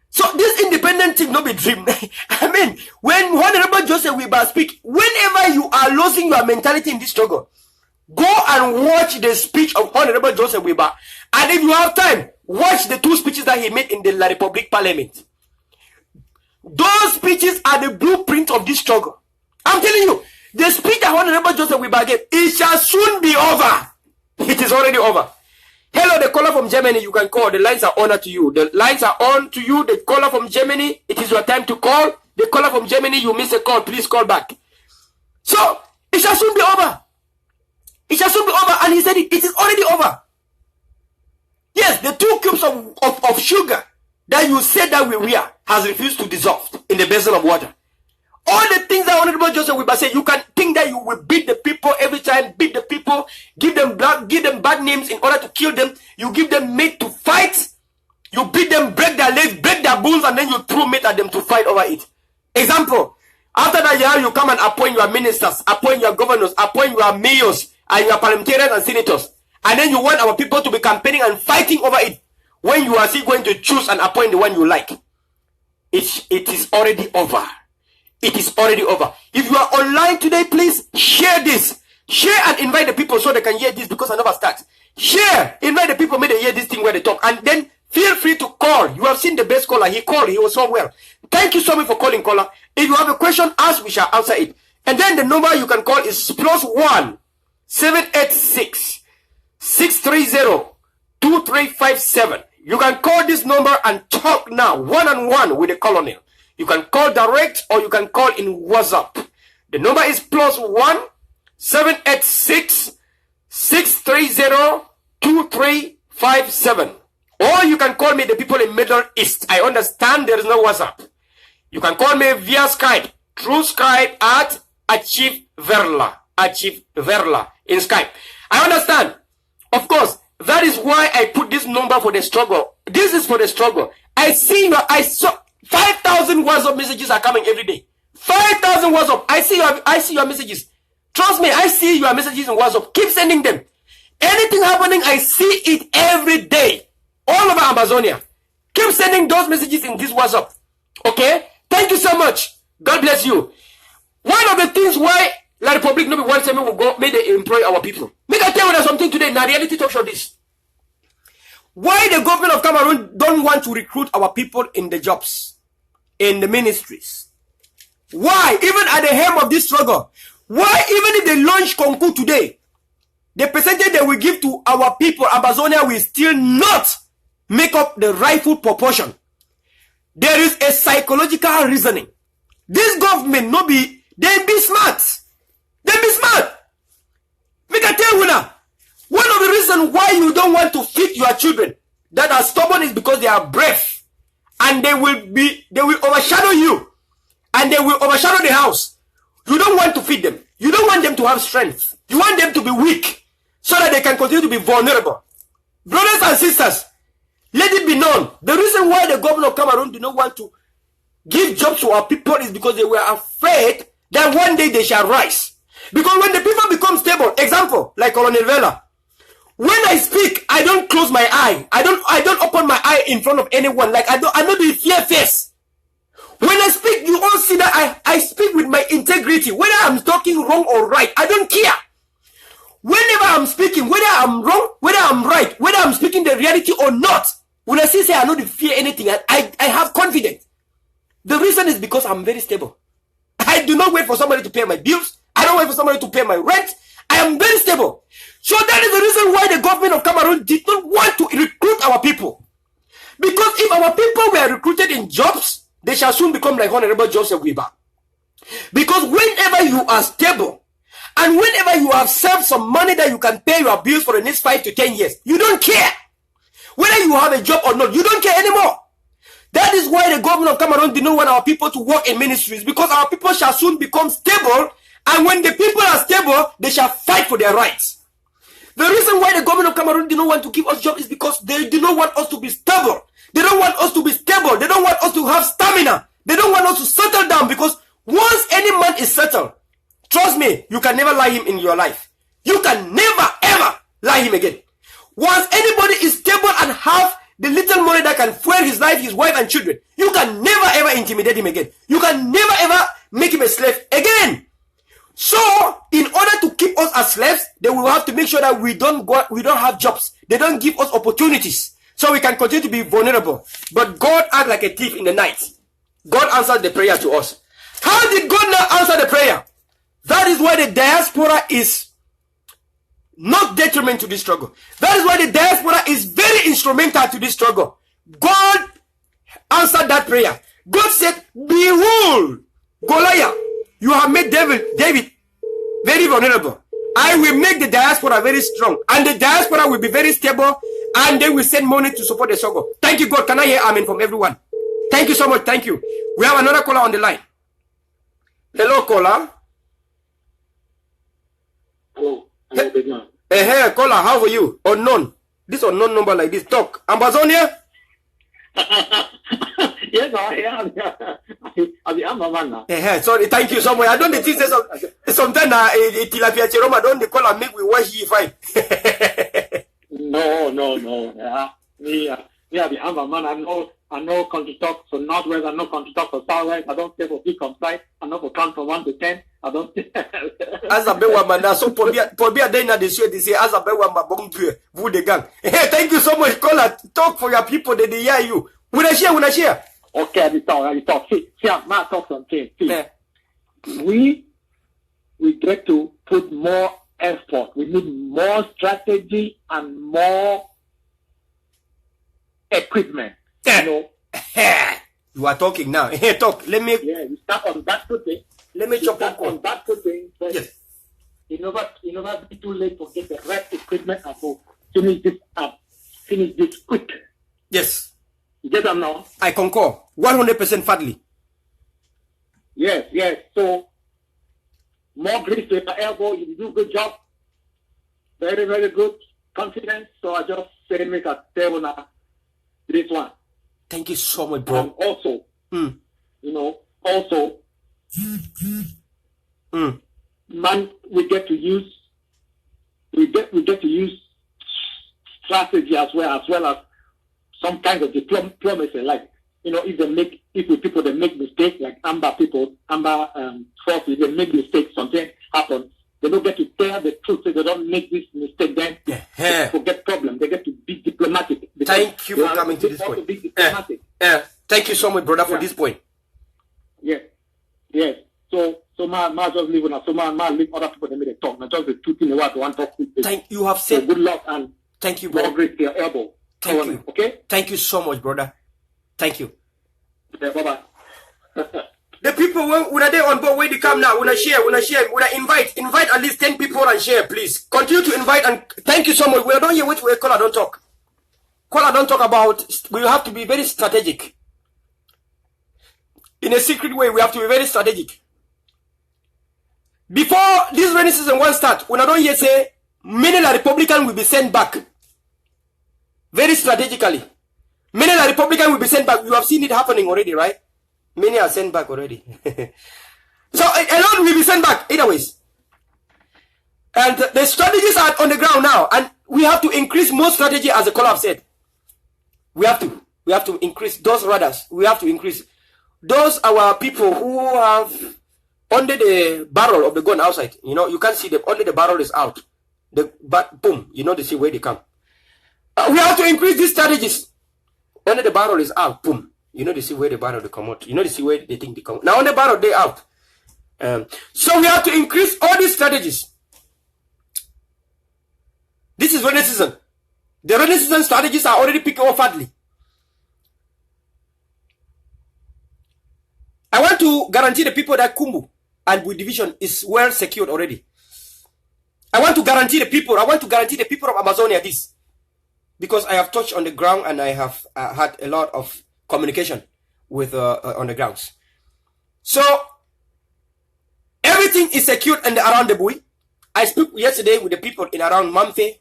Speaker 1: So this independent thing no be dream. I mean, when Honorable Joseph Wiba speak, whenever you are losing your mentality in this struggle, go and watch the speech of Honorable Joseph Wiba. And if you have time, watch the 2 speeches that he made in the La Republic Parliament. Those speeches are the blueprint of this struggle. I'm telling you, the speech that Honorable Joseph Wiba gave, it shall soon be over. It is already over. Hello, the caller from Germany, you can call. The lines are on to you. The lines are on to you. The caller from Germany, it is your time to call. The caller from Germany, you miss a call. Please call back. So, it shall soon be over. It shall soon be over. And he said it is already over. Yes, the 2 cubes of sugar that you said that we wear has refused to dissolve in the basin of water. All the things that Honorable Joseph Weber said, you can think that you will beat the people every time, beat the people, give them bad names in order to kill them. You give them meat to fight. You beat them, break their legs, break their bones, and then you throw meat at them to fight over it. Example, after that year, you come and appoint your ministers, appoint your governors, appoint your mayors, and your parliamentarians and senators. And then you want our people to be campaigning and fighting over it when you are still going to choose and appoint the one you like. It is already over. It is already over. If you are online today, please share this. Share and invite the people so they can hear this, because I never start. Share, invite the people, make them hear this thing where they talk. And then feel free to call. You have seen the best caller. He called. He was so well. Thank you so much for calling, caller. If you have a question, ask. We shall answer it. And then the number you can call is +1 786 630 2357. You can call this number and talk now, one-on-one with the colonel. You can call direct or you can call in WhatsApp. The number is +1 786 630 2357. Or you can call me, the people in Middle East. I understand there is no WhatsApp. You can call me via Skype, through Skype at Achieve Verla in Skype. I understand. Of course, that is why I put this number for the struggle. This is for the struggle. I saw 5,000 WhatsApp messages are coming every day. 5,000 WhatsApp. I see your messages. Trust me, I see your messages in WhatsApp. Keep sending them. Anything happening, I see it every day. All over Amazonia. Keep sending those messages in this WhatsApp. Okay? Thank you so much. God bless you. One of the things why La Republic no be one time will go, may they employ our people. Make I tell you something today, now reality talk show this. Why the government of Cameroon don't want to recruit our people in the jobs, in the ministries? Why? Even at the helm of this struggle. Why even if they launch concours today, the percentage they will give to our people, Amazonia, will still not make up the rightful proportion. There is a psychological reasoning. This government they be smart. They be smart. Make I tell you now, one of the reasons why you don't want to feed your children that are stubborn is because they are brave. And they will overshadow you. And they will overshadow the house. You don't want to feed them. You don't want them to have strength. You want them to be weak so that they can continue to be vulnerable. Brothers and sisters, let it be known, the reason why the government of Cameroon do not want to give jobs to our people is because they were afraid that one day they shall rise. Because when the people become stable, example, like Colonel Verla, when I speak, I don't close my eye. I don't open my eye in front of anyone. Like I don't do fear face. When I speak, you all see that I speak with my integrity. Whether I'm talking wrong or right, I don't care. Whenever I'm speaking, whether I'm wrong, whether I'm right, whether I'm speaking the reality or not, when I say I don't fear anything, I have confidence. The reason is because I'm very stable. I do not wait for somebody to pay my bills. I don't wait for somebody to pay my rent. I am very stable. So that is the reason why the government of Cameroon did not want to recruit our people. Because if our people were recruited in jobs, they shall soon become like Honorable Joseph Weber. Because whenever you are stable, and whenever you have saved some money that you can pay your bills for the next 5 to 10 years, you don't care. Whether you have a job or not, you don't care anymore. That is why the government of Cameroon did not want our people to work in ministries, because our people shall soon become stable, and when the people are stable, they shall fight for their rights. The reason why the government of Cameroon did not want to give us jobs is because they do not want us to be stable. They don't want us to be stable. They don't want us to have stamina. They don't want us to settle down, because once any man is settled, trust me, you can never lie him in your life. You can never ever lie him again. Once anybody is stable and have the little money that can fuel his life, his wife and children, you can never ever intimidate him again. You can never ever make him a slave again. So, in order to keep us as slaves, they will have to make sure that we don't have jobs. They don't give us opportunities, so we can continue to be vulnerable. But God acted like a thief in the night. God answered the prayer to us. How did God now answer the prayer? That is why the diaspora is not detriment to this struggle. That is why the diaspora is very instrumental to this struggle. God answered that prayer. God said, behold, Goliath, you have made David very vulnerable. I will make the diaspora very strong, and the diaspora will be very stable, and they will send money to support the struggle. Thank you, God. Can I hear amen from everyone? Thank you so much. Thank you. We have another caller on the line. Hello, caller.
Speaker 2: Hello. Hello,
Speaker 1: hey, caller, how are you? Unknown. This unknown number like this. Talk. Ambazonia?
Speaker 2: Yes, I am a man.
Speaker 1: Sorry, thank you so much. I don't think sometimes Tilapia Cheroma don't call and make we watch you fine.
Speaker 2: No. Me, I'm a man. I know country talk for Northwest. I know country talk for Southwest. I don't say for big side. I know for count from 1 to 10. I don't.
Speaker 1: As a bewa man, so for be a day na this year, they say as a bewa ma bon pure, vous the gang. Hey, thank you so much, caller. Talk for your people that they hear you. Wanna share?
Speaker 2: Okay, I talk. See, I talk something. See, we get to put more effort. We need more strategy and more equipment. You know.
Speaker 1: You are talking now. Hey, talk. Let me.
Speaker 2: Yeah, we start on that footing.
Speaker 1: Let me chop
Speaker 2: on that footing.
Speaker 1: Yes.
Speaker 2: You never be too late to get the right equipment and to finish this up. Finish this quick.
Speaker 1: Yes.
Speaker 2: You get them now?
Speaker 1: I concur. 100% Fadly.
Speaker 2: Yes. So, more grease to your elbow. You do a good job. Very, very good. Confidence. So, I just say make a table now. This one.
Speaker 1: Thank you so much, bro.
Speaker 2: And also, man, we get to use strategy as well as some kind of diplomacy, like, if people that make mistakes, like Amber forces, they make mistakes, something happens, they don't get to tell the truth, so they don't make this mistake, then they forget problem. They get to be diplomatic.
Speaker 1: Thank you for coming to this point. Thank you so much, brother, for this point.
Speaker 2: Yes. So ma just leave on. So ma leave other people that make the talk. Not just the two things they want to talk with.
Speaker 1: Thank you have said.
Speaker 2: So good luck and
Speaker 1: thank you, bro.
Speaker 2: More great to your elbow.
Speaker 1: Thank you.
Speaker 2: Okay.
Speaker 1: Thank you so much, brother. Thank you.
Speaker 2: Yeah, bye.
Speaker 1: The people when they on board, where they come now, wanna share, invite at least 10 people and share, please. Continue to invite and thank you so much. We don't hear what we call. I don't talk. Caller don't talk about. We have to be very strategic. In a secret way, we have to be very strategic. Before this rainy season one start, when I don't hear say many Republicans will be sent back. Very strategically. Many Republicans will be sent back. You have seen it happening already, right? Many are sent back already. So a lot will be sent back, either ways. And the strategies are on the ground now. And we have to increase more strategy, as the caller said. We have to increase those radars. We have to increase. Those our people who have under the barrel of the gun outside. You can't see them. Only the barrel is out. Boom. They see where they come. We have to increase these strategies. Only the barrel is out. Boom. They see where the barrel they come out. They see where they think they come out. Now on the barrel they out. So we have to increase all these strategies. This is rainy season. The rainy season strategies are already picking up badly. I want to guarantee the people that Kumbu and Bui division is well secured already. I want to guarantee the people of Amazonia this. Because I have touched on the ground and I have had a lot of communication with on the grounds. So, everything is secured and around the Bui. I spoke yesterday with the people in around Mamfe,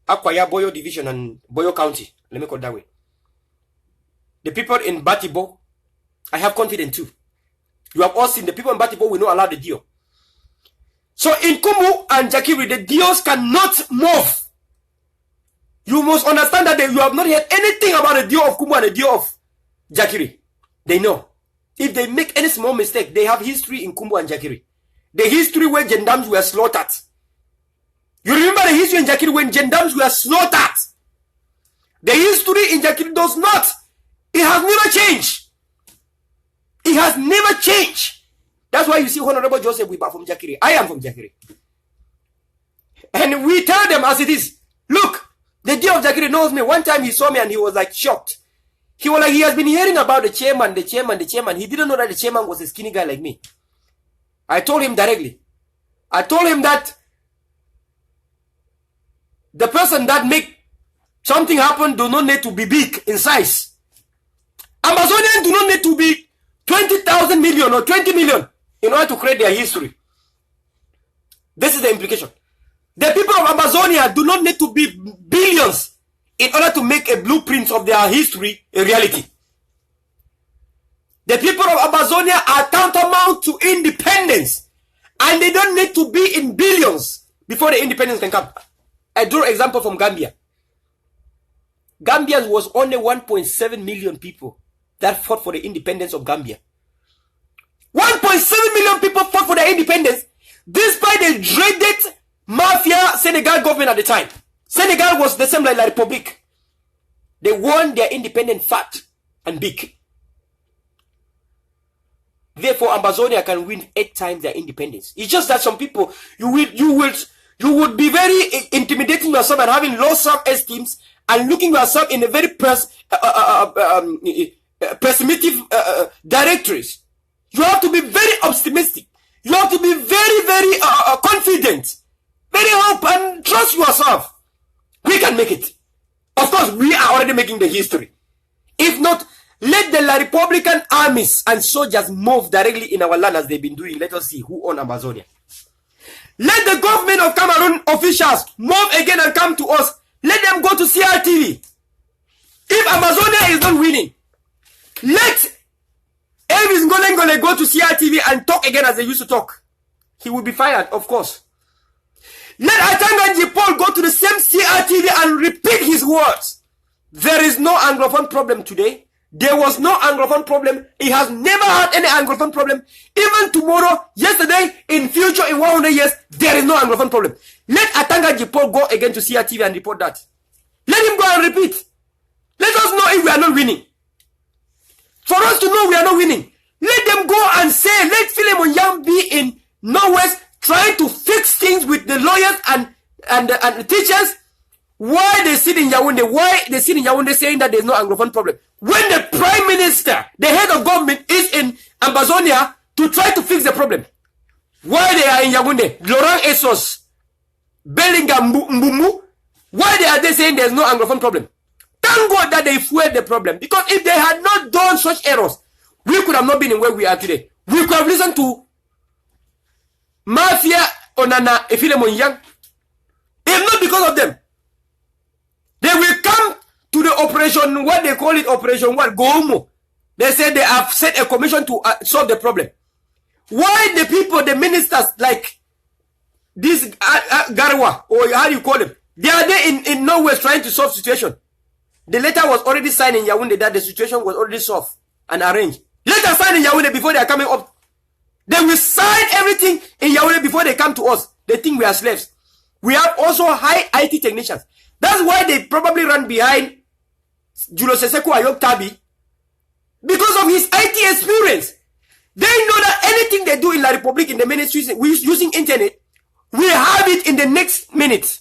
Speaker 1: Akwaya, Boyo division and Boyo county. Let me call it that way. The people in Batibo, I have confidence too. You have all seen the people in Batibo will not allow the deal. So in Kumu and Jakiri, the deals cannot move. You must understand that you have not heard anything about the deal of Kumu and the deal of Jakiri. They know. If they make any small mistake, they have history in Kumu and Jakiri. The history where gendarmes were slaughtered. You remember the history in Jakiri when gendarmes were slaughtered. The history in Jakiri does not. It has never changed. It has never changed. That's why you see Honorable Joseph Wiba from Jakiri. I am from Jakiri. And we tell them as it is. Look, the deal of Jakiri knows me. One time he saw me and he was like shocked. He was like, he has been hearing about the chairman. He didn't know that the chairman was a skinny guy like me. I told him directly. I told him that the person that make Something happened, do not need to be big in size. Amazonians do not need to be 20,000 million or 20 million in order to create their history. This is the implication. The people of Amazonia do not need to be billions in order to make a blueprint of their history a reality. The people of Amazonia are tantamount to independence, and they don't need to be in billions before the independence can come. I draw an example from Gambia. Gambia was only 1.7 million people that fought for the independence of Gambia. 1.7 million people fought for their independence despite the dreaded mafia Senegal government at the time. Senegal was the same like La Republic. They won their independence fat and big. Therefore, Amazonia can win 8 times their independence. It's just that some people, you would be very intimidating yourself and having low self-esteem and looking yourself in a very pessimistic directories. You have to be very optimistic. You have to be very, very confident. Very hope and trust yourself. We can make it. Of course, we are already making the history. If not, let the La Republican armies and soldiers move directly in our land as they've been doing. Let us see who owns Amazonia. Let the government of Cameroon officials move again and come to us. Let them go to CRTV. If Amazonia is not winning, let Elvis Ngolengole go to CRTV and talk again as they used to talk. He will be fired, of course. Let Atanga Paul go to the same CRTV and repeat his words. There is no Anglophone problem today. There was no Anglophone problem. He has never had any Anglophone problem. Even tomorrow, yesterday, in future, in 100 years, there is no Anglophone problem. Let Atanga Paul go again to CRTV and report that. Let him go and repeat. Let us know if we are not winning. For us to know we are not winning, let them go and say, let Philemon Yang be in Northwest trying to fix things with the lawyers and the teachers. Why they sit in Yaoundé? Why they sit in Yaoundé saying that there's no Anglophone problem? When the Prime Minister, the head of government, is in Amazonia to try to fix the problem. Why they are in Yaoundé? Laurent Essos, Bellingham Mbumu, why they are they saying there's no Anglophone problem? Thank God that they fueled the problem. Because if they had not done such errors, we could have not been in where we are today. We could have listened to Mafia Onana Efilemon Yang. If not because of them, they will come to the operation, what they call it, operation what? Gomo. They said they have set a commission to solve the problem. Why the people, the ministers like this Garwa, or how do you call them? They are there in Norway trying to solve situation. The letter was already signed in Yaoundé that the situation was already solved and arranged. Let us sign in Yaoundé before they are coming up. They will sign everything in Yaoundé before they come to us. They think we are slaves. We have also high IT technicians. That's why they probably run behind Julius Seseko Ayok Tabi. Because of his IT experience. They know that anything they do in La Republic in the ministries using internet, we have it in the next minute.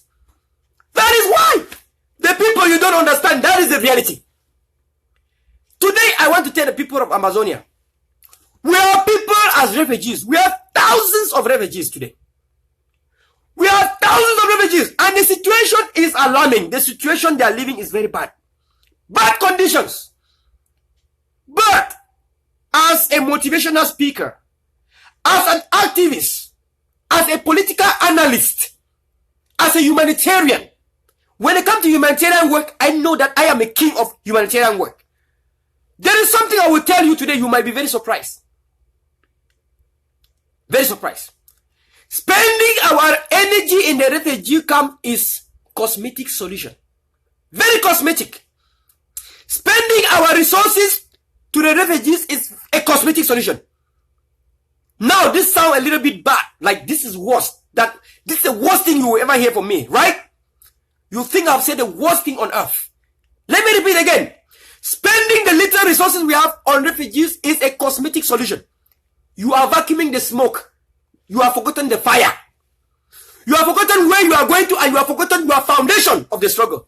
Speaker 1: That is why. The people you don't understand, that is the reality. Today, I want to tell the people of Amazonia, we are people as refugees. We have thousands of refugees today. We have thousands of refugees. And the situation is alarming. The situation they are living is very bad. Bad conditions. But, as a motivational speaker, as an activist, as a political analyst, as a humanitarian, when it comes to humanitarian work, I know that I am a king of humanitarian work. There is something I will tell you today, you might be very surprised. Very surprised. Spending our energy in the refugee camp is cosmetic solution. Very cosmetic. Spending our resources to the refugees is a cosmetic solution. Now, this sounds a little bit bad. Like this is worse. This is the worst thing you will ever hear from me, right? You think I've said the worst thing on earth. Let me repeat again. Spending the little resources we have on refugees is a cosmetic solution. You are vacuuming the smoke. You have forgotten the fire. You have forgotten where you are going to, and you have forgotten your foundation of the struggle.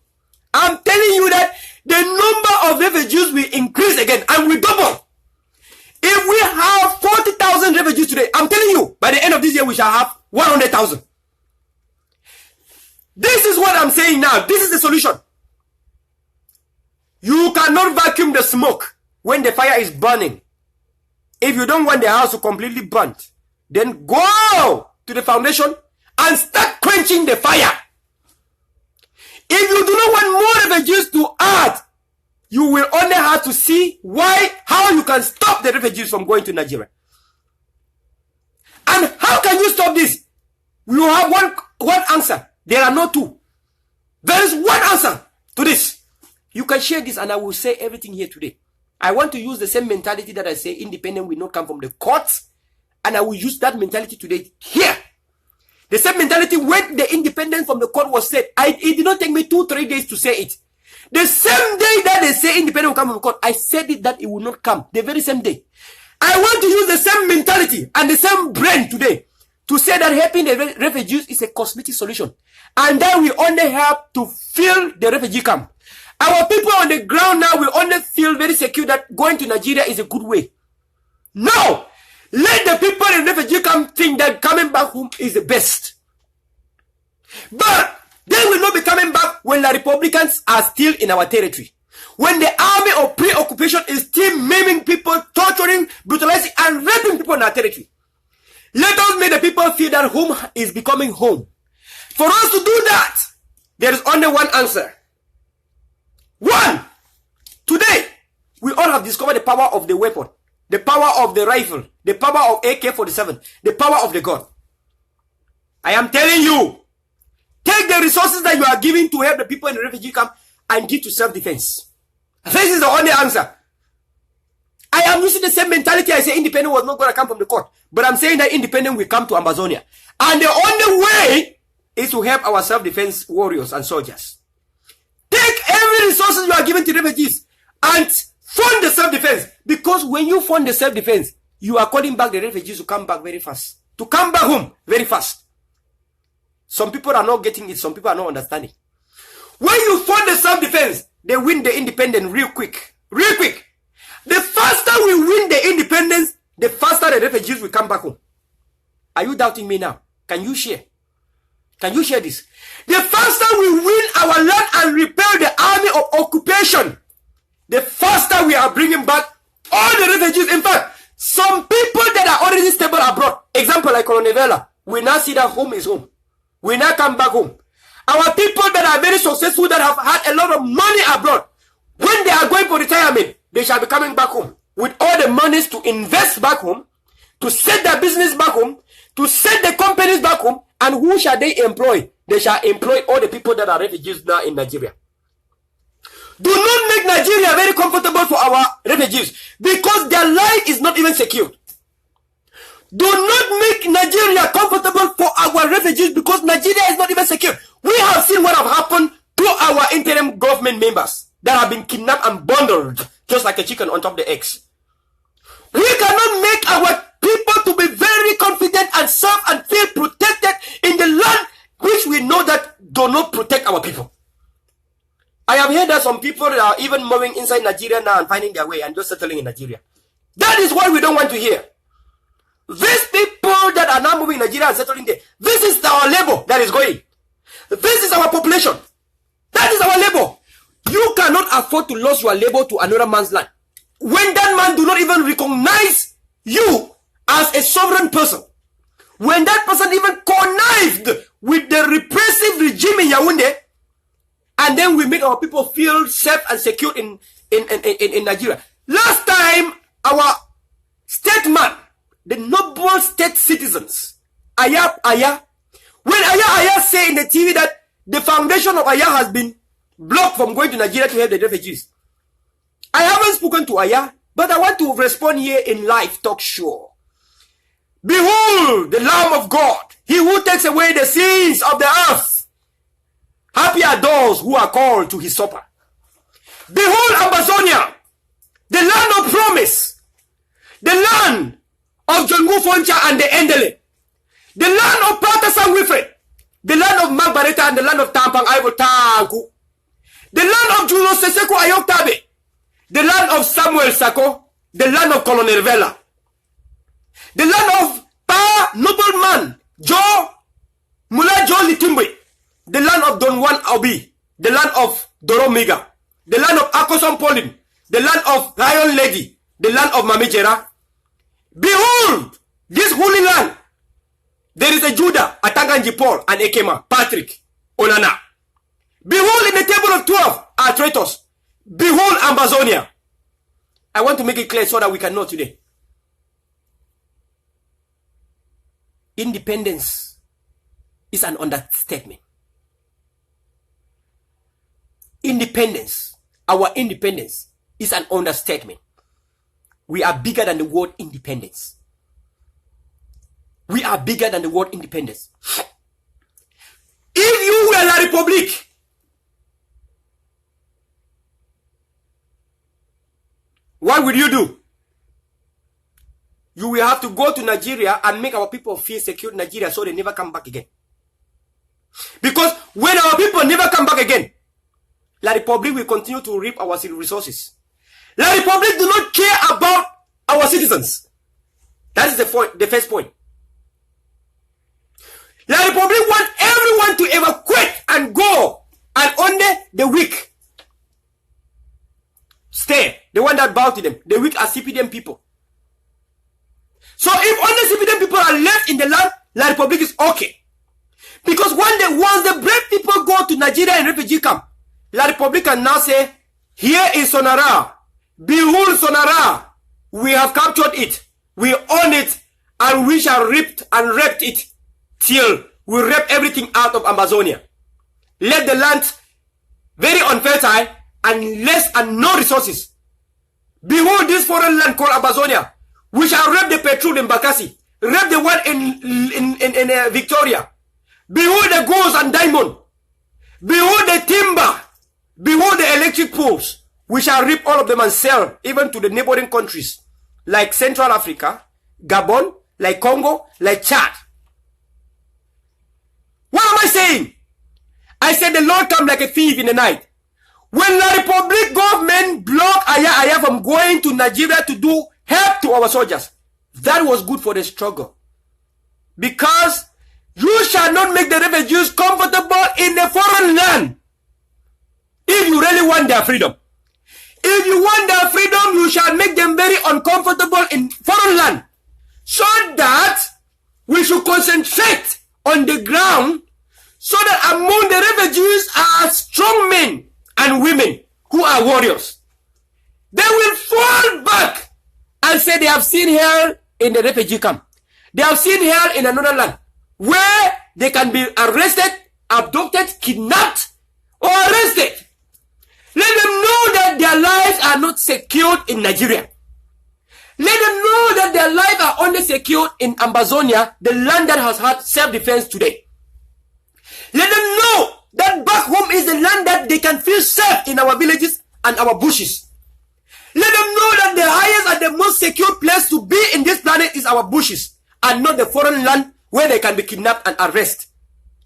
Speaker 1: I'm telling you that the number of refugees will increase again and will double. If we have 40,000 refugees today, I'm telling you, by the end of this year, we shall have 100,000. This is what I'm saying now. This is the solution. You cannot vacuum the smoke when the fire is burning. If you don't want the house to completely burn, then go to the foundation and start quenching the fire. If you do not want more refugees to add, you will only have to see how you can stop the refugees from going to Nigeria. And how can you stop this? You have one answer. There are no two. There is one answer to this. You can share this and I will say everything here today. I want to use the same mentality that I say independent will not come from the courts. And I will use that mentality today here. The same mentality when the independence from the court was said. It did not take me 2-3 days to say it. The same day that they say independence will come from the court, I said it that it will not come. The very same day. I want to use the same mentality and the same brain today to say that helping the refugees is a cosmetic solution. And that we only have to fill the refugee camp. Our people on the ground now will only feel very secure that going to Nigeria is a good way. No! Let the people in refugee camp think that coming back home is the best. But they will not be coming back when the Republicans are still in our territory. When the army of pre-occupation is still maiming people, torturing, brutalizing, and raping people in our territory. Let us make the people feel that home is becoming home. For us to do that, there is only one answer. One! Today, we all have discovered the power of the weapon, the power of the rifle, the power of AK-47, the power of the gun. I am telling you, take the resources that you are giving to help the people in the refugee camp and give to self-defense. This is the only answer. I am using the same mentality. I say independence was not going to come from the court. But I'm saying that independence will come to Amazonia. And the only way is to help our self-defense warriors and soldiers. Take every resources you are giving to refugees and fund the self-defense. Because when you fund the self-defense, you are calling back the refugees to come back very fast. To come back home very fast. Some people are not getting it. Some people are not understanding. When you fund the self-defense, they win the independence real quick. Real quick. The faster we win the independence, the faster the refugees will come back home. Are you doubting me now? Can you share? Can you share this? The faster we win our land and repel the army of occupation, the faster we are bringing back all the refugees. In fact, some people that are already stable abroad, example like Colonel Verla, we now see that home is home. We now come back home. Our people that are very successful, that have had a lot of money abroad, when they are going for retirement, they shall be coming back home with all the monies to invest back home, to set their business back home, to set the companies back home. And who shall they employ? They shall employ all the people that are refugees now in Nigeria. Do not make Nigeria very comfortable for our refugees, because their life is not even secured. Do not make Nigeria comfortable for our refugees, because Nigeria is not even secure. We have seen what have happened to our interim government members that have been kidnapped and bundled just like a chicken on top of the eggs. We cannot make our people to be very confident and safe and feel protected in the land which we know that do not protect our people. I have heard that some people are even moving inside Nigeria now and finding their way and just settling in Nigeria. That is what we don't want to hear. These people that are now moving in Nigeria and settling there, this is our labor that is going. This is our population. That is our labor. You cannot afford to lose your labor to another man's land. When that man do not even recognize you as a sovereign person. When that person even connived with the repressive regime in Yaoundé, and then we make our people feel safe and secure in Nigeria. Last time, our statesman, the noble state citizens, Aya, when Aya say in the TV that the foundation of Aya has been blocked from going to Nigeria to help the refugees. I haven't spoken to Aya, but I want to respond here in live talk show. Behold, the Lamb of God, he who takes away the sins of the earth. Happy are those who are called to his supper. Behold, Amazonia, the land of promise, the land of Jongu Foncha and the Endele, the land of Prata San Wilfred, the land of Magbareta and the land of Tampang Aivo Tanku, the land of Juno Seseko Ayoktabe, the land of Samuel Sako, the land of Colonel Vela, the land of Pa Nobleman Joe Mula Joe Litimbe, the land of Don Juan Obi, the land of Doromiga, the land of Akoson Polin, the land of Lion Lady, the land of Mamijera. Behold, this holy land. There is a Judah, Atanganji Paul, and Ekema, Patrick, Onana. Behold, in the table of 12 are traitors. Behold, Amazonia. I want to make it clear so that we can know today. Independence is an understatement. Independence, our independence, is an understatement. We are bigger than the word independence. We are bigger than the word independence. If you were La Republique, what would you do? You will have to go to Nigeria and make our people feel secure in Nigeria so they never come back again. Because when our people never come back again, La Republique will continue to reap our resources. La Republique do not care about our citizens. That is the first point. La Republique want everyone to evacuate and go, and only the weak stay. The one that bow to them. The weak are CPDM people. So if only CPDM people are left in the land, La Republique is okay. Because once the brave people go to Nigeria in refugee camp, La Republique can now say, here is Sonara. Behold Sonara. We have captured it. We own it. And we shall reap and rape it till we rape everything out of Amazonia. Let the land very unfertile and less and no resources. Behold this foreign land called Amazonia. We shall rape the petrol in Bakassi. Rape the one in Victoria. Behold the gold and diamond. Behold the timber. Behold the electric poles. We shall reap all of them and sell even to the neighboring countries like Central Africa, Gabon, like Congo, like Chad. What am I saying? I said the Lord come like a thief in the night. When La Republique government blocked Aya from going to Nigeria to do help to our soldiers, that was good for the struggle. Because you shall not make the refugees comfortable in a foreign land. If you really want their freedom. If you want their freedom, you shall make them very uncomfortable in foreign land. So that we should concentrate on the ground so that among the refugees are strong men and women who are warriors. They will fall back and say they have seen hell in the refugee camp. They have seen hell in another land where they can be arrested, abducted, kidnapped, or arrested. Let them know that their lives are not secured in Nigeria. Let them know that their lives are only secured in Amazonia, the land that has had self-defense today. Let them know that back home is the land that they can feel safe in our villages and our bushes. Let them know that the highest and the most secure place to be in this planet is our bushes and not the foreign land where they can be kidnapped and arrested.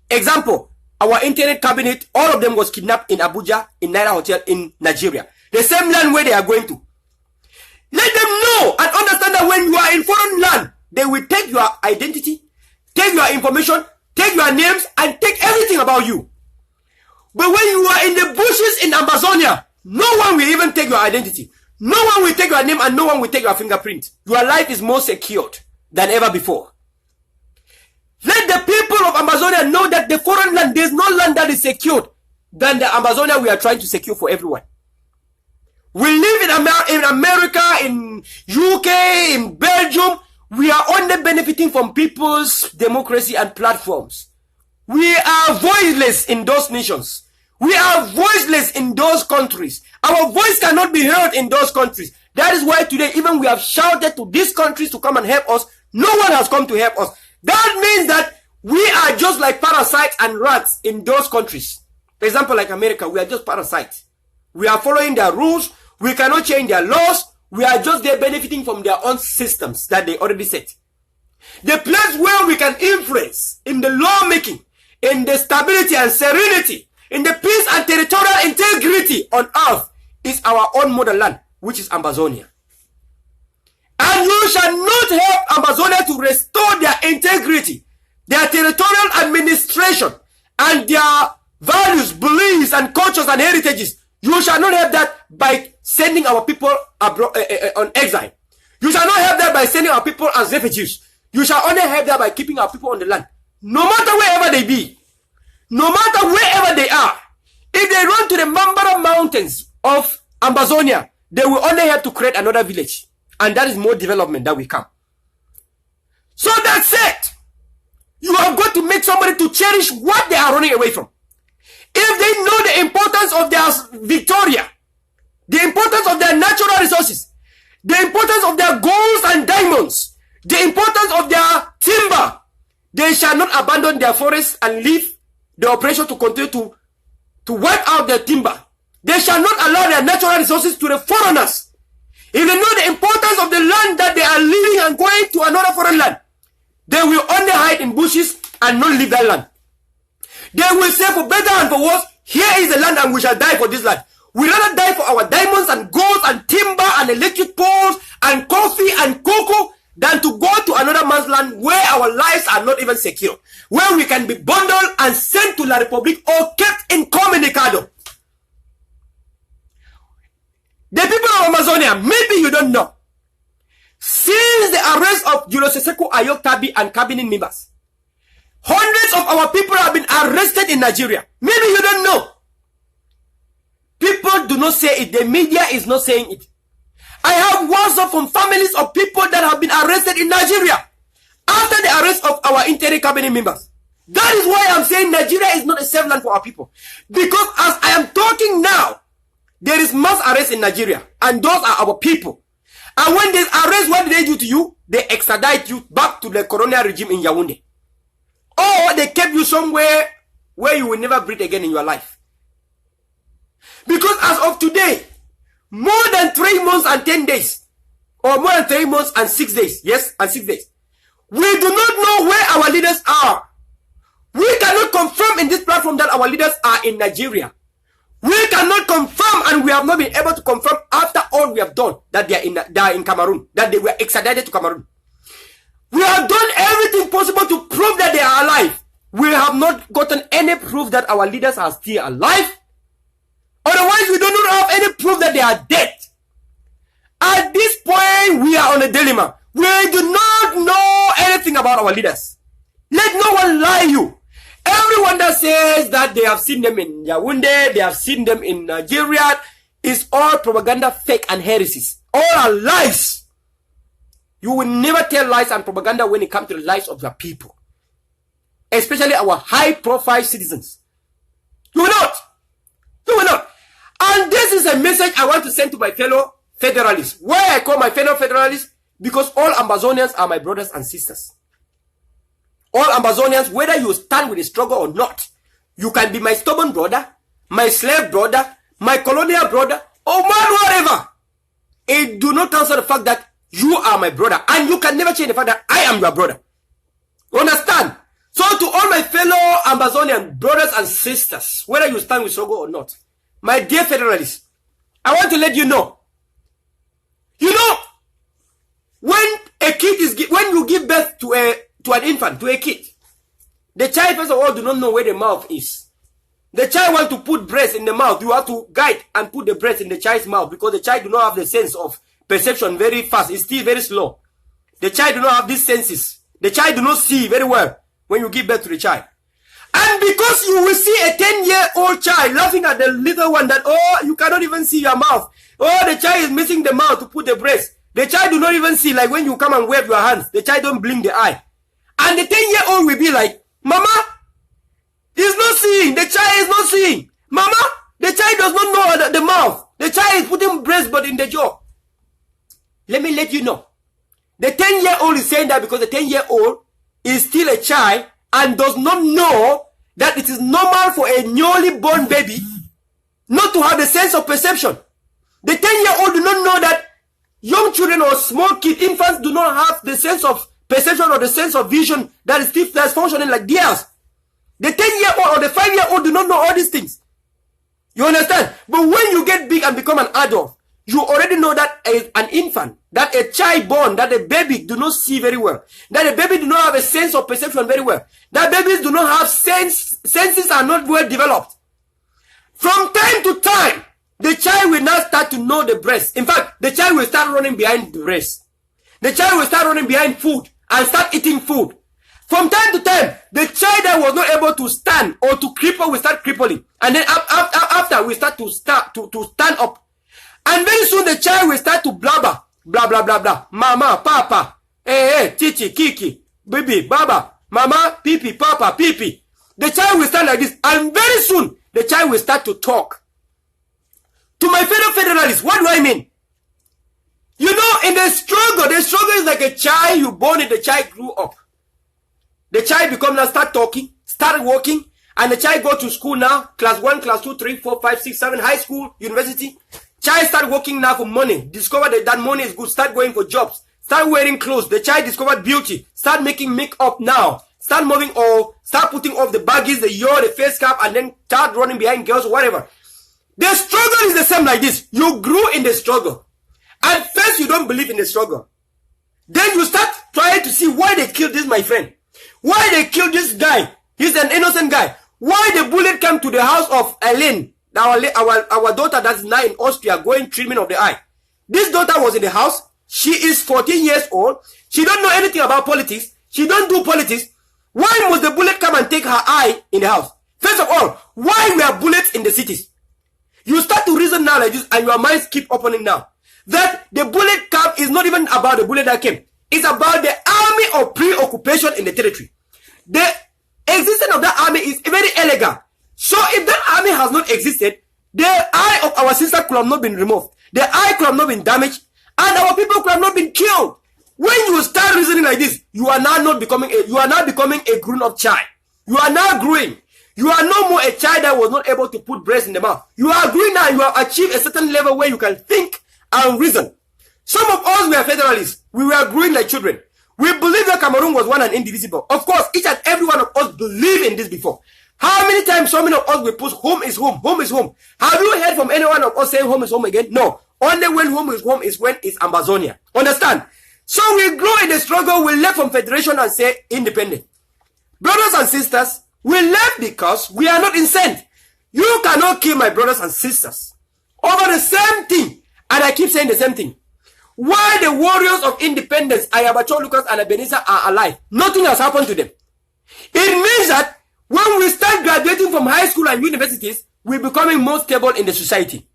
Speaker 1: Example, our internet cabinet, all of them was kidnapped in Abuja, in Naira Hotel in Nigeria. The same land where they are going to. Let them know and understand that when you are in foreign land, they will take your identity, take your information, take your names, and take everything about you. But when you are in the bushes in Amazonia, no one will even take your identity. No one will take your name and no one will take your fingerprint. Your life is more secured than ever before. Let the people of Amazonia know that the foreign land, there is no land that is secured than the Amazonia we are trying to secure for everyone. We live in America, in UK, in Belgium. We are only benefiting from people's democracy and platforms. We are voiceless in those nations. We are voiceless in those countries. Our voice cannot be heard in those countries. That is why today even we have shouted to these countries to come and help us. No one has come to help us. That means that we are just like parasites and rats in those countries. For example, like America, we are just parasites. We are following their rules. We cannot change their laws. We are just there benefiting from their own systems that they already set. The place where we can influence in the lawmaking, in the stability and serenity, in the peace and territorial integrity on earth is our own motherland, which is Amazonia. And you shall not help Amazonia to restore their integrity, their territorial administration, and their values, beliefs, and cultures and heritages. You shall not have that by sending our people abroad, on exile. You shall not have that by sending our people as refugees. You shall only have that by keeping our people on the land. No matter wherever they be, no matter wherever they are, if they run to the Mambara mountains of Amazonia, they will only have to create another village. And that is more development that will come. So that's it. You have got to make somebody to cherish what they are running away from. If they know the importance of their Victoria, the importance of their natural resources, the importance of their golds and diamonds, the importance of their timber, they shall not abandon their forests and leave the operation to continue to wipe out their timber. They shall not allow their natural resources to the foreigners. If they know the importance of the land that they are leaving and going to another foreign land, they will only hide in bushes and not leave that land. They will say, for better and for worse, here is the land and we shall die for this land. We rather die for our diamonds and gold and timber and electric poles and coffee and cocoa than to go to another man's land where our lives are not even secure, where we can be bundled and sent to La Republique or kept incommunicado. The people of Amazonia, maybe you don't know, since the arrest of Julio Seseko Ayok Tabi and cabinet members, hundreds of our people have been arrested in Nigeria. Maybe you don't know. People do not say it. The media is not saying it. I have WhatsApp from families of people that have been arrested in Nigeria after the arrest of our interim cabinet members. That is why I'm saying Nigeria is not a safe land for our people. Because as I am talking now, there is mass arrest in Nigeria. And those are our people. And when they arrest, what do they do to you? They extradite you back to the colonial regime in Yaoundé. Or they kept you somewhere where you will never breathe again in your life. Because as of today, more than 3 months and 10 days, or more than 3 months and 6 days, yes, and 6 days, we do not know where our leaders are. We cannot confirm in this platform that our leaders are in Nigeria. We cannot confirm, and we have not been able to confirm after all we have done that they are in Cameroon, that they were extradited to Cameroon. We have done everything possible to prove that they are alive. We have not gotten any proof that our leaders are still alive. Otherwise, we do not have any proof that they are dead. At this point, we are on a dilemma. We do not know anything about our leaders. Let no one lie you. Everyone that says that they have seen them in Yaoundé, they have seen them in Nigeria, is all propaganda, fake and heresies. All are lies. You will never tell lies and propaganda when it comes to the lives of your people. Especially our high-profile citizens. You will not. You will not. And this is a message I want to send to my fellow federalists. Why I call my fellow federalists? Because all Amazonians are my brothers and sisters. All Amazonians, whether you stand with the struggle or not, you can be my stubborn brother, my slave brother, my colonial brother, or man, whatever. It do not cancel the fact that you are my brother. And you can never change the fact that I am your brother. You understand? So to all my fellow Amazonian brothers and sisters, whether you stand with struggle or not, my dear federalists, I want to let you know. You know, when a kid is, when you give birth to an infant, to a kid, the child first of all do not know where the mouth is. The child wants to put breast in the mouth. You have to guide and put the breast in the child's mouth because the child do not have the sense of perception very fast. It's still very slow. The child do not have these senses. The child do not see very well when you give birth to the child. And because you will see a 10-year-old child laughing at the little one that, oh, you cannot even see your mouth. Oh, the child is missing the mouth to put the breast. The child do not even see, like when you come and wave your hands, the child don't blink the eye. And the 10-year-old will be like, Mama, he's not seeing. The child is not seeing. Mama, the child does not know the mouth. The child is putting breast but in the jaw. Let me let you know. The 10-year-old is saying that because the 10-year-old is still a child and does not know that it is normal for a newly born baby not to have the sense of perception. The 10-year-old do not know that young children or small kids, infants, do not have the sense of perception or the sense of vision that is still functioning like theirs. The 10-year-old or the 5-year-old do not know all these things. You understand? But when you get big and become an adult, you already know that an infant, that a child born, that a baby do not see very well, that a baby do not have a sense of perception very well, that babies do not have senses are not well developed. From time to time, the child will now start to know the breast. In fact, the child will start running behind the breast. The child will start running behind food and start eating food. From time to time, the child that was not able to stand or to cripple will start crippling. And then after we start to stand up. And very soon the child will start to blabber. Blah, blah, blah, blah. Mama, papa, hey, chichi, kiki, baby, baba, mama, pipi, papa, pipi. The child will start like this. And very soon, the child will start to talk. To my fellow federalists, what do I mean? You know, in the struggle is like a child you born and the child grew up. The child become now start talking, start walking, and the child go to school now, class 1, class 2, 3, 4, 5, 6, 7, high school, university. Child start working now for money, discover that money is good, start going for jobs, start wearing clothes. The child discovered beauty, start making makeup now, start moving or start putting off the baggies, the yaw, the face cap, and then start running behind girls or whatever. The struggle is the same like this. You grew in the struggle. At first, you don't believe in the struggle. Then you start trying to see why they killed this, my friend. Why they killed this guy. He's an innocent guy. Why the bullet came to the house of Elaine, our daughter that's now in Austria going treatment of the eye. This daughter was in the house. She is 14 years old. She don't know anything about politics. She don't do politics. Why must the bullet come and take her eye in the house? First of all, why were bullets in the cities? You start to reason now like this and your minds keep opening now. That the bullet came is not even about the bullet that came. It's about the army of preoccupation in the territory. The existence of that army is very elegant. So if that army has not existed, the eye of our sister could have not been removed. The eye could have not been damaged. And our people could have not been killed. When you start reasoning like this, you are now becoming a grown-up child. You are now growing. You are no more a child that was not able to put breast in the mouth. You are growing now. You have achieved a certain level where you can think and reason. Some of us were federalists. We were growing like children. We believe that Cameroon was one and indivisible. Of course, each and every one of us believed in this before. How many times so many of us will put home is home, home is home? Have you heard from any one of us saying home is home again? No. Only when home is when it's Amazonia. Understand? So we grow in the struggle, we left from federation and say independent. Brothers and sisters, we left because we are not insane. You cannot kill my brothers and sisters over the same thing. And I keep saying the same thing. Why the warriors of independence, Ayabacho, Lucas, and Ebenezer are alive? Nothing has happened to them. It means that when we start graduating from high school and universities, we're becoming more stable in the society.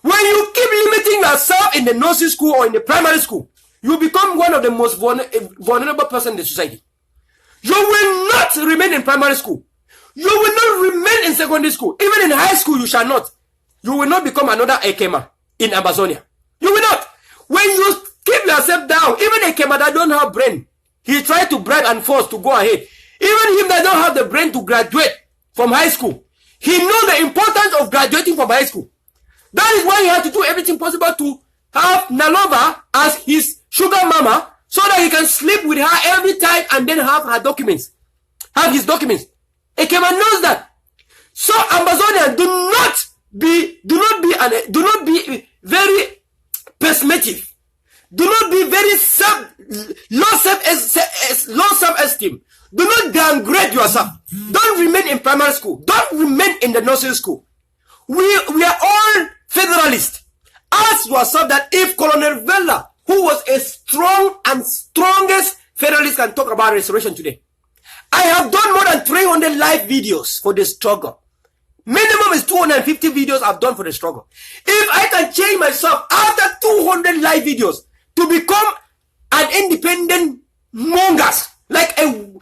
Speaker 1: When you keep limiting yourself in the nursery school or in the primary school, you become one of the most vulnerable persons in the society. You will not remain in primary school. You will not remain in secondary school. Even in high school, you shall not. You will not become another Ekema in Amazonia. You will not. When you keep yourself down, even Ekema that don't have brain, he tried to bribe and force to go ahead. Even him that don't have the brain to graduate from high school, he knows the importance of graduating from high school. That is why he had to do everything possible to have Nalova as his sugar mama so that he can sleep with her every time and then have her documents. Have his documents. Ekema knows that. So Amazonia, do not be very pessimistic. Do not be very low self-esteem. Do not downgrade yourself. Don't remain in primary school. Don't remain in the nursery school. We are all federalists. Ask yourself that if Colonel Verla, who was a strong and strongest federalist, can talk about restoration today. I have done more than 300 live videos for the struggle. Minimum is 250 videos I've done for the struggle. If I can change myself after 200 live videos to become an independent mongas, like an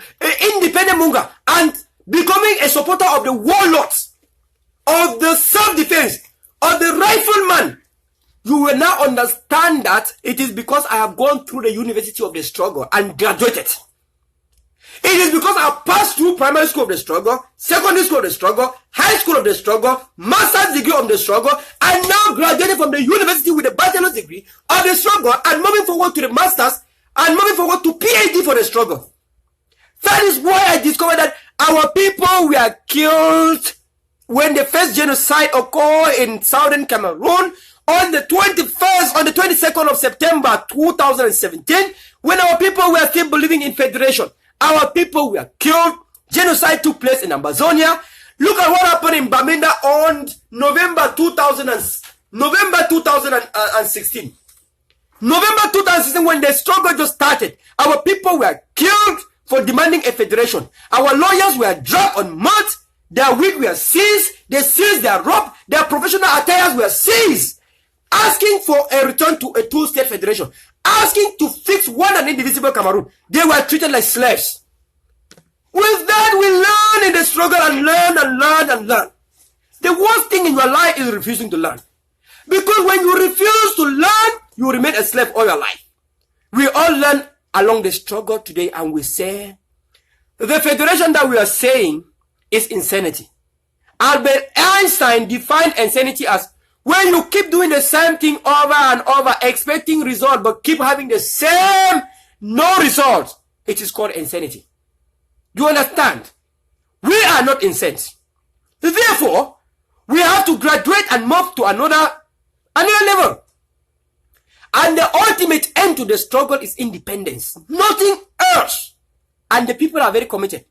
Speaker 1: independent monga, and becoming a supporter of the warlords, of the self-defense, of the rifleman, you will now understand that it is because I have gone through the University of the Struggle and graduated. It is because I passed through primary school of the struggle, secondary school of the struggle, high school of the struggle, master's degree of the struggle, and now graduated from the university with a bachelor's degree of the struggle and moving forward to the master's and moving forward to PhD for the struggle. That is why I discovered that our people were killed when the first genocide occurred in southern Cameroon on the 22nd of September 2017, when our people were still believing in federation. Our people were killed. Genocide took place in Amazonia. Look at what happened in Bamenda on November 2000 November 2016. November 2016, when the struggle just started, our people were killed for demanding a federation. Our lawyers were dragged on mud. Their wig were seized. They seized their robe. Their professional attires were seized. Asking for a return to a two-state federation. Asking to fix one and indivisible Cameroon. They were treated like slaves. With that, we learn in the struggle and learn and learn and learn. The worst thing in your life is refusing to learn. Because when you refuse to learn, you remain a slave all your life. We all learn along the struggle today, and we say, the federation that we are saying is insanity. Albert Einstein defined insanity as when you keep doing the same thing over and over, expecting result, but keep having the same, no result. It is called insanity. Do you understand? We are not insane. Therefore, we have to graduate and move to another level. And the ultimate end to the struggle is independence. Nothing else. And the people are very committed.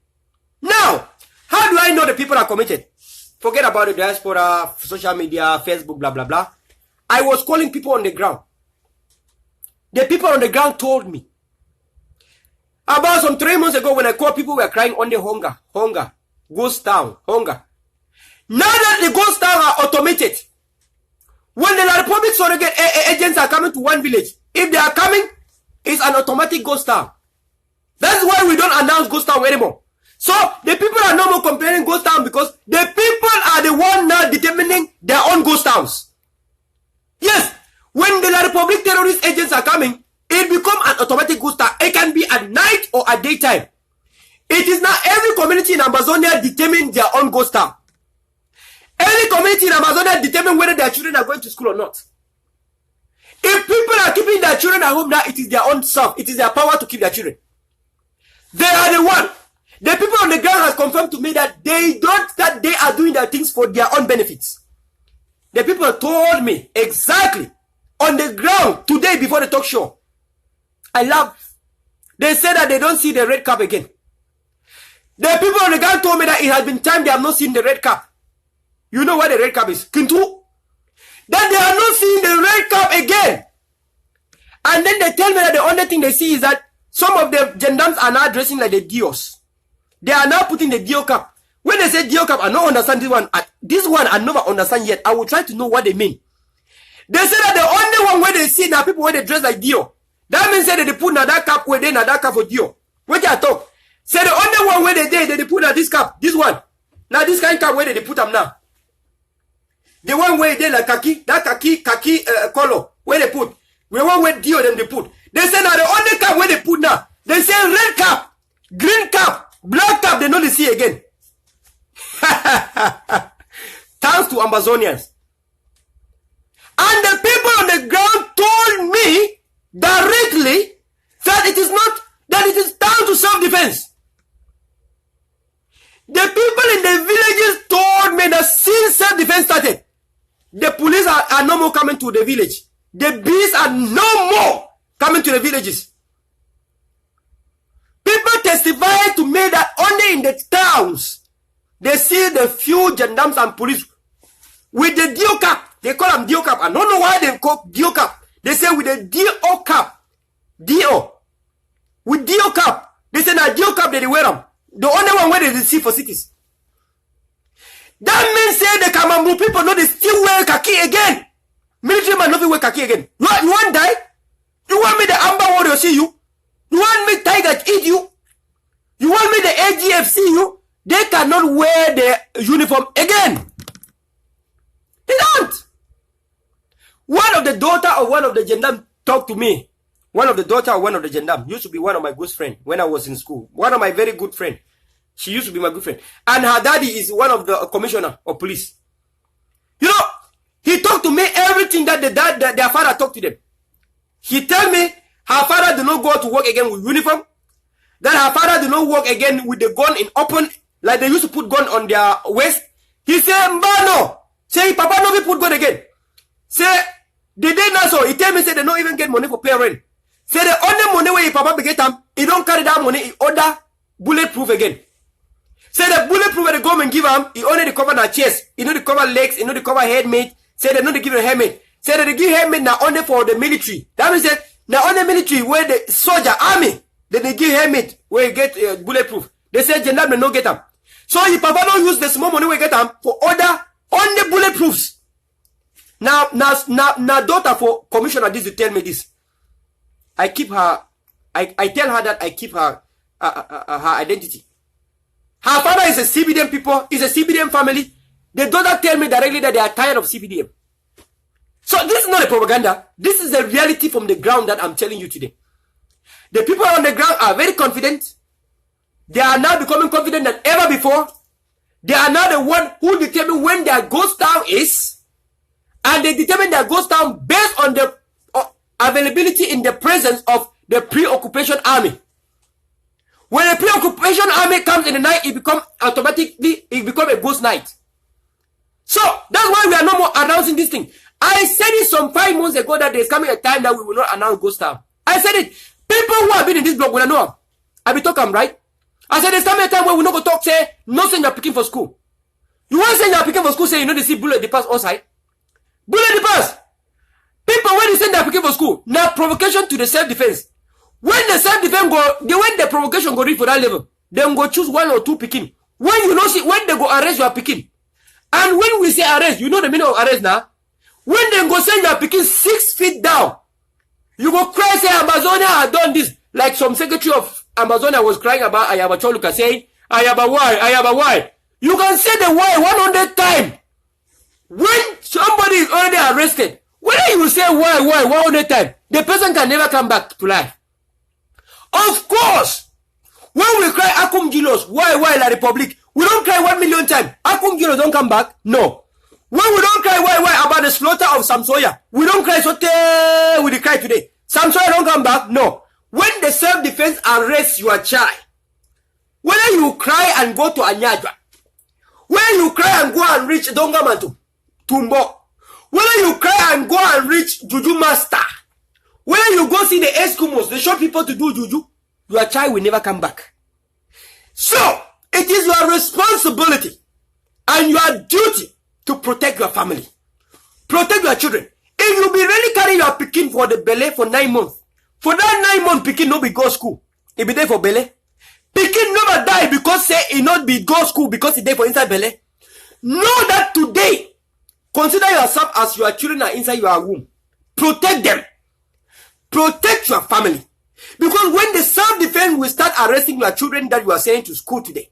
Speaker 1: Now, how do I know the people are committed? Forget about the diaspora, social media, Facebook, blah, blah, blah. I was calling people on the ground. The people on the ground told me. About some 3 months ago, when I called, people were crying on the hunger, ghost town, hunger. Now that the ghost town are automated, when the Republic surrogate agents are coming to one village, if they are coming, it's an automatic ghost town. That's why we don't announce ghost town anymore. So the people are no more complaining ghost town because the people are the one now determining their own ghost towns. Yes, when the Republic terrorist agents are coming, it becomes an automatic ghost town. It can be at night or at daytime. It is now every community in Amazonia determine their own ghost town. Every community in Amazonia determine whether their children are going to school or not. If people are keeping their children at home now, it is their own self. It is their power to keep their children. They are the one. The people on the ground have confirmed to me that they are doing their things for their own benefits. The people told me exactly on the ground today before the talk show. I laughed. They said that they don't see the red cap again. The people on the ground told me that it has been time they have not seen the red cap. You know what the red cap is? Kintu. That they are not seeing the red cap again. And then they tell me that the only thing they see is that some of the gendarmes are now dressing like the Dios. They are now putting the Dio cap. When they say Dio cap, I don't understand this one. This one I never understand yet. I will try to know what they mean. They say that the only one where they see now people where they dress like Dio. That means that they put now that cap where they now that cap for Dio. What they talk? Say the only one where they put now this cap. This one. Now this kind of cap where they put them now. The one where they like khaki, that khaki color where they put. The one where Dio them they put. They say now the only cap where they put now. They say red cap, green cap, black cap. They know they see again. Thanks to Amazonians. And the people on the ground told me directly that it is not, that it is down to self-defense. The people in the villages told me that since self-defense started, the police are no more coming to the village. The bees are no more coming to the villages. People testify to me that only in the towns, they see the few gendarmes and police with the Dio cap. They call them Dio cap. I don't know why they call Dio cap. They say with the Dio cap. Dio. With Dio cap. They say that Dio cap they wear them. The only one where they see for cities. That means say the Kamambu people know they still wear khaki again. Military man not wear khaki again. You want die? You want me the Amber Warrior see you? You want me Tiger eat you? You want me the AGF see you? They cannot wear the uniform again. They don't. One of the daughter of one of the gendarme talked to me. One of the daughter of one of the gendarme used to be one of my good friends when I was in school. One of my very good friends. She used to be my good friend. And her daddy is one of the commissioner of police. You know, he talked to me everything that their father talked to them. He tell me her father do not go to work again with uniform. That her father do not work again with the gun in open, like they used to put gun on their waist. He said, Mbano. Say, Papa no be put gun again. Say, the day now so, he tell me, say, they don't even get money for pay rent. Say, the only money where Papa be get them, he don't carry that money, he order bulletproof again. Say, the bulletproof where the government give him, he only cover their chest, he know the cover legs, he know the cover head mate, Say they no they give a helmet. Say that they give helmet now only for the military. That means that now only military where the soldier army, then they give helmet where you get bulletproof. They say gentlemen no get them. So if Papa don't use the small money we get them for order on the bulletproofs. Now daughter for commissioner this to tell me this. I keep her. I tell her that I keep her identity. Her father is a CBDM people. Is a CBDM family. The daughter tell me directly that they are tired of CBDM. So this is not a propaganda. This is a reality from the ground that I'm telling you today. The people on the ground are very confident. They are now becoming confident than ever before. They are now the one who determine when their ghost town is. And they determine their ghost town based on the availability in the presence of the pre-occupation army. When a pre-occupation army comes in the night, it becomes a ghost night. So that's why we are no more announcing this thing. I said it some 5 months ago that there's coming a time that we will not announce ghost town. I said it. People who have been in this blog will know. I be talking right. I said there's coming a time where we not go talk say no send your picking for school. You want to send your picking for school say you know they see bullet the pass outside. Bullet the pass. People when they send their picking for school now provocation to the self-defense. When the self-defense go, when the provocation go reach for that level, then go choose 1 or 2 picking. When you know see when they go arrest your picking, and when we say arrest, you know the meaning of arrest now. When they go send your picking 6 feet down, you go cry say Amazonia had done this, like some secretary of Amazonia was crying about Ayaba Choluka saying Ayaba why. You can say the why 100 times. When somebody is already arrested, whether you say why 100 times, the person can never come back to life. Of course, when we cry Akum Gilos, why La Republic, we don't cry 1 million times. Akum Gilos don't come back. No. When we don't cry why about the slaughter of Samsoya, we don't cry so we cry today. Samsoya don't come back. No. When the self-defense arrests your child, whether you cry and go to Anyadwa, whether you cry and go and reach Dongamantu, Tumbo, whether you cry and go and reach Juju Master, whether you go see the Eskimos, they show people to do Juju, your child will never come back. So, it is your responsibility and your duty to protect your family. Protect your children. If you be really carrying your pikin for the belly for 9 months, for that 9 months, pikin no be go school. It be there for belly. Pikin never die because say it not be go school because it there for inside belly. Know that today, consider yourself as your children are inside your womb. Protect them. Protect your family. Because when the self-defense will start arresting your children that you are sending to school today,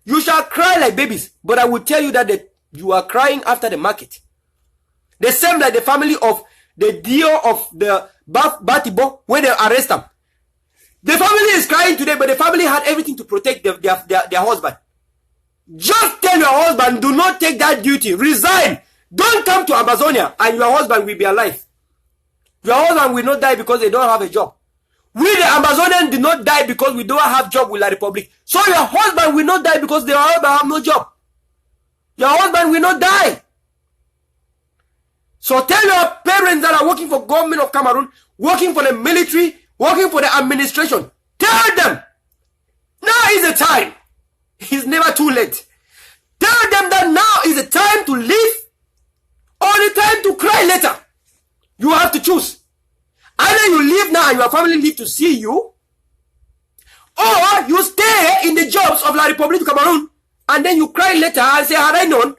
Speaker 1: you shall cry like babies. But I will tell you that you are crying after the market. The same like the family of the deal of the Batibo when they arrest them. The family is crying today, but the family had everything to protect their husband. Just tell your husband, do not take that duty. Resign. Don't come to Amazonia and your husband will be alive. Your husband will not die because they don't have a job. We the Amazonians did not die because we don't have job with La Republic. So your husband will not die because their husband have no job. Your husband will not die. So tell your parents that are working for government of Cameroon, working for the military, working for the administration. Tell them, now is the time. It's never too late. Tell them that now is the time to live or the time to cry later. You have to choose. Either you live now and your family live to see you, or you stay in the jobs of La Republic of Cameroon and then you cry later and say, had I known,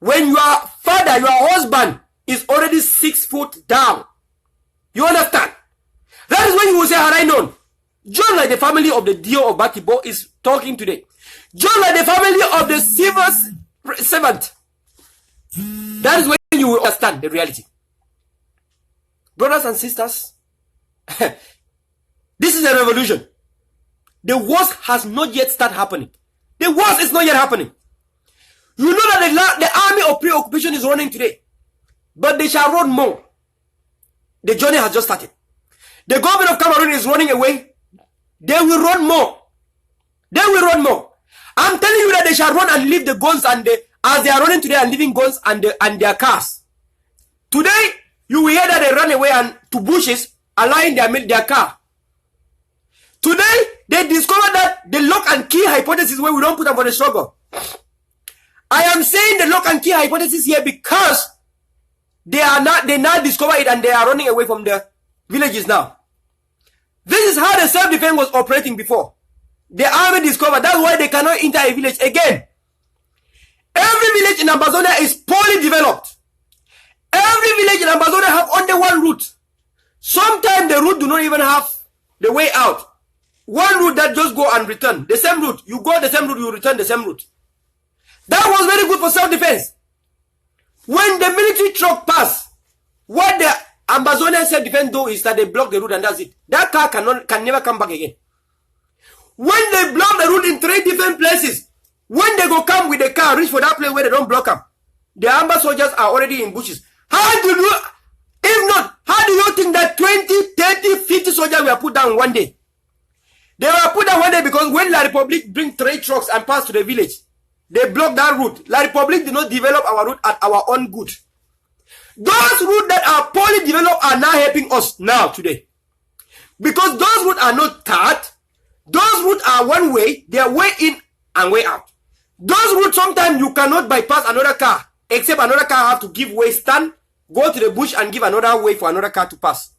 Speaker 1: when your father, your husband is already 6 foot down. You understand? That is when you will say, had I known. Just like the family of the Dio of Batibo is talking today. Just like the family of the civil servant. That is when you will understand the reality. Brothers and sisters, this is a revolution. The worst has not yet started happening. The worst is not yet happening. You know that the army of preoccupation is running today. But they shall run more. The journey has just started. The government of Cameroon is running away. They will run more. They will run more. I'm telling you that they shall run and leave the guns and as they are running today and leaving guns and their cars. Today, you will hear that they run away and to bushes, allowing their car. Today, they discovered that the lock and key hypothesis where we don't put them for the struggle. I am saying the lock and key hypothesis here because They now discover it and they are running away from the villages now. This is how the self-defense was operating before. The army discovered. That's why they cannot enter a village again. Every village in Amazonia is poorly developed. Every village in Amazonia have only one route. Sometimes the route do not even have the way out. One route that just go and return. The same route. You go the same route, you return the same route. That was very good for self-defense. When the military truck pass, what the Amazonian self-defense do is that they block the route and that's it. That car can never come back again. When they block the route in 3 different places, when they go come with the car, reach for that place where they don't block them, the Amba soldiers are already in bushes. How do you, if not, how do you think that 20, 30, 50 soldiers were put down one day? They were put down one day because when La Republique bring 3 trucks and pass to the village, they block that route. La Republique did not develop our route at our own good. Those routes that are poorly developed are now helping us now today. Because those routes are not tarred. Those routes are one way. They are way in and way out. Those routes sometimes you cannot bypass another car. Except another car have to give way, stand, go to the bush and give another way for another car to pass.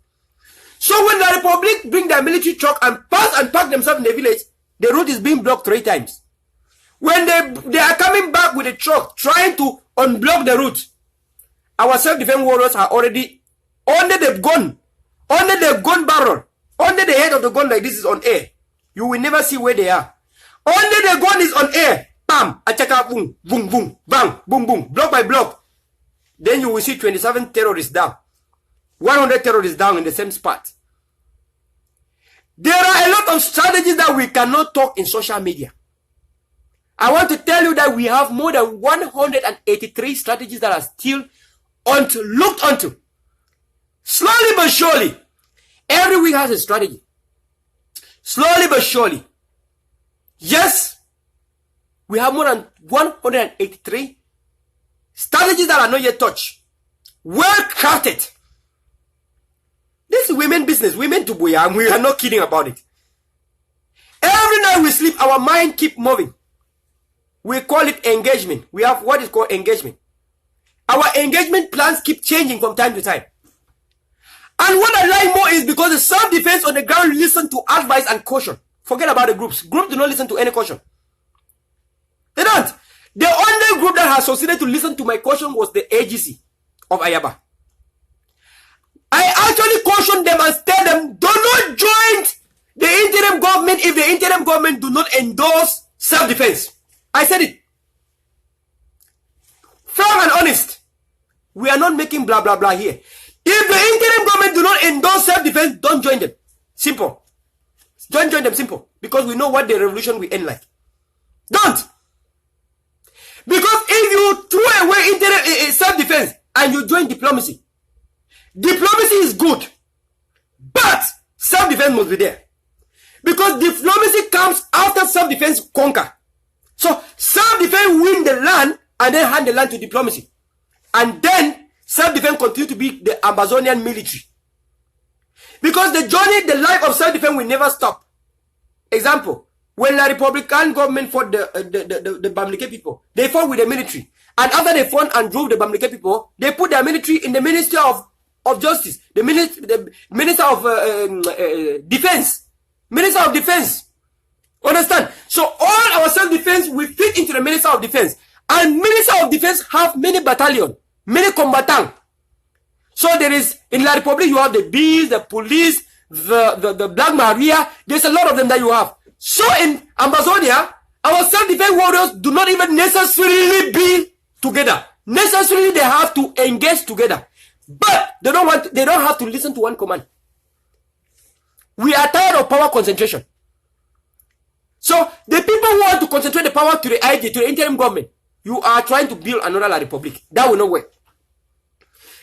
Speaker 1: So when the Republic bring their military truck and pass and park themselves in the village, the route is being blocked 3 times. When they are coming back with a truck trying to unblock the route, our self-defense warriors are already under the gun barrel, under the head of the gun like this is on air. You will never see where they are. Under the gun is on air. Bam, achaka, boom, boom, boom, bang, boom, boom, block by block. Then you will see 27 terrorists down. 100 terrorists down in the same spot. There are a lot of strategies that we cannot talk in social media. I want to tell you that we have more than 183 strategies that are still looked onto. Slowly but surely, every week has a strategy. Slowly but surely. Yes, we have more than 183 strategies that are not yet touched. Well crafted. This is women business. Women to boya, and we are not kidding about it. Every night we sleep, our mind keep moving. We call it engagement. We have what is called engagement. Our engagement plans keep changing from time to time. And what I like more is because the self-defense on the ground listen to advice and caution. Forget about the groups. Groups do not listen to any caution. They don't. The only group that has succeeded to listen to my caution was the AGC of Ayaba. I actually cautioned them and tell them, do not join the interim government if the interim government do not endorse self-defense. I said it. Frank and honest. We are not making blah blah blah here. If the interim government do not endorse self-defense, don't join them. Simple. Don't join them, simple. Because we know what the revolution will end like. Don't. Because if you throw away self-defense and you join diplomacy, diplomacy is good, but self-defense must be there. Because diplomacy comes after self-defense conquer. So self-defense win the land and then hand the land to diplomacy. And then self-defense continue to be the Amazonian military. Because the journey, the life of self-defense will never stop. Example, when the Republican government fought the Bamileke people, they fought with the military. And after they fought and drove the Bamileke people, they put their military in the Ministry of Justice, the Minister of Defense. Minister of Defense. Understand? So all our self-defense will fit into the Minister of Defense. And Minister of Defense have many battalions, many combatants. So there is, in La Republic, you have the bees, the police, the Black Maria. There's a lot of them that you have. So in Amazonia, our self-defense warriors do not even necessarily be together. Necessarily, they have to engage together. But they don't have to listen to one command. We are tired of power concentration. So the people who want to concentrate the power to the IG, to the interim government, you are trying to build another La Republic. That will not work.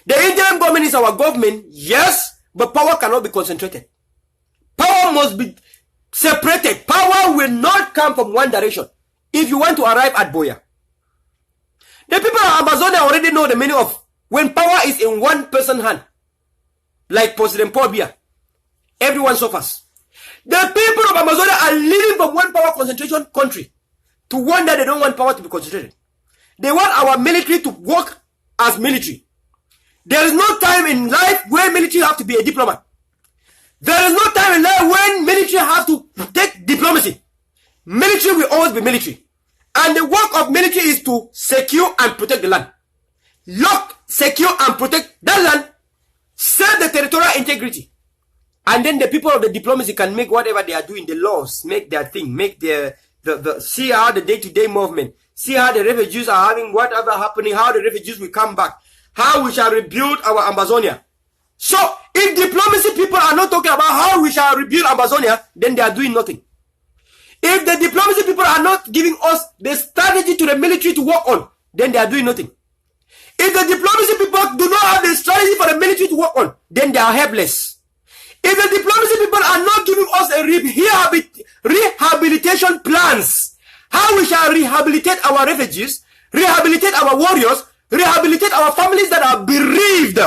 Speaker 1: The interim government is our government, yes, but power cannot be concentrated. Power must be separated. Power will not come from one direction. If you want to arrive at Boya. The people of Amazonia already know the meaning of when power is in one person's hand. Like President Paul Biya. Everyone suffers. The people of Amazonia are living from one power concentration country to one that they don't want power to be concentrated. They want our military to work as military. There is no time in life where military have to be a diplomat. There is no time in life when military have to take diplomacy. Military will always be military. And the work of military is to secure and protect the land. Lock, secure and protect that land. Save the territorial integrity. And then the people of the diplomacy can make whatever they are doing, the laws, make their thing, make their, see how the day-to-day movement, see how the refugees are having whatever happening, how the refugees will come back, how we shall rebuild our Amazonia. So, if diplomacy people are not talking about how we shall rebuild Amazonia, then they are doing nothing. If the diplomacy people are not giving us the strategy to the military to work on, then they are doing nothing. If the diplomacy people do not have the strategy for the military to work on, then they are helpless. If the diplomacy people are not giving us a rehabilitation plans, how we shall rehabilitate our refugees, rehabilitate our warriors, rehabilitate our families that are bereaved,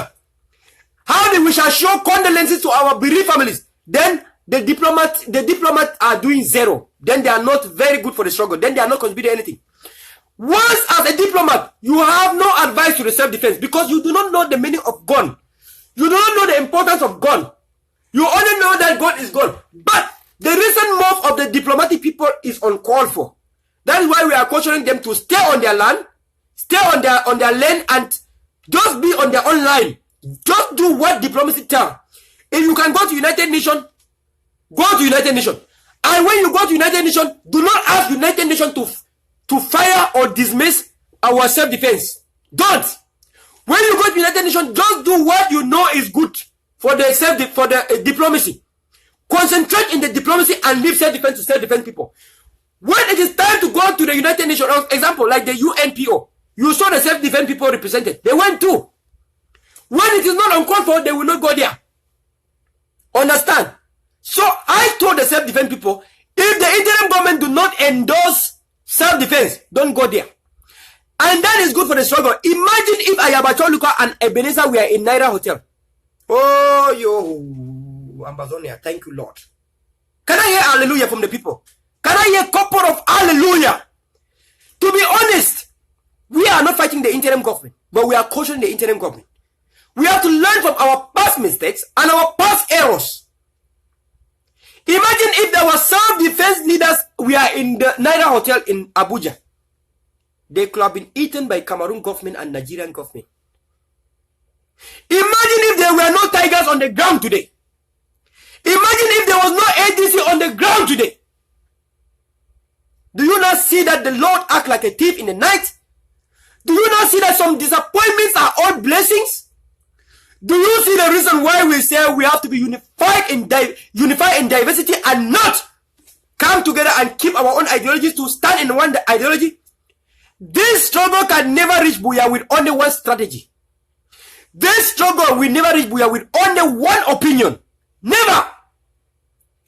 Speaker 1: how we shall show condolences to our bereaved families, then the diplomats are doing zero. Then they are not very good for the struggle. Then they are not contributing anything. Once as a diplomat, you have no advice to the self-defense because you do not know the meaning of gun. You do not know the importance of gun. You only know that gun is gun. But the recent move of the diplomatic people is uncalled for. That is why we are cautioning them to stay on their land, stay on their land, and just be on their own line. Just do what diplomacy tells. If you can go to United Nations, go to United Nations. And when you go to United Nations, do not ask United Nations to fire or dismiss our self-defense. Don't. When you go to United Nations, just do what you know is good for the diplomacy. Concentrate in the diplomacy and leave self-defense to self-defense people. When it is time to go to the United Nations, for example, like the UNPO, you saw the self-defense people represented. They went too. When it is not uncalled for, they will not go there. Understand? So I told the self-defense people, if the interim government do not endorse self-defense, don't go there. And that is good for the struggle. Imagine if Ayabacho Luka and Ebenezer were in Naira Hotel. Oh, yo, Amazonia, thank you, Lord. Can I hear hallelujah from the people? Can I hear a couple of hallelujah? To be honest, we are not fighting the interim government, but we are cautioning the interim government. We have to learn from our past mistakes and our past errors. Imagine if there were self-defense leaders, we are in the Naira Hotel in Abuja. They could have been eaten by Cameroon government and Nigerian government. Imagine if there were no tigers on the ground today. Imagine if there was no ADC on the ground today. Do you not see that the Lord act like a thief in the night? Do you not see that some disappointments are all blessings? Do you see the reason why we say we have to be unified in diversity and not come together and keep our own ideologies to stand in one ideology? This struggle can never reach Buya with only one strategy. This struggle will never reach Buya with only one opinion. Never.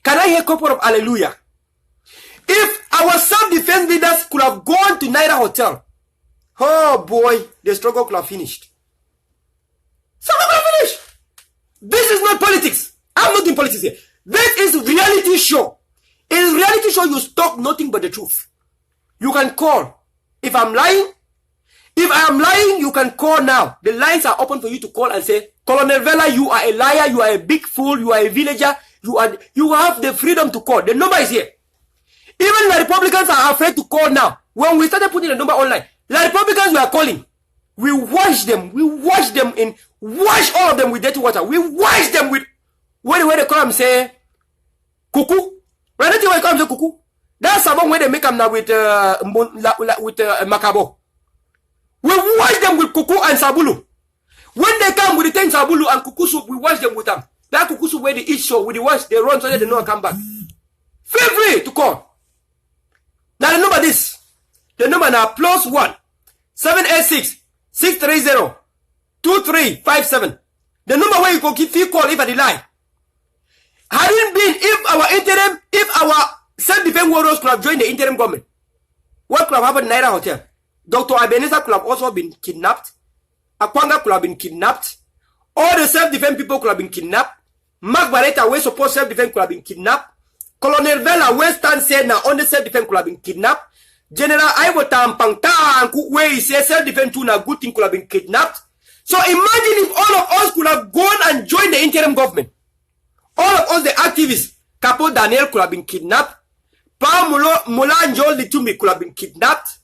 Speaker 1: Can I hear a couple of hallelujah? If our self-defense leaders could have gone to Naira Hotel, oh boy, the struggle could have finished. Struggle could have finished. This is not politics. I'm not in politics here. This is reality show. In reality show, you talk nothing but the truth. You can call. If I'm lying, if I am lying, you can call now. The lines are open for you to call and say, Colonel Verla, you are a liar, you are a big fool, you are a villager, you have the freedom to call. The number is here. Even the Republicans are afraid to call now. When we started putting the number online, the Republicans were calling. We wash them all of them with dirty water. We wash them with, when they call them say, cuckoo. When they call them say cuckoo, that's about when they make them now with Macabo. We wash them with cuckoo and sabulu. When they come with the 10 sabulu and cuckoo soup, we wash them with them. That cuckoo soup where they eat so, with the wash, they run so that they don't come back. Feel free to call. Now the number this. The number now +1 786 630 2357. The number where you can keep call if I lie. Hadn't been if our self-defense warriors could have joined the interim government, what could have happened in Naira Hotel? Dr. Ebenezer could have also been kidnapped. Akwanga could have been kidnapped. All the self-defense people could have been kidnapped. Mark Barretta, where support self-defense, could have been kidnapped. Colonel Vela, where stand said now on the self-defense could have been kidnapped. General Ivo Tampang, where he says self-defense too, now good thing could have been kidnapped. So imagine if all of us could have gone and joined the interim government. All of us, the activists, Capo Daniel could have been kidnapped. Pa Mula and Joel Litumi could have been kidnapped.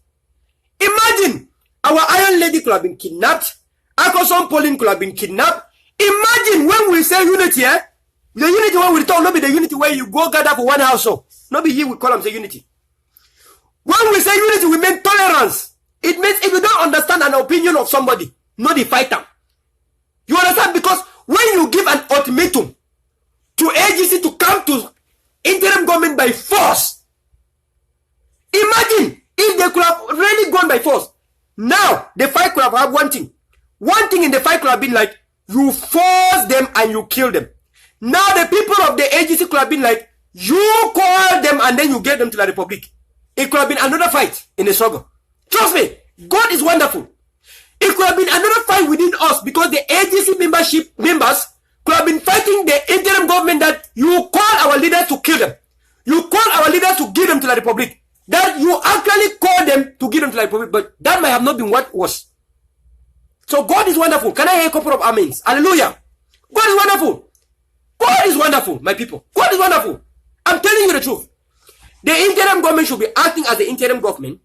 Speaker 1: Imagine our Iron Lady could have been kidnapped. Akoson Pauline could have been kidnapped. Imagine when we say unity, the unity when we talk, not be the unity where you go gather for one house. So, not be here we call them say unity. When we say unity, we mean tolerance. It means if you don't understand an opinion of somebody, not the fighter. You understand? Because when you give an ultimatum to AGC to come to interim government by force, imagine if they could have really gone by force. Now, the fight could have had one thing. One thing in the fight could have been like, you force them and you kill them. Now, the people of the AGC could have been like, you call them and then you get them to the Republic. It could have been another fight in the struggle. Trust me, God is wonderful. It could have been another fight within us because the AGC members could have been fighting the interim government that you call our leaders to kill them. You call our leaders to give them to the Republic. That you actually call them to give them to the Republic, but that might have not been what was. So God is wonderful. Can I hear a couple of amens? Hallelujah. God is wonderful. God is wonderful, my people. God is wonderful. I'm telling you the truth. The interim government should be acting as the interim government,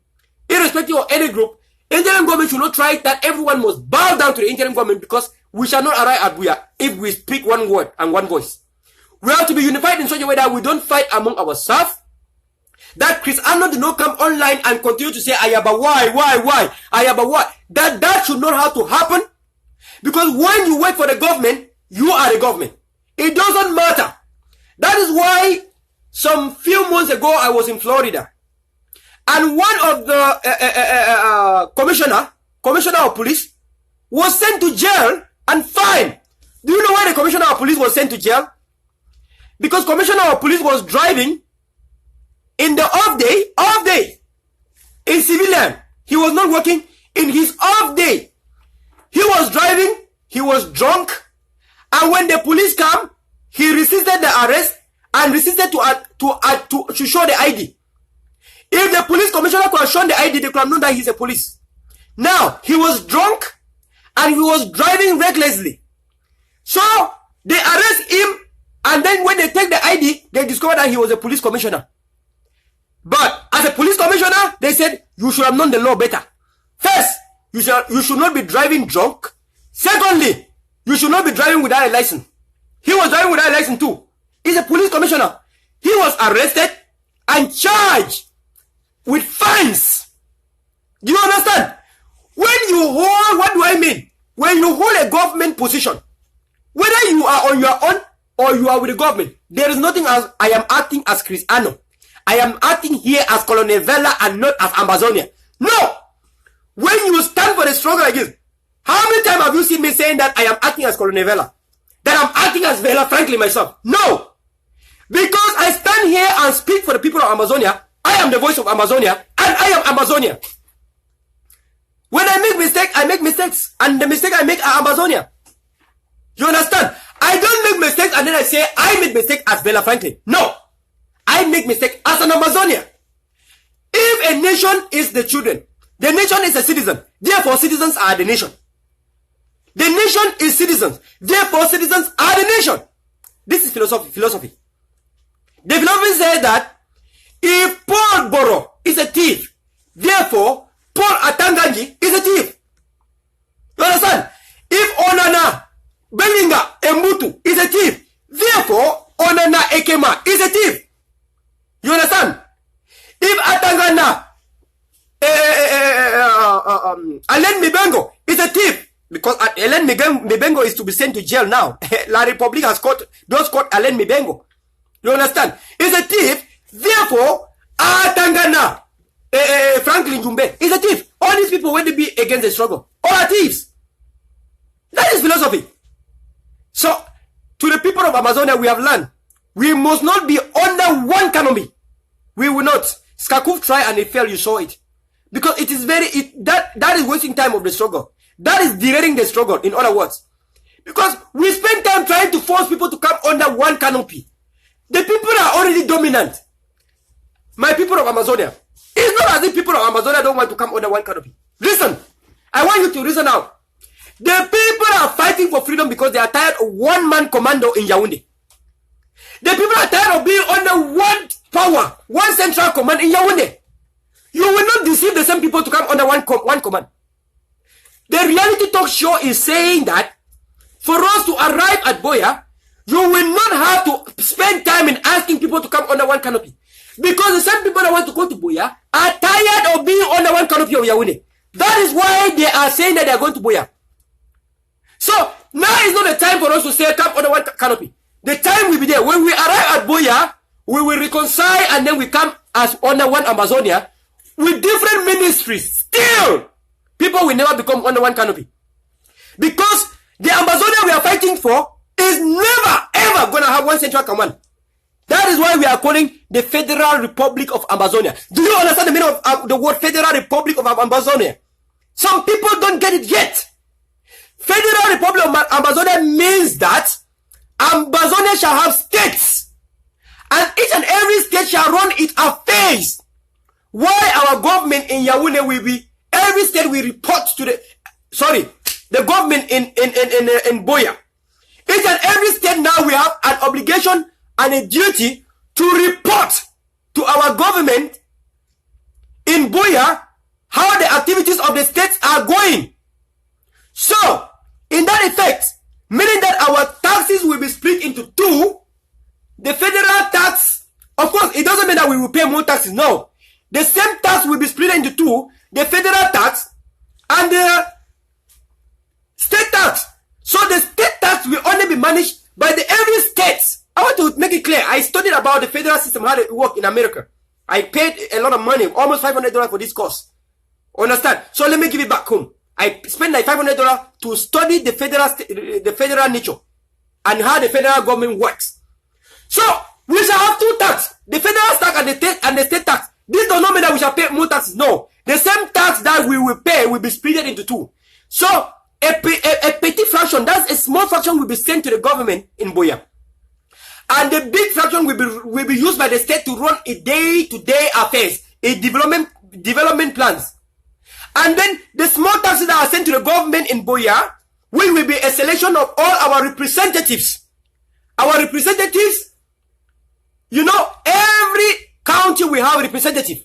Speaker 1: irrespective of any group. Interim government should not try that everyone must bow down to the interim government because we shall not arrive at Buya if we speak one word and one voice. We have to be unified in such a way that we don't fight among ourselves. That Chris Arnold did not come online and continue to say, Ayaba, why? Ayaba, why? That should not have to happen. Because when you work for the government, you are the government. It doesn't matter. That is why some few months ago I was in Florida. And one of the commissioner of police was sent to jail and fined. Do you know why the commissioner of police was sent to jail? Because commissioner of police was driving in the off day, in civilian. He was not working in his off day. He was driving, he was drunk, and when the police come, he resisted the arrest and resisted to show the ID. If the police commissioner could have shown the ID, they could have known that he's a police. Now, he was drunk and he was driving recklessly. So, they arrest him, and then when they take the ID, they discover that he was a police commissioner. But as a police commissioner, they said, you should have known the law better. First, you should not be driving drunk. Secondly, you should not be driving without a license. He was driving without a license too. He's a police commissioner. He was arrested and charged with fines. Do you understand? When you hold, what do I mean? When you hold a government position, whether you are on your own or you are with the government, there is nothing as I am acting as Chris Ano. I am acting here as Colonel Verla and not as Amazonia. No! When you stand for the struggle like this, how many times have you seen me saying that I am acting as Colonel Verla? That I'm acting as Verla, frankly, myself? No! Because I stand here and speak for the people of Amazonia. I am the voice of Amazonia, and I am Amazonia. When I make mistakes, I make mistakes, and the mistake I make are Amazonia. You understand? I don't make mistakes and then I say I make mistake as Verla Franklin. No! I make mistake as an Amazonia. If a nation is the children, the nation is a citizen. Therefore, citizens are the nation. The nation is citizens. Therefore, citizens are the nation. This is philosophy. The philosophy says that if Paul Boro is a thief, therefore, Paul Atanganji is a thief. You understand? If Onana Belinga Embutu is a thief, therefore, Onana Ekema is a thief. You understand? If Atangana Alain Mibengo is a thief, because Alain Mibengo is to be sent to jail now. La Republic has caught Alain Mibengo. You understand? Is a thief, therefore Atangana Franklin Jumbe is a thief. All these people, when they be against the struggle, all are thieves. That is philosophy. So, to the people of Amazonia, we have learned we must not be under one canopy. We will not. Skakuf tried and it failed, you saw it. Because it is that is wasting time of the struggle. That is derailing the struggle, in other words. Because we spend time trying to force people to come under one canopy. The people are already dominant. My people of Amazonia. It's not as if people of Amazonia don't want to come under one canopy. Listen. I want you to listen out. The people are fighting for freedom because they are tired of one-man commando in Yaoundé. The people are tired of being under one power, one central command in Yaoundé. You will not deceive the same people to come under one command. The reality talk show is saying that for us to arrive at Buea, you will not have to spend time in asking people to come under one canopy. Because the same people that want to go to Buea are tired of being under one canopy of Yaoundé. That is why they are saying that they are going to Buea. So now is not the time for us to say come under one canopy. The time will be there. When we arrive at Buea, we will reconcile and then we come as under one Amazonia with different ministries. Still, people will never become under one canopy. Because the Amazonia we are fighting for is never ever going to have one central command. That is why we are calling the Federal Republic of Amazonia. Do you understand the meaning of the word Federal Republic of Amazonia? Some people don't get it yet. Federal Republic of Amazonia means that Amazonia shall have states, and each and every state shall run its affairs. Why our government in Yaoundé will be, every state will report to the government in Buea. Each and every state now we have an obligation and a duty to report to our government in Buea how the activities of the states are going. So, in that effect, meaning that our taxes will be split into two. The federal tax, of course, it doesn't mean that we will pay more taxes. No. The same tax will be split into two. The federal tax and the state tax. So the state tax will only be managed by the every state. I want to make it clear. I studied about the federal system, how it works in America. I paid a lot of money, almost $500 for this course. Understand? So let me give it back home. I spent like $500 to study the federal nature and how the federal government works. So we shall have two tax: the federal tax and the state tax. This does not mean that we shall pay more taxes. No, the same tax that we will pay will be split into two. So a petty fraction, that's a small fraction, will be sent to the government in Buea, and the big fraction will be used by the state to run a day-to-day affairs, a development plans. And then the small taxes that are sent to the government in Buea will be a selection of all our representatives. Our representatives, you know, every county will have a representative.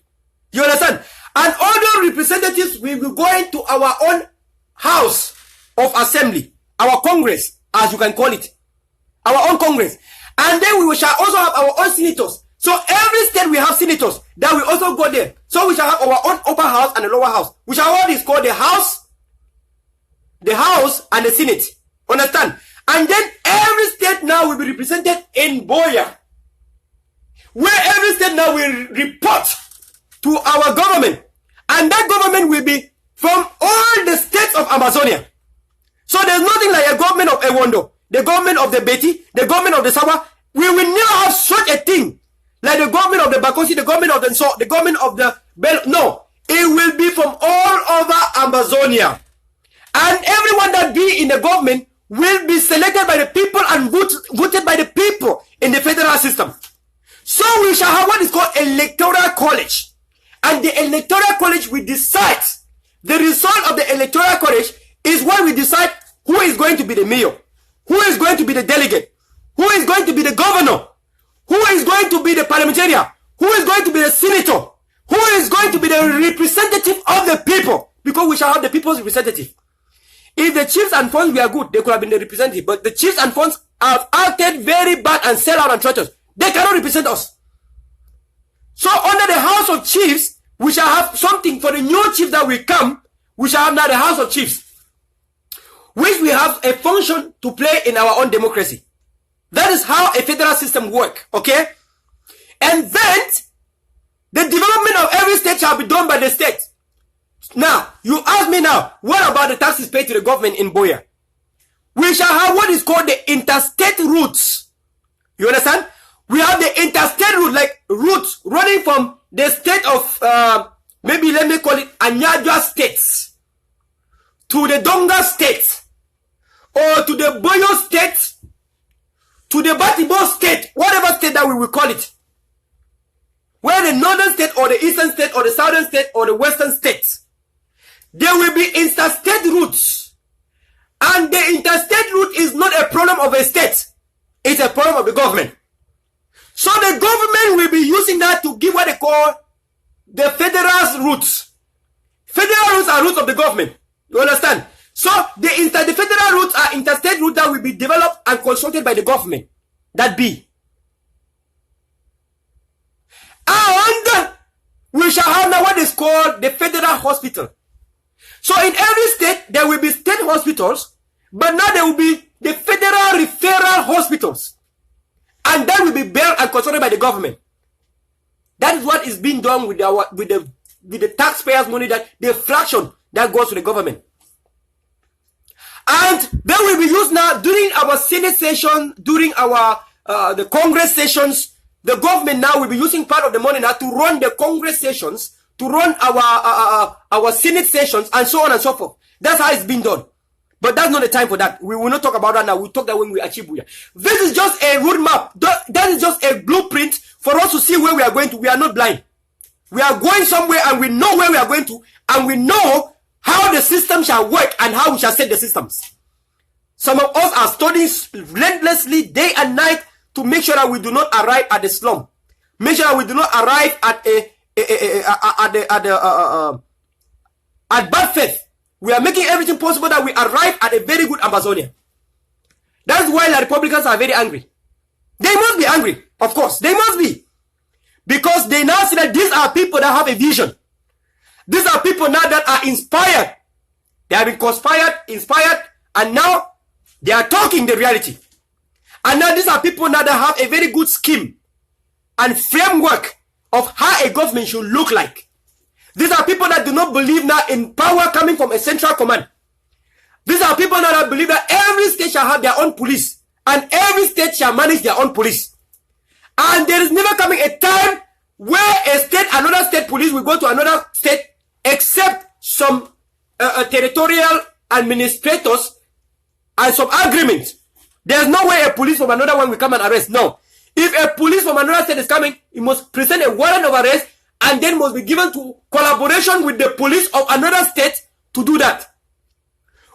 Speaker 1: You understand? And all those representatives will be going to our own house of assembly, our Congress, as you can call it, our own Congress. And then we shall also have our own senators. So every state will have senators that will also go there. So we shall have our own upper house and the lower house. We shall have what is called the house and the Senate. Understand? And then every state now will be represented in Buea, where every state now will report to our government. And that government will be from all the states of Amazonia. So there's nothing like a government of Ewondo, the government of the Beti, the government of the Sawa. We will never have such a thing like the government of the Bakosi, the government of the Nso, the government of the Bel. No, it will be from all over Amazonia. And everyone that be in the government will be selected by the people and voted by the people in the federal system. So we shall have what is called electoral college. And the electoral college will decide. The result of the electoral college is what we decide who is going to be the mayor, who is going to be the delegate, who is going to be the governor, who is going to be the parliamentarian, who is going to be the senator, who is going to be the representative of the people, because we shall have the people's representative. If the chiefs and funds were good, they could have been the representative, but the chiefs and funds have acted very bad and sell out and traitors. They cannot represent us. So under the House of Chiefs, we shall have something for the new chief that will come. We shall have now the House of Chiefs, which we have a function to play in our own democracy. That is how a federal system works, okay? And then, the development of every state shall be done by the state. Now, you ask me now, what about the taxes paid to the government in Buea? We shall have what is called the interstate routes. You understand? We have the interstate route, like routes running from the state of, maybe let me call it Anyajwa states, to the Donga state, or to the Boyo state, to the Batibo state, whatever state that we will call it. Where the northern state, or the eastern state, or the southern state, or the western state, there will be interstate routes. And the interstate route is not a problem of a state. It's a problem of the government. So the government will be using that to give what they call the federal routes. Federal routes are routes of the government. You understand? So the federal routes are interstate routes that will be developed and consulted by the government. That be. And we shall have now what is called the federal hospital. So in every state, there will be state hospitals, but now there will be the federal referral hospitals. And that will be built and controlled by the government. That is what is being done with the taxpayers' money, that the fraction that goes to the government. And that will be used now during our Senate session, during our the Congress sessions. The government now will be using part of the money now to run the Congress sessions, to run our Senate sessions, and so on and so forth. That's how it's been done. But that's not the time for that. We will not talk about that now. We'll talk that when we achieve Booyah. This is just a roadmap. That is just a blueprint for us to see where we are going to. We are not blind. We are going somewhere and we know where we are going to, and we know how the system shall work and how we shall set the systems. Some of us are studying relentlessly day and night to make sure that we do not arrive at the slum. Make sure that we do not arrive at bad faith. We are making everything possible that we arrive at a very good Amazonia. That's why the Republicans are very angry. They must be angry, of course. They must be. Because they now see that these are people that have a vision. These are people now that are inspired. They have been inspired, and now they are talking the reality. And now these are people now that have a very good scheme and framework of how a government should look like. These are people that do not believe now in power coming from a central command. These are people now that believe that every state shall have their own police, and every state shall manage their own police. And there is never coming a time where another state police will go to another state, except some territorial administrators and some agreements. There's no way a police from another one will come and arrest. No. If a police from another state is coming, he must present a warrant of arrest, and then must be given to collaboration with the police of another state to do that.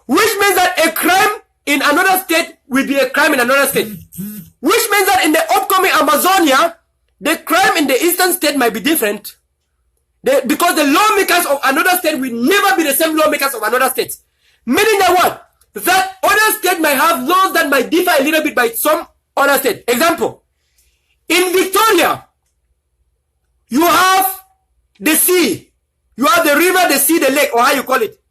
Speaker 1: Which means that a crime in another state will be a crime in another state. Which means that in the upcoming Amazonia, the crime in the eastern state might be different. Because the lawmakers of another state will never be the same lawmakers of another state. Meaning that what? That other state might have laws that might differ a little bit by some other state. Example, in Victoria, you have the sea, you have the river, the sea, the lake, or how you call it.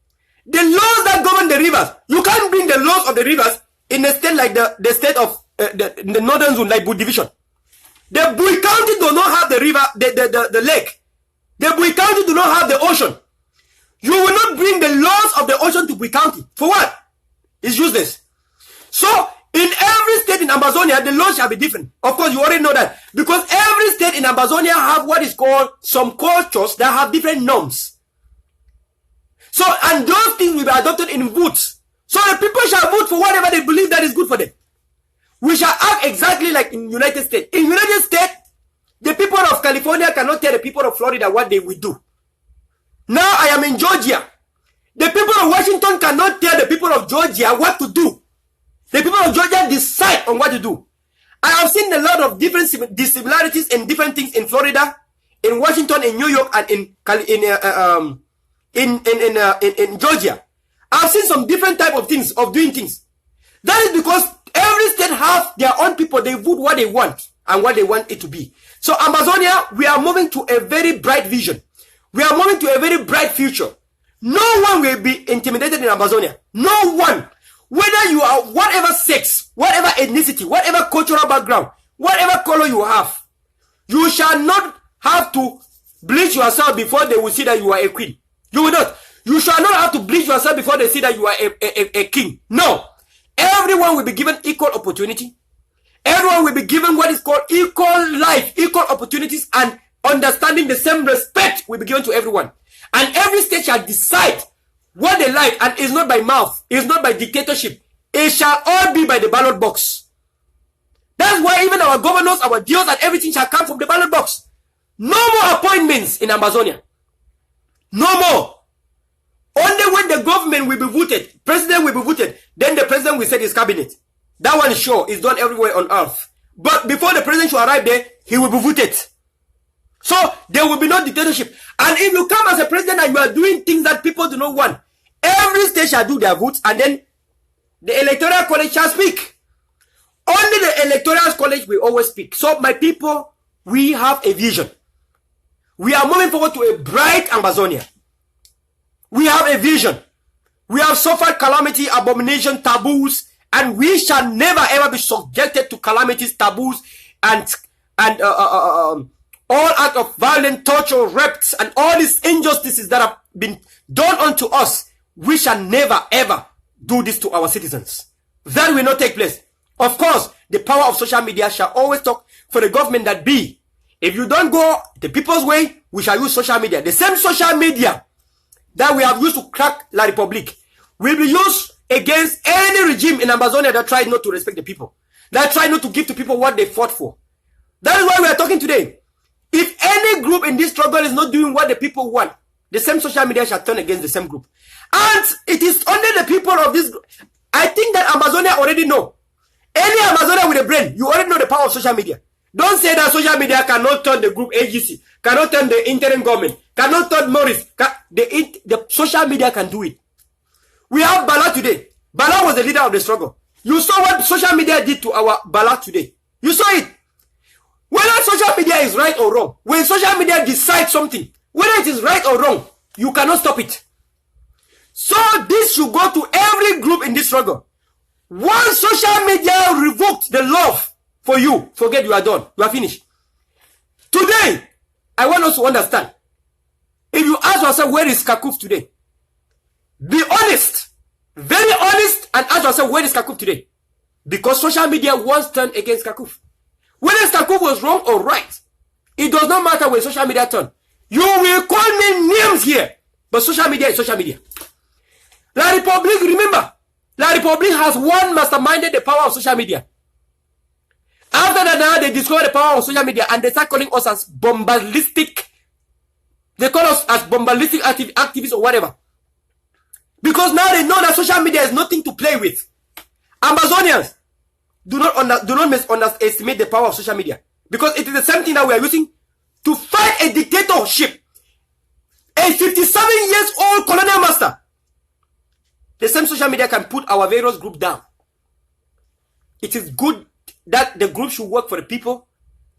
Speaker 1: The laws that govern the rivers, you can't bring the laws of the rivers in a state like the state of the northern zone, like Boot Division. The Bui County do not have the river, the lake. The Bui County do not have the ocean. You will not bring the laws of the ocean to Bui County. For what? It's useless. So, in every state in Amazonia, the laws shall be different. Of course, you already know that. Because every state in Amazonia have what is called some cultures that have different norms. So, and those things will be adopted in votes. So the people shall vote for whatever they believe that is good for them. We shall act exactly like in United States. In United States, the people of California cannot tell the people of Florida what they will do. Now I am in Georgia. The people of Washington cannot tell the people of Georgia what to do. The people of Georgia decide on what to do. I have seen a lot of different dissimilarities in different things in Florida, in Washington, in New York, and in Georgia. I've seen some different type of things, of doing things. That is because every state have their own people. They vote what they want and what they want it to be. So Amazonia, we are moving to a very bright vision. We are moving to a very bright future. No one will be intimidated in Amazonia. No one. Whether you are whatever sex, whatever ethnicity, whatever cultural background, whatever color you have, you shall not have to bleach yourself before they will see that you are a queen. You will not. You shall not have to bleach yourself before they see that you are a king. No. Everyone will be given equal opportunity. Everyone will be given what is called equal life, equal opportunities, and understanding the same respect will be given to everyone. And every state shall decide what they like, and it's not by mouth, it's not by dictatorship. It shall all be by the ballot box. That's why even our governors, our deals, and everything shall come from the ballot box. No more appointments in Amazonia. No more. Only when the government will be voted, president will be voted, then the president will set his cabinet. That one is sure, is done everywhere on earth. But before the president should arrive there, he will be voted. So there will be no dictatorship. And if you come as a president and you are doing things that people do not want, every state shall do their votes, and then the electoral college shall speak. Only the electoral college will always speak. So my people, we have a vision. We are moving forward to a bright Amazonia. We have a vision. We have suffered calamity, abomination, taboos, and we shall never ever be subjected to calamities, taboos, and all acts of violent torture, rapes, and all these injustices that have been done unto us. We shall never ever do this to our citizens. That will not take place. Of course, the power of social media shall always talk for the government that be. If you don't go the people's way, we shall use social media. The same social media that we have used to crack La Republique will be used against any regime in Amazonia that tried not to respect the people, that tried not to give to people what they fought for. That is why we are talking today. If any group in this struggle is not doing what the people want, the same social media shall turn against the same group. And it is only the people of this group. I think that Amazonia already know. Any Amazonia with a brain, you already know the power of social media. Don't say that social media cannot turn the group AGC, cannot turn the interim government, cannot turn Morris. The social media can do it. We have Bala today. Bala was the leader of the struggle. You saw what social media did to our Bala today. You saw it. Whether social media is right or wrong, when social media decides something, whether it is right or wrong, you cannot stop it. So this should go to every group in this struggle. Once social media revoked the love for you, forget you are done. You are finished. Today, I want us to understand. If you ask yourself, where is Kakuf today? Be honest. Very honest, and ask yourself, where is Kakuf today? Because social media once turned against Kakuf. Whether Kakuf was wrong or right, it does not matter when social media turned. You will call me names here, but social media is social media. La Republique, remember, La Republique has one masterminded the power of social media. After that, now they discover the power of social media and they start calling us as bombastic. They call us as bombastic activists or whatever. Because now they know that social media is nothing to play with. Amazonians, do not underestimate the power of social media. Because it is the same thing that we are using to fight a dictatorship. A 57 years old colonial master. The same social media can put our various group down. It is good that the group should work for the people.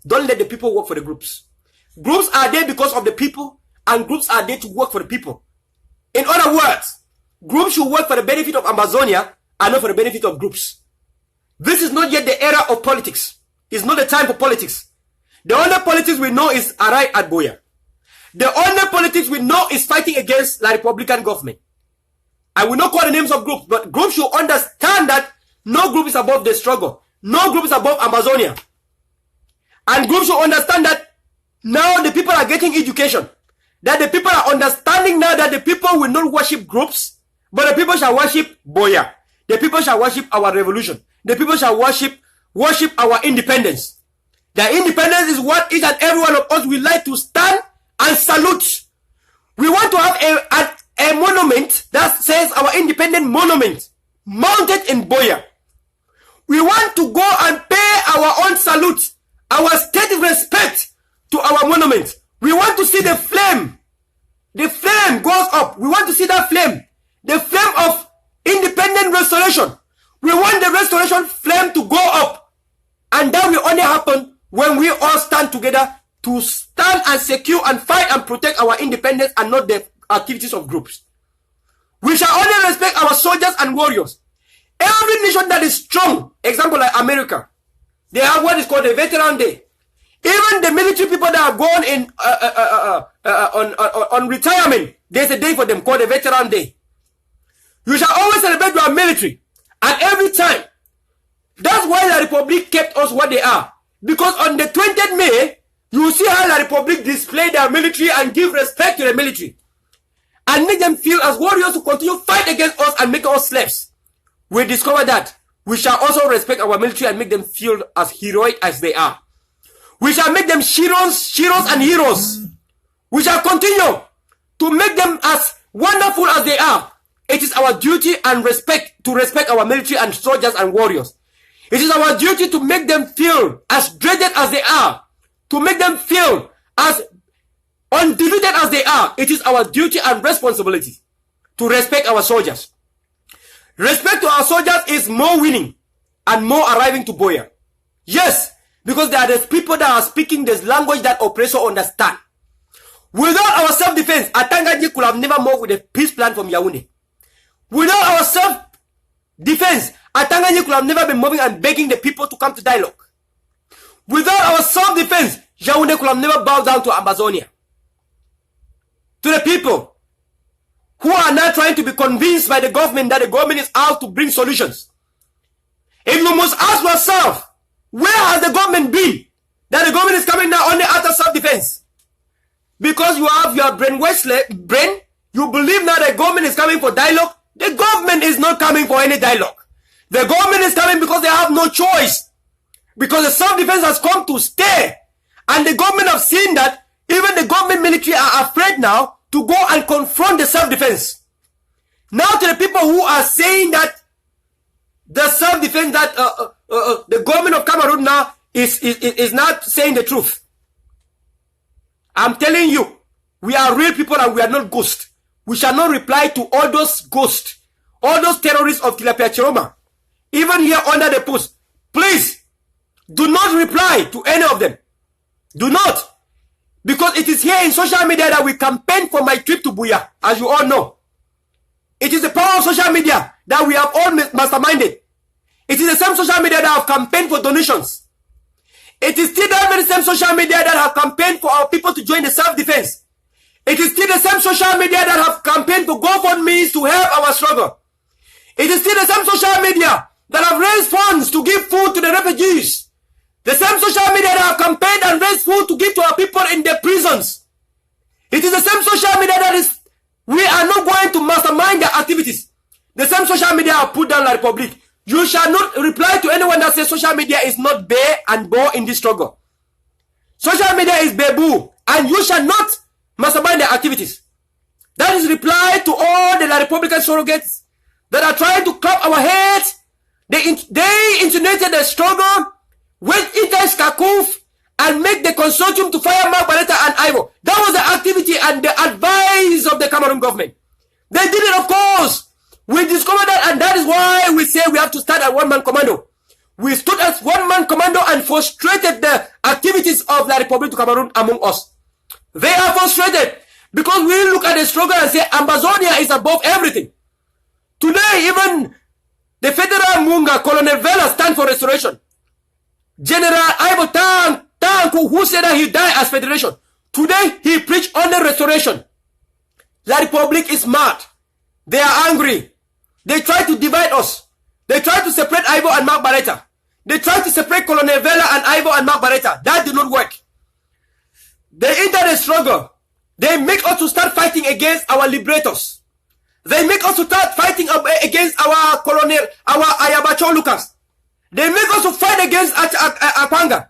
Speaker 1: Don't let the people work for the groups. Groups are there because of the people, and groups are there to work for the people. In other words, groups should work for the benefit of Amazonia and not for the benefit of groups. This is not yet the era of politics. It's not the time for politics. The only politics we know is Arai at Boya. The only politics we know is fighting against the Republican government. I will not call the names of groups, but groups should understand that no group is above the struggle. No group is above Amazonia. And groups should understand that now the people are getting education. That the people are understanding now that the people will not worship groups, but the people shall worship Boya. The people shall worship our revolution. The people shall worship our independence. The independence is what each and every one of us will like to stand and salute. We want to have a monument that says our independent monument mounted in Boya. We want to go and pay our own salute, our state respect to our monument. We want to see the flame. The flame goes up. We want to see that flame. The flame of independent restoration. We want the restoration flame to go up. And that will only happen when we all stand together to stand and secure and fight and protect our independence and not the activities of groups. We shall only respect our soldiers and warriors. Every nation that is strong, example like America, they have what is called a Veteran Day. Even the military people that are gone in on retirement, there's a day for them called a Veteran Day. You shall always celebrate your military. And every time. That's why La Republique kept us what they are. Because on the 20th May, you will see how La Republique display their military and give respect to the military. And make them feel as warriors to continue fight against us and make us slaves. We discover that we shall also respect our military and make them feel as heroic as they are. We shall make them heroes and heroes. We shall continue to make them as Wonderful as they are, it is our duty and respect to respect our military and soldiers and warriors. It is our duty to make them feel as dreaded as they are, to make them feel as undefeated as they are. It is our duty and responsibility to respect our soldiers. Respect to our soldiers is more winning and more arriving to Boya. Yes, because there are the people that are speaking this language that oppressor understand. Without our self-defense, Atangaji could have never moved with a peace plan from Yaoundé. Without our self-defense, Atangaji could have never been moving and begging the people to come to dialogue. Without our self-defense, Yaoundé could have never bowed down to Amazonia. To the people who are now trying to be convinced by the government that the government is out to bring solutions. If you must ask yourself, where has the government been? That the government is coming now only after self-defense. Because you have your brain, you believe now the government is coming for dialogue. The government is not coming for any dialogue. The government is coming because they have no choice. Because the self-defense has come to stay. And the government have seen that even the government military are afraid now to go and confront the self-defense. Now to the people who are saying that the self-defense that the government of Cameroon now is not saying the truth. I'm telling you, we are real people and we are not ghosts. We shall not reply to all those ghosts, all those terrorists of Tilapia Chiroma, even here under the post. Please, do not reply to any of them. Do not. Because it is here in social media that we campaign for my trip to Buya, as you all know. It is the power of social media that we have all masterminded. It is the same social media that have campaigned for donations. It is still the very same social media that have campaigned for our people to join the self-defense. It is still the same social media that have campaigned for GoFundMe to help our struggle. It is still the same social media that have raised funds to give food to the refugees. The same social media that have campaigned and raised food to give to our people in the prisons. It is the same social media that is, we are not going to mastermind their activities. The same social media have put down La Republic. You shall not reply to anyone that says social media is not bear and bore in this struggle. Social media is babu, and you shall not mastermind their activities. That is reply to all the La Republican surrogates that are trying to clap our heads. They insinuated the struggle with Itais Kakuf and make the consortium to fire Mark Barretta and Ivo. That was the activity and the advice of the Cameroon government. They did it, of course. We discovered that, and that is why we say we have to start at one-man commando. We stood as one-man commando and frustrated the activities of La Republic of Cameroon among us. They are frustrated because we look at the struggle and say Amazonia is above everything. Today, even the Federal Munga, Colonel Verla, stand for restoration. General Ivo Tanku, who said that he died as federation, today he preached on the restoration. La Republic is mad. They are angry. They try to divide us. They try to separate Ivo and Mark Barretta. They try to separate Colonel Vela and Ivo and Mark Barretta. That did not work. They enter the struggle. They make us to start fighting against our liberators. They make us to start fighting against our colonel, our Ayabacho Lucas. They make us to fight against Apanga.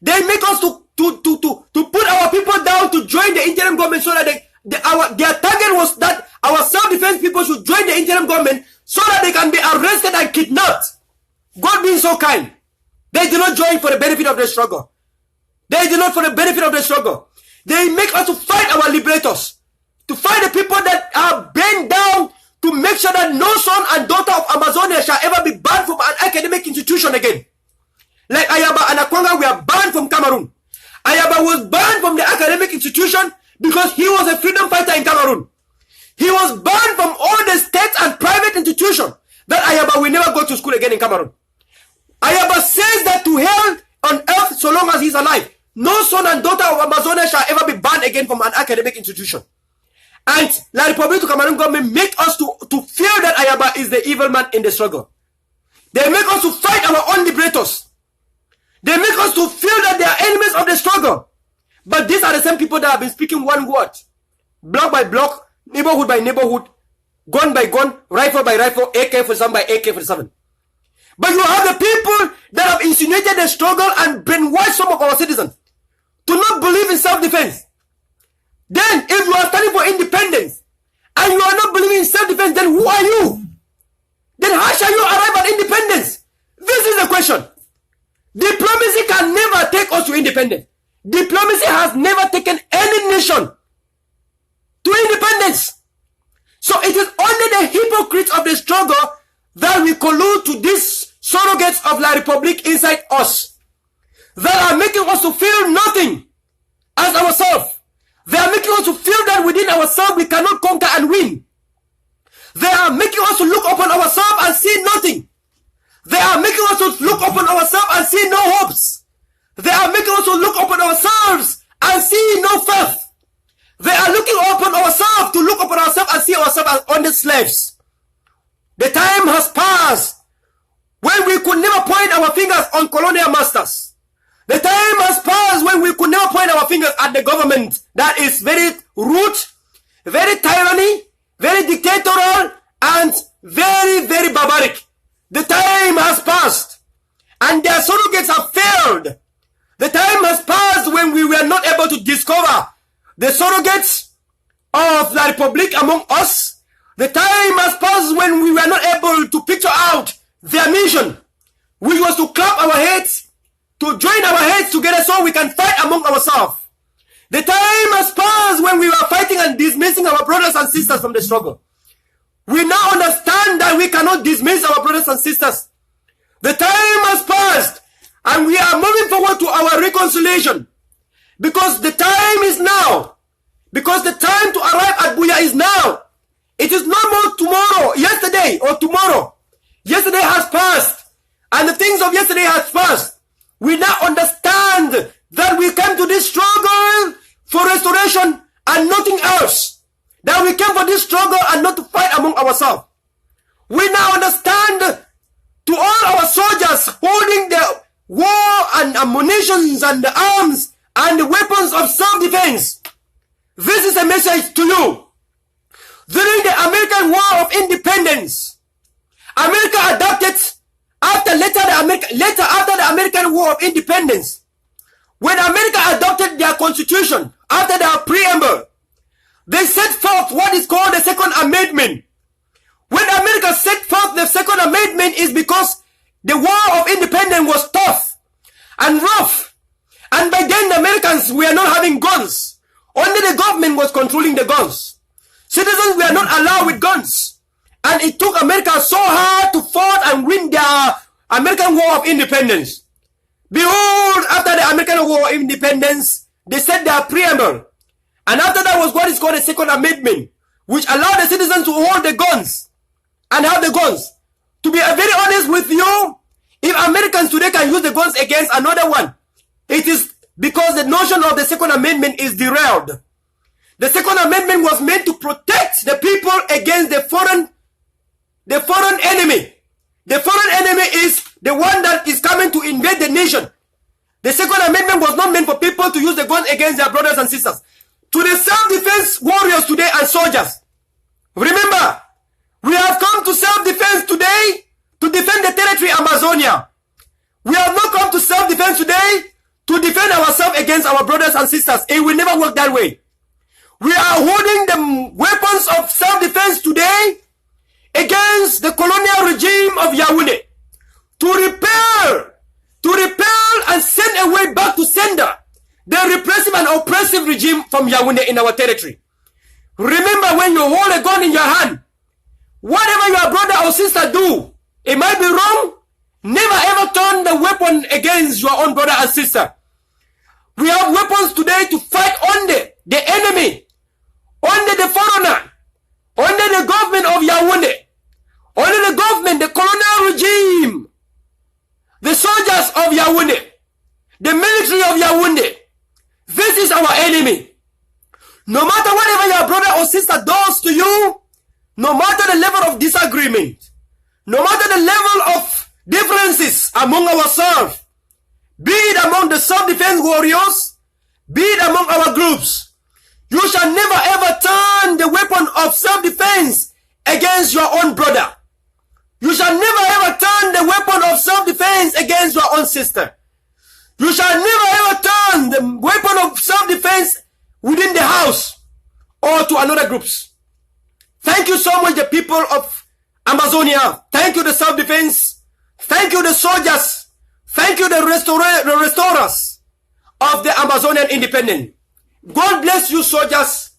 Speaker 1: They make us to put our people down to join the interim government so that their target was that our self-defense people should join the interim government so that they can be arrested and kidnapped. God being so kind. They did not join for the benefit of the struggle. They did not for the benefit of the struggle. They make us to fight our liberators. To fight the people that are bent down to make sure that no son and daughter of Amazonia shall ever be banned from an academic institution again. Like Ayaba and Akwanga were banned from Cameroon. Ayaba was banned from the academic institution because he was a freedom fighter in Cameroon. He was banned from all the state and private institutions that Ayaba will never go to school again in Cameroon. Ayaba says that to hell on earth so long as he's alive, no son and daughter of Amazonia shall ever be banned again from an academic institution. And La Republic of Cameroon government make us to feel that Ayaba is the evil man in the struggle. They make us to fight our own liberators. They make us to feel that they are enemies of the struggle. But these are the same people that have been speaking one word. Block by block, neighborhood by neighborhood, gun by gun, rifle by rifle, AK-47 by AK-47. But you have the people that have insinuated the struggle and brainwashed some of our citizens to not believe in self-defense. Then, if you are standing for independence and you are not believing in self-defense, then who are you? Then how shall you arrive at independence? This is the question. Diplomacy can never take us to independence. Diplomacy has never taken any nation to independence. So it is only the hypocrites of the struggle that we collude to these surrogates of La Republique inside us, that are making us to feel nothing as ourselves. They are making us to feel that within ourselves we cannot conquer and win. They are making us to look upon ourselves and see nothing. They are making us to look upon ourselves and see no hopes. They are making us to look upon ourselves and see no faith. They are looking upon ourselves to look upon ourselves and see ourselves as honest slaves. The time has passed when we could never point our fingers on colonial masters. The time has passed when we could never point our fingers at the government that is very rude, very tyranny, very dictatorial, and very, very barbaric. The time has passed, and their surrogates have failed. The time has passed when we were not able to discover the surrogates of La Republique among us. The time has passed when we were not able to picture out their mission, which was to clap our heads, to join our heads together so we can fight among ourselves. The time has passed when we were fighting and dismissing our brothers and sisters from the struggle. We now understand that we cannot dismiss our brothers and sisters. The time has passed and we are moving forward to our reconciliation, because the time is now. Because the time to arrive at Buya is now. It is no more tomorrow, yesterday or tomorrow. Yesterday has passed and the things of yesterday has passed. We now understand that we came to this struggle for restoration and nothing else. That we came for this struggle and not to fight among ourselves. We now understand, to all our soldiers holding the war and ammunitions and the arms and the weapons of self-defense, this is a message to you. During the American War of Independence, America adopted later after the American War of Independence, when America adopted their constitution after their preamble, they set forth what is called the Second Amendment. When America set forth the Second Amendment is because the War of Independence was tough and rough, and by then the Americans were not having guns. Only the government was controlling the guns. Citizens were not allowed with guns, and it took America so hard to fight and win their American War of Independence. Behold, after the American War of Independence, they set their preamble, and after that was what is called the Second Amendment, which allowed the citizens to hold the guns and have the guns. To be very honest with you, if Americans today can use the guns against another one, it is because the notion of the Second Amendment is derailed. The Second Amendment was meant to protect the people against the foreign enemy. The foreign enemy is the one that is coming to invade the nation. The Second Amendment was not meant for people to use the guns against their brothers and sisters. To the self-defense warriors today and soldiers, remember, we have come to self-defense today to defend the territory Amazonia. We have not come to self-defense today to defend ourselves against our brothers and sisters. It will never work that way. We are holding the weapons of self-defense today against the colonial regime of Yaoundé to repel and send away back to sender the repressive and oppressive regime from Yaoundé in our territory. Remember, when you hold a gun in your hand, whatever your brother or sister do, it might be wrong. Never ever turn the weapon against your own brother and sister. We have weapons today to fight only the enemy, only the foreigner, only the government of Yaoundé, only the government, the colonial regime, the soldiers of Yaoundé, the military of Yaoundé. This is our enemy. No matter whatever your brother or sister does to you, no matter the level of disagreement, no matter the level of differences among ourselves, be it among the self-defense warriors, be it among our groups, you shall never ever turn the weapon of self-defense against your own brother. You shall never ever turn the weapon of self-defense against your own sister. You shall never ever turn the weapon of self-defense within the house or to another groups. Thank you so much, the people of Amazonia. Thank you, the self-defense. Thank you, the soldiers. Thank you, the restorers of the Amazonian independence. God bless you, soldiers.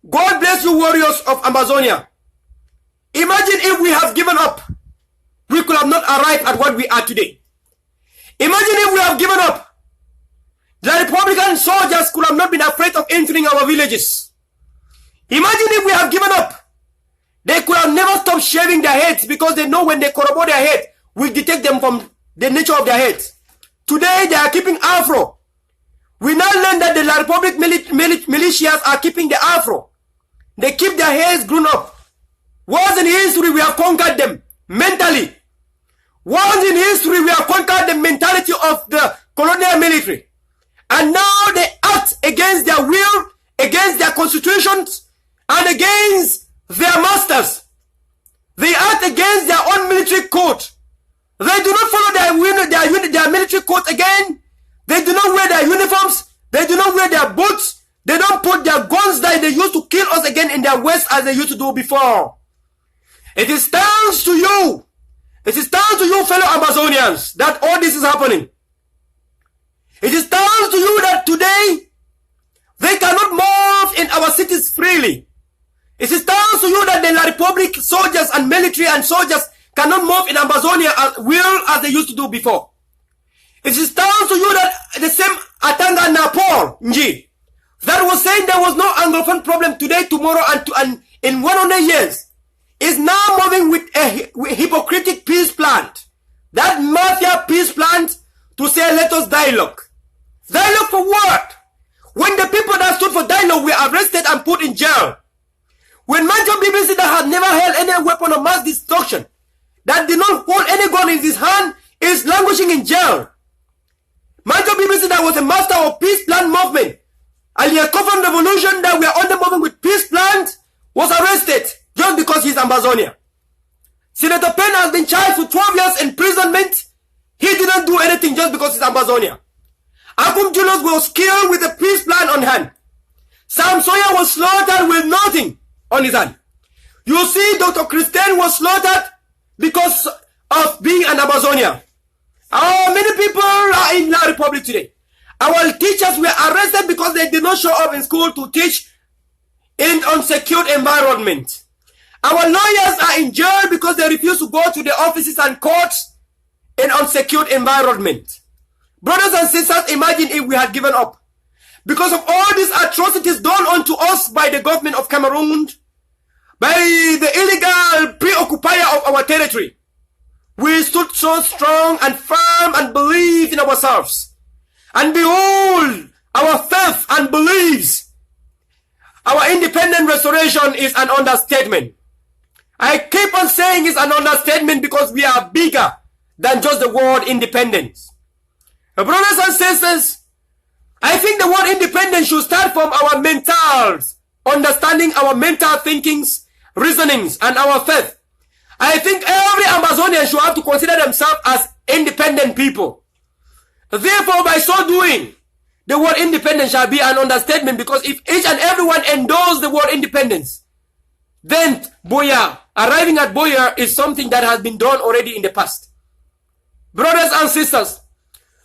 Speaker 1: God bless you, warriors of Amazonia. Imagine if we have given up. We could have not arrived at what we are today. Imagine if we have given up. The Republican soldiers could have not been afraid of entering our villages. Imagine if we have given up. They could have never stopped shaving their heads because they know when they corrobore their head, we detect them from the nature of their heads. Today, they are keeping afro. We now learn that the La Republic militias are keeping the afro. They keep their hairs grown up. Once in history, we have conquered them mentally. Once in history, we have conquered the mentality of the colonial military. And now they act against their will, against their constitutions, and against their masters. They act against their own military code. They do not follow their military code again. They do not wear their uniforms. They do not wear their boots. They don't put their guns that they used to kill us again in their waist as they used to do before. It is thanks to you. It is thanks to you, fellow Amazonians, that all this is happening. It is thanks to you that today they cannot move in our cities freely. It is thanks to you that the La Republic soldiers and military and soldiers cannot move in Amazonia as they used to do before. It is thanks to you that the same Atanga Napol Nji that was saying there was no Anglophone problem today, tomorrow, and in 100 years is now moving with a hypocritic peace plan. That mafia peace plan to say let us dialogue. Dialogue for what? When the people that stood for dialogue were arrested and put in jail. When Manjo BBC that had never held any weapon of mass destruction, that did not hold any gun in his hand, is languishing in jail. Manjo BBC that was a master of peace plan movement, and the Kofan revolution that we are under moving with peace plans, was arrested just because he's Amazonia. Senator Penn has been charged for 12 years imprisonment. He didn't do anything just because he's Amazonia. Akum Julius was killed with a peace plan on hand. Sam Sawyer was slaughtered with nothing on his hand. You see, Dr. Christian was slaughtered because of being an Amazonian. Many people are in La Republic today. Our teachers were arrested because they did not show up in school to teach in unsecured environment. Our lawyers are in jail because they refuse to go to the offices and courts in unsecured environment. Brothers and sisters, imagine if we had given up. Because of all these atrocities done unto us by the government of Cameroon, by the illegal pre-occupier of our territory, we stood so strong and firm and believed in ourselves. And behold, our faith and beliefs, our independent restoration is an understatement. I keep on saying it's an understatement because we are bigger than just the word independence. Brothers and sisters, I think the word independence should start from our mentals, understanding our mental thinkings, reasonings, and our faith. I think every Amazonian should have to consider themselves as independent people. Therefore, by so doing, the word independence shall be an understatement, because if each and everyone endorses the word independence, then Boya, arriving at Boya is something that has been done already in the past. Brothers and sisters,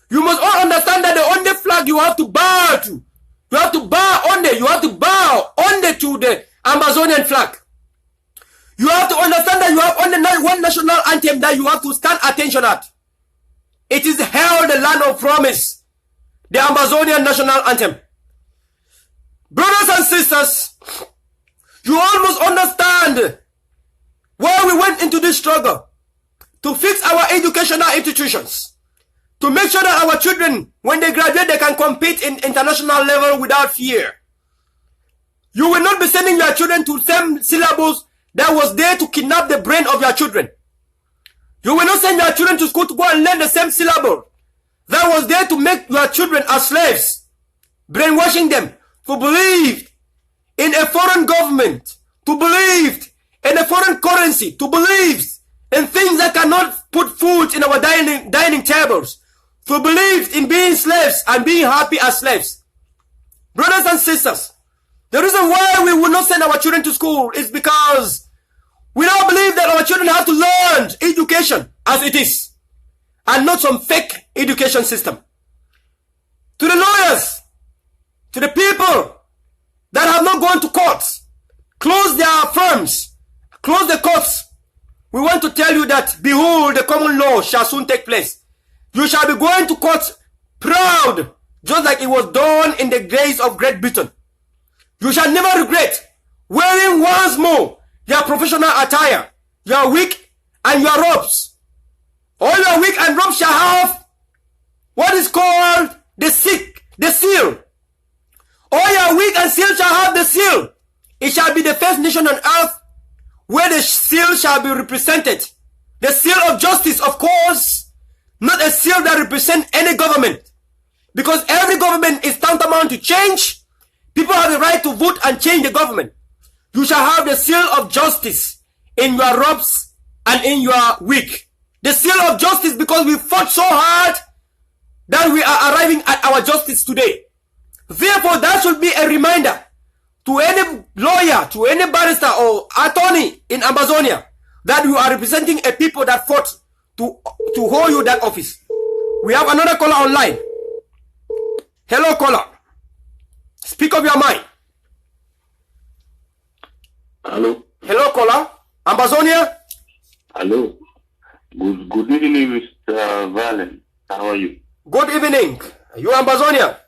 Speaker 1: you must all understand that the only flag you have to bow to, you have to bow only to the Amazonian flag. You have to understand that you have only one national anthem that you have to stand attention at. It is held the land of promise, the Amazonian national anthem. Brothers and sisters, you all must understand why we went into this struggle, to fix our educational institutions, to make sure that our children, when they graduate, they can compete in international level without fear. You will not be sending your children to the same syllabus that was there to kidnap the brain of your children. You will not send your children to school to go and learn the same syllable that was there to make your children as slaves, brainwashing them to believe in a foreign government, to believe in a foreign currency, to believe in things that cannot put food in our dining tables, to believe in being slaves and being happy as slaves. Brothers and sisters, The reason why we will not send our children to school is because we don't believe that our children have to learn education as it is, and not some fake education system. To the lawyers, to the people that have not gone to courts, close their firms, close the courts, we want to tell you that, behold, the common law shall soon take place. You shall be going to court proud, just like it was done in the days of Great Britain. You shall never regret wearing once more your professional attire, your wig and your robes. All your wig and robes shall have what is called the seal. All your wig and seal shall have the seal. It shall be the first nation on earth where the seal shall be represented. The seal of justice, of course, not a seal that represents any government. Because every government is tantamount to change. People have the right to vote and change the government. You shall have the seal of justice in your robes and in your wig. The seal of justice, because we fought so hard that we are arriving at our justice today. Therefore, that should be a reminder to any lawyer, to any barrister or attorney in Amazonia, that you are representing a people that fought to hold you that office. We have another caller online. Hello, caller. Speak up your mind.
Speaker 2: Hello.
Speaker 1: Hello, caller. Amazonia.
Speaker 2: Hello. Good evening, Mr. Valen. How are you?
Speaker 1: Good evening. You Amazonia?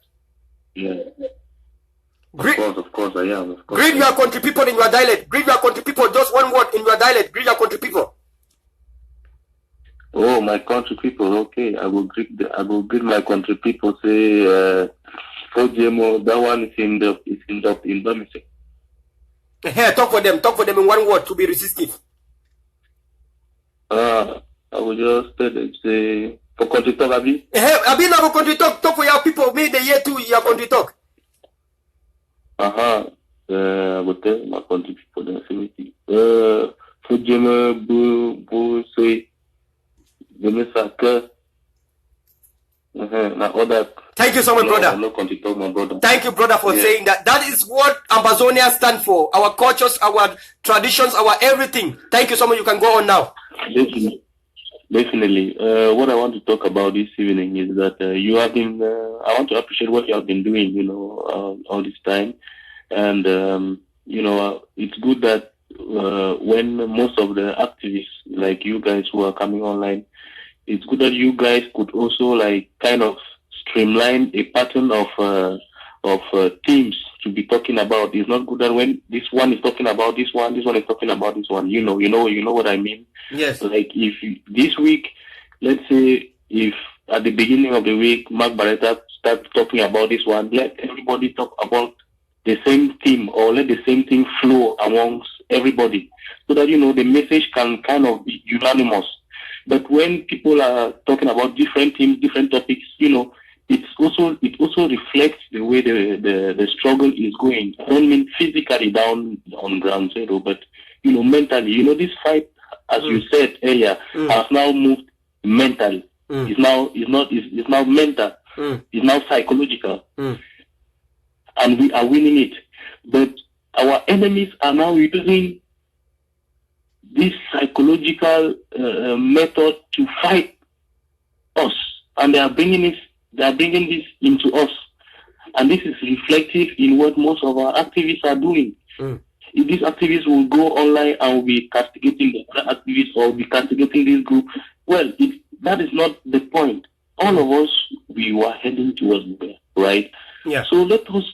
Speaker 2: Yeah. Of course I am. Of course.
Speaker 1: Greet your country people in your dialect. Greet your country people, just one word in your dialect. Greet your country people.
Speaker 2: Oh, my country people. Okay, I will greet my country people. Say, for Jemo, that one is in the message.
Speaker 1: Hey, talk for them in one word to be resistive.
Speaker 2: I will just say for country talk, Abi.
Speaker 1: Hey, Abi, now country talk for your people. Me the year 2 your country talk.
Speaker 2: I will tell my country people the activity. For Jemo, bu say, Jemo Saka. All that.
Speaker 1: Thank you so much, brother.
Speaker 2: No country talk, my brother.
Speaker 1: Thank you, brother, for saying that. That is what Amazonia stands for. Our cultures, our traditions, our everything. Thank you so much. You can go on now.
Speaker 2: Definitely. What I want to talk about this evening is that you have been. I want to appreciate what you have been doing. All this time, and it's good that when most of the activists like you guys who are coming online, it's good that you guys could also like kind of streamline a pattern of themes to be talking about. It's not good that when this one is talking about this one is talking about this one. You know what I mean?
Speaker 1: Yes.
Speaker 2: Like if this week, let's say if at the beginning of the week Mark Barretta starts talking about this one, let everybody talk about the same theme, or let the same thing flow amongst everybody, so that the message can kind of be unanimous. But when people are talking about different themes, different topics, it also reflects the way the struggle is going. I don't mean physically down on ground zero, but mentally. This fight, as you said earlier, has now moved mentally. It's now mental. It's now psychological, and we are winning it. But our enemies are now using this psychological method to fight us, and they are bringing this into us, and this is reflective in what most of our activists are doing. If these activists will go online and will be castigating the other activists or be castigating this group, well, that is not the point. All of us, we were heading towards there, right?
Speaker 1: Yeah.
Speaker 2: So let us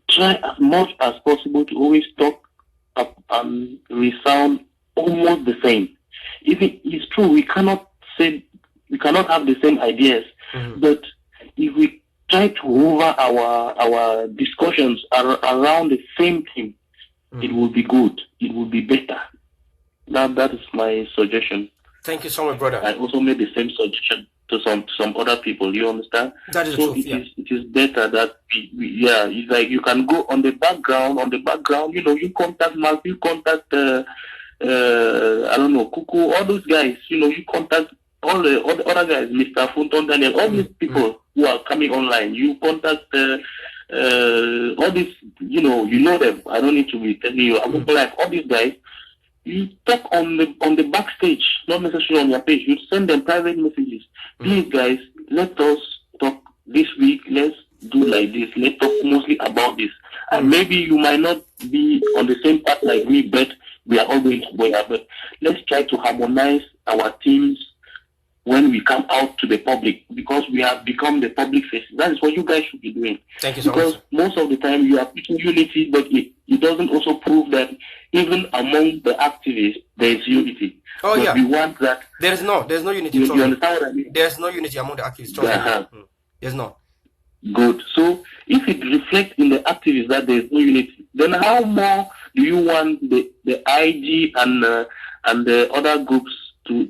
Speaker 2: try as much as possible to always talk up and resound almost the same. If it is true, we cannot have the same ideas, but if we try to hover our discussions around the same thing, it will be good. It will be better. That is my suggestion.
Speaker 1: Thank you so much, brother.
Speaker 2: I also made the same suggestion to some other people. You understand?
Speaker 1: That is
Speaker 2: so
Speaker 1: true.
Speaker 2: It is better that it's like you can go on the background. You contact Mark, you contact I don't know, Kuku, all those guys. You contact all the other guys, Mr. Funton, Daniel, all these people who are coming online. You contact
Speaker 3: all these, you know them. I don't need to be telling you. I'm like all these guys. You talk on the backstage, not necessarily on your page. You send them private messages. Please, guys, let us talk this week. Let's do like this. Let's talk mostly about this. And maybe you might not be on the same path like me, but we are all going together. But let's try to harmonize our teams when we come out to the public, because we have become the public face. That is what you guys should be doing.
Speaker 1: Thank you so
Speaker 3: because
Speaker 1: much.
Speaker 3: Most of the time you are preaching unity, but it doesn't also prove that even among the activists there is unity.
Speaker 1: Oh,
Speaker 3: but
Speaker 1: yeah.
Speaker 3: we want that.
Speaker 1: There's no unity.
Speaker 3: You understand what I mean?
Speaker 1: There's no unity among the activists. There's no.
Speaker 3: Good. So if it reflects in the activists that there is no unity, then how more do you want the IG and the other groups to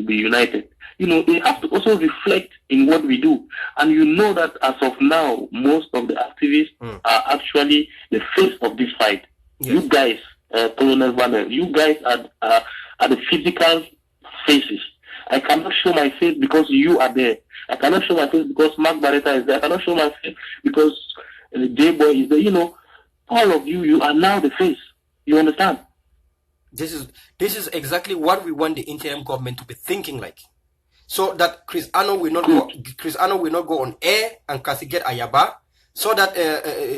Speaker 3: be united? They have to also reflect in what we do. And you know that as of now, most of the activists are actually the face of this fight. Yes. You guys, Colonel Vanel, you guys are the physical faces. I cannot show my face because you are there. I cannot show my face because Mark Barretta is there. I cannot show my face because J-Boy is there. All of you are now the face. You understand?
Speaker 1: This is exactly what we want the interim government to be thinking like. So that Chris Ano will not go on air and castigate Ayaba. So that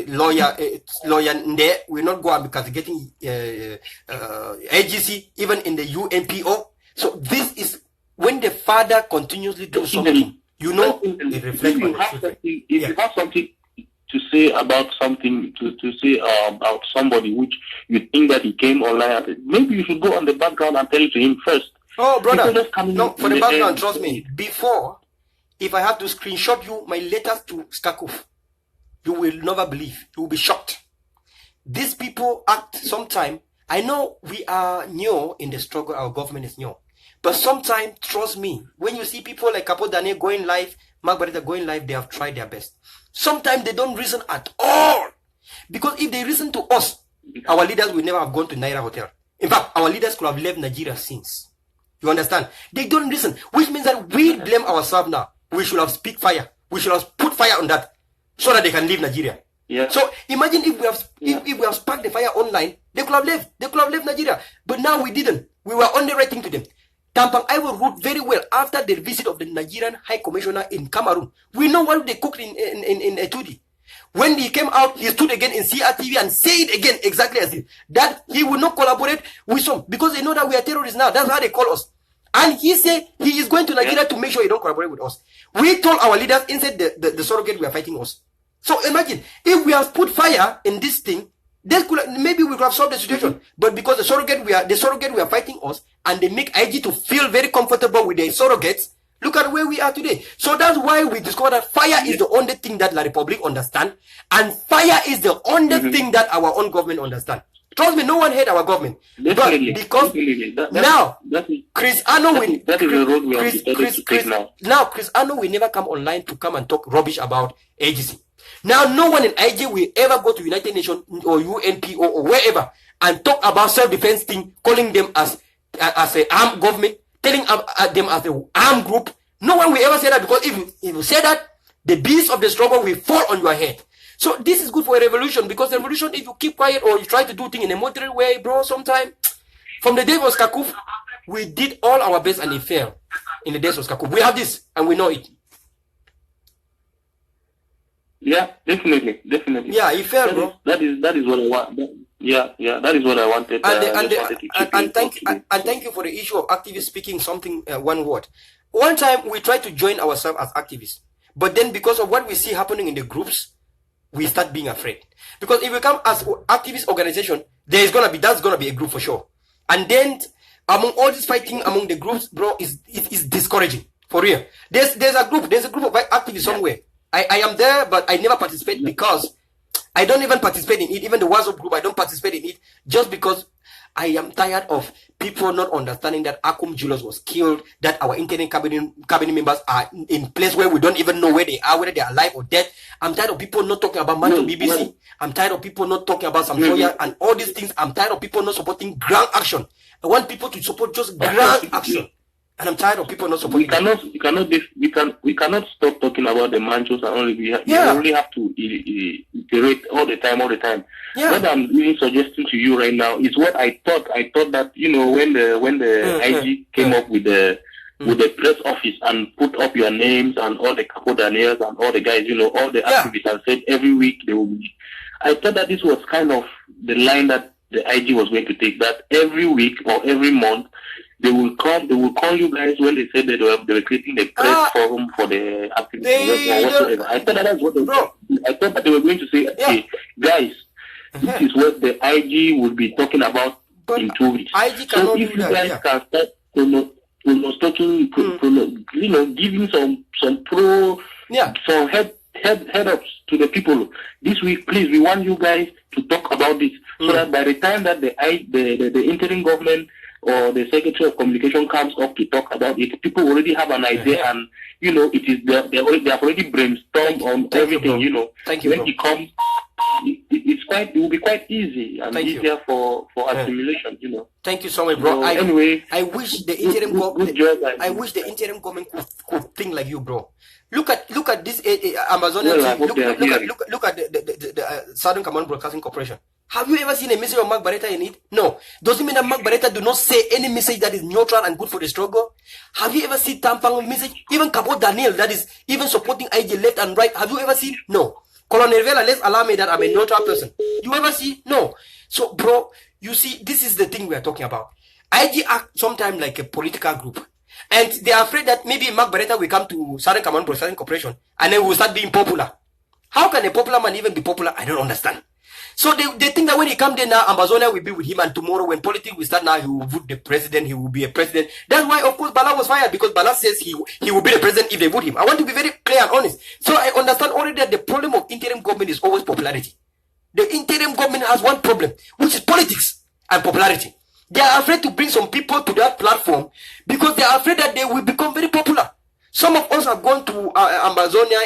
Speaker 1: lawyer Nde will not go and be castigating AGC, even in the UNPO. So this is when the father continuously does something, it reflects on the children.
Speaker 3: If you have something to say about something, to say about somebody which you think that he came online, maybe you should go on the background and tell it to him first.
Speaker 1: Oh, brother, no, for the background, trust me. Before, if I have to screenshot you my letters to Skakuf, you will never believe. You will be shocked. These people act sometime. I know we are new in the struggle. Our government is new. But sometimes, trust me, when you see people like Capo Daniel going live, Mark Barretta going live, they have tried their best. Sometimes they don't reason at all. Because if they reason to us, our leaders will never have gone to Naira Hotel. In fact, our leaders could have left Nigeria since. You understand? They don't listen, which means that we blame ourselves now. We should have speak fire. We should have put fire on that so that they can leave Nigeria.
Speaker 3: Yeah.
Speaker 1: So imagine if we have sparked the fire online, they could have left. They could have left Nigeria. But now we didn't. We were underwriting to them. Tampang Ivo wrote very well after the visit of the Nigerian High Commissioner in Cameroon. We know what they cooked in Etudi. When he came out, he stood again in CRTV and said again exactly as this, that he will not collaborate with some, because they know that we are terrorists now. That's how they call us. And he said he is going to Nigeria to make sure he don't collaborate with us. We told our leaders inside the surrogate we are fighting us. So imagine, if we have put fire in this thing, maybe we could have solved the situation. But because the surrogate we are fighting us, and they make IG to feel very comfortable with their surrogates, look at where we are today. So that's why we discovered that fire is the only thing that La Republic understand, and fire is the only thing that our own government understand. Trust me, no one hate our government.
Speaker 3: Definitely.
Speaker 1: But because now, Chris Ano will...
Speaker 3: That is the road we have decided to take now.
Speaker 1: Now, Chris Ano will never come online to come and talk rubbish about AGC. Now, no one in IG will ever go to United Nations or UNPO or wherever and talk about self-defense thing, calling them as an armed government, telling them as an armed group. No one will ever say that, because if you say that, the beast of the struggle will fall on your head. So this is good for a revolution, because the revolution, if you keep quiet or you try to do things in a moderate way, bro, sometimes, from the days of Skakuf, we did all our best and it failed. In the days of Skakuf, we have this and we know it.
Speaker 3: Yeah, definitely.
Speaker 1: Yeah, it failed, bro.
Speaker 3: That is what I want. That is what I wanted.
Speaker 1: And thank you for the issue of activists speaking something, one word. One time we tried to join ourselves as activists, but then because of what we see happening in the groups, we start being afraid. Because if we come as activist organization, that's gonna be a group for sure. And then among all this fighting among the groups, bro, it is discouraging for real. There's a group of activists somewhere. I am there, but I never participate because I don't even participate in it. Even the WhatsApp group, I don't participate in it just because I am tired of people not understanding that Akum Julius was killed, that our interim cabinet members are in place where we don't even know where they are, whether they are alive or dead. I'm tired of people not talking about Manto BBC. I'm tired of people not talking about Samsoya and all these things. I'm tired of people not supporting ground action. I want people to support just ground action. And I'm tired of people not
Speaker 3: we
Speaker 1: supporting them.
Speaker 3: we cannot stop talking about the manchos and only we only have to iterate all the time.
Speaker 1: Yeah.
Speaker 3: What I'm even suggesting to you right now is what I thought that, you know, when the IG came up with the press office and put up your names and all the Capo Daniels and all the guys, you know, all the activists, and said every week they will be. I thought that this was kind of the line that the IG was going to take, that every week or every month they will call you guys when they said that they were creating the press forum for the activists or whatsoever. I thought that's what I thought that they were going to say, hey, guys, this is what the IG will be talking about in 2 weeks.
Speaker 1: IG
Speaker 3: so if you guys can start talking, you know, giving some some head ups to the people this week, please, we want you guys to talk about this, so that by the time that the interim government or the Secretary of Communication comes up to talk about it, people already have an idea, and you know, it is they have already brainstormed on everything. You know, when it comes, it will be quite easy and easier for assimilation. You know.
Speaker 1: Thank you so much, bro.
Speaker 3: So, anyway,
Speaker 1: I wish the interim government. I wish the interim government could think like you, bro. Look at this Amazonian team. Look at the Southern Command Broadcasting Corporation. Have you ever seen a message of Mark Barretta in it? No. Doesn't mean that Mark Barretta do not say any message that is neutral and good for the struggle. Have you ever seen Tampang message? Even Capo Daniel, that is even supporting IG left and right. Have you ever seen? No. Colonel Verla, let's allow me that I'm a neutral person. You ever see? No. So, bro, you see, this is the thing we are talking about. IG act sometimes like a political group. And they are afraid that maybe Mark Barretta will come to Southern Command Broadcasting Corporation and then will start being popular. How can a popular man even be popular? I don't understand. So they think that when he comes there now, Amazonia will be with him, and tomorrow when politics will start now, he will vote the president, he will be a president. That's why, of course, Bala was fired, because Bala says he will be the president if they vote him. I want to be very clear and honest. So I understand already that the problem of interim government is always popularity. The interim government has one problem, which is politics and popularity. They are afraid to bring some people to that platform because they are afraid that they will become very popular. Some of us have gone to Amazonia,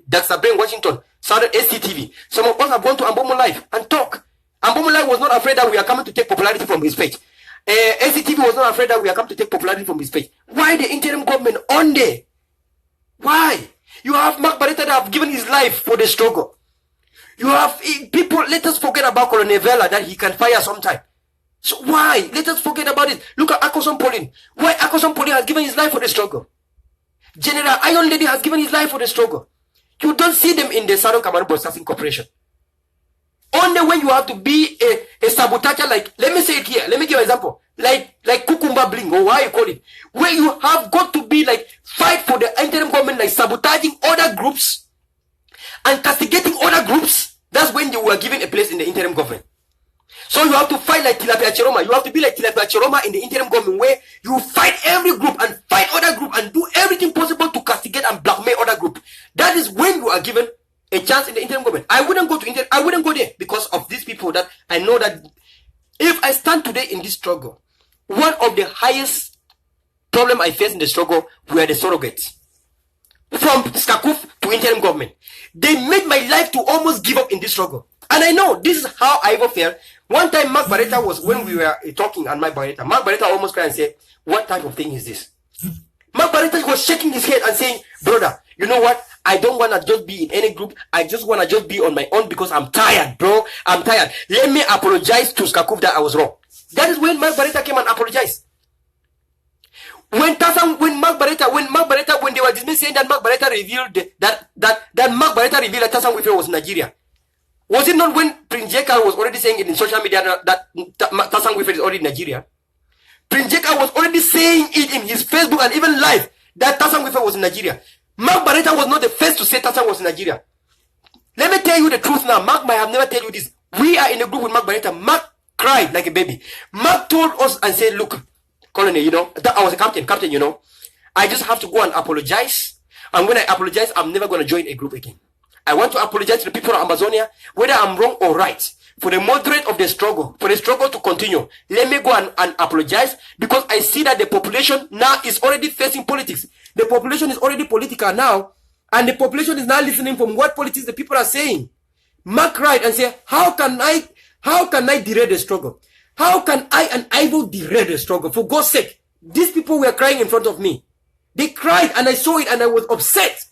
Speaker 1: Dr. Ben Washington, Southern SCTV. Some of us have gone to Ambomo Live and talk. Ambomo Live was not afraid that we are coming to take popularity from his page. SCTV was not afraid that we are coming to take popularity from his page. Why the interim government on there? Why? You have Mark Barretta that have given his life for the struggle. You have people, let us forget about Colonel Verla that he can fire sometime. So why? Let us forget about it. Look at Akoson Pauline. Why Akoson Pauline has given his life for the struggle? General Iron Lady has given his life for the struggle. You don't see them in the Southern Command Broadcasting Corporation. Only when you have to be a sabotager, like, let me say it here, let me give an example. Like Kukumba Bling, or why you call it. Where you have got to be like, fight for the interim government, like sabotaging other groups and castigating other groups. That's when you were given a place in the interim government. So you have to fight like Tilapia Chiroma. You have to be like Tilapia Chiroma in the interim government, where you fight every group and fight other group and do everything possible to castigate and blackmail other group. That is when you are given a chance in the interim government. I wouldn't go there because of these people that I know that if I stand today in this struggle, one of the highest problem I face in the struggle were the surrogates. From Skakuf to interim government. They made my life to almost give up in this struggle. And I know this is how I ever felt. One time Mark Barretta was, when we were talking and Mark Barretta almost cried and said, what type of thing is this? Mark Barretta was shaking his head and saying, brother, you know what? I don't want to just be in any group. I just want to just be on my own because I'm tired, bro. I'm tired. Let me apologize to Skakuf that I was wrong. That is when Mark Barretta came and apologized. When Mark Barretta, when they were dismissed, saying that Mark Barretta revealed that Tassan Wife was Nigeria. Was it not when Prince Jeka was already saying it in social media that Tassan Wife is already in Nigeria? Prince Jeka was already saying it in his Facebook and even live that Tassan Wife was in Nigeria. Mark Barretta was not the first to say Tassan was in Nigeria. Let me tell you the truth now. Mark might have never tell you this. We are in a group with Mark Barretta. Mark cried like a baby. Mark told us and said, look, Colonel, you know, that I was a captain, you know. I just have to go and apologize. And when I apologize, I'm never going to join a group again. I want to apologize to the people of Amazonia, whether I'm wrong or right, for the moderate of the struggle, for the struggle to continue. Let me go and apologize, because I see that the population now is already facing politics. The population is already political now, and the population is now listening from what politics the people are saying. Mark cried and said, how can I derail the struggle? How can I and Ivo derail the struggle? For God's sake, These people were crying in front of me. They cried and I saw it and I was upset.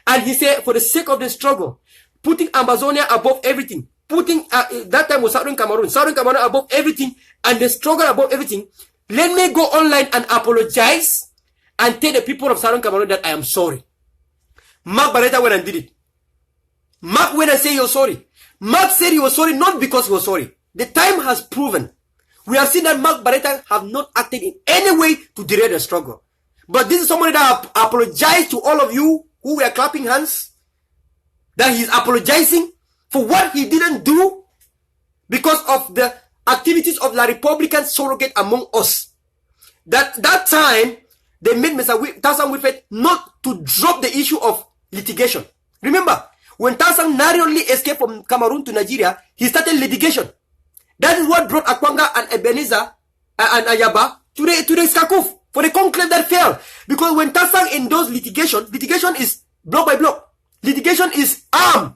Speaker 1: And he said, for the sake of the struggle, putting Amazonia above everything, putting, that time was Southern Cameroon above everything, and the struggle above everything, let me go online and apologize and tell the people of Southern Cameroon that I am sorry. Mark Barretta went and did it. Mark went and said you're sorry. Mark said he was sorry not because he was sorry. The time has proven. We have seen that Mark Barretta have not acted in any way to derail the struggle. But this is somebody that apologized to all of you who were clapping hands. That he's apologizing for what he didn't do because of the activities of the Republican surrogate among us. That time, they made Mr. Tarzan Wilfred not to drop the issue of litigation. Remember, when Tarzan narrowly escaped from Cameroon to Nigeria, he started litigation. That is what brought Akwanga and Ebenezer and Ayaba to the Skakuf for the conclave that fell. Because when Tarzan endorsed litigation is block by block. Litigation is armed.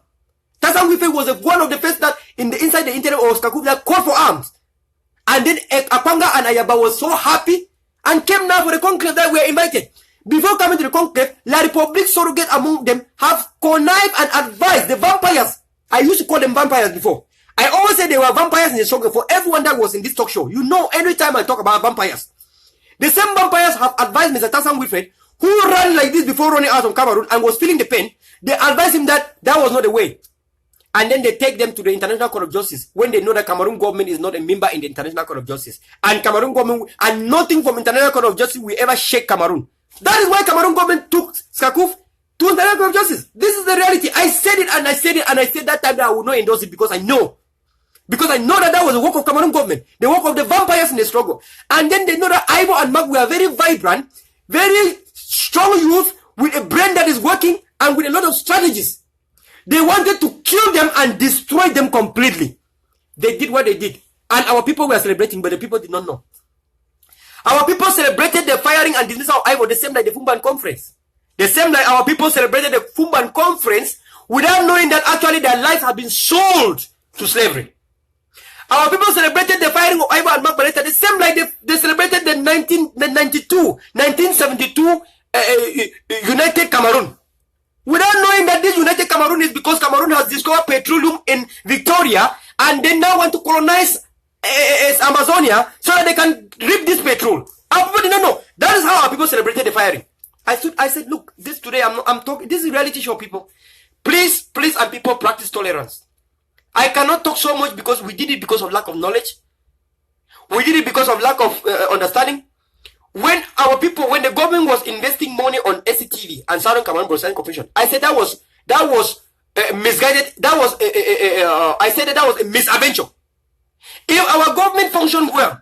Speaker 1: Tarzan Wilfred was one of the first that inside the internet of Skakuf that called for arms. And then Akwanga and Ayaba was so happy and came now for the conclave that we were invited. Before coming to the conclave, La Republique surrogate among them have connived and advised the vampires. I used to call them vampires before. I always say they were vampires in the struggle. For everyone that was in this talk show, you know, every time I talk about vampires, the same vampires have advised Mr. Tarzan Wilfred, who ran like this before running out of Cameroon and was feeling the pain. They advised him that was not the way. And then they take them to the International Court of Justice when they know that Cameroon government is not a member in the International Court of Justice. And Cameroon government, and nothing from International Court of Justice will ever shake Cameroon. That is why Cameroon government took Skakuf to International Court of Justice. This is the reality. I said it and I said it and I said that time that I would not endorse it because I know. Because I know that was the work of Cameroon government. The work of the vampires in the struggle. And then they know that Ivo and Mark were very vibrant, very strong youth with a brain that is working and with a lot of strategies. They wanted to kill them and destroy them completely. They did what they did. And our people were celebrating, but the people did not know. Our people celebrated the firing and dismissal of Ivo the same like the Fumban conference. The same like our people celebrated the Fumban conference without knowing that actually their lives have been sold to slavery. Our people celebrated the firing of Ivo and Mark Barretta the same like they celebrated the 1972 United Cameroon. Without knowing that this United Cameroon is because Cameroon has discovered petroleum in Victoria and they now want to colonize Amazonia so that they can reap this petrol. Our people did not know. That is how our people celebrated the firing. I said, look, this today I'm talking. This is reality show, people. Please, and people practice tolerance. I cannot talk so much because we did it because of lack of knowledge. We did it because of lack of understanding. When the government was investing money on SCTV and Southern Cameroon Broadcasting Corporation, I said that was misguided. I said that was a misadventure. If our government functioned well,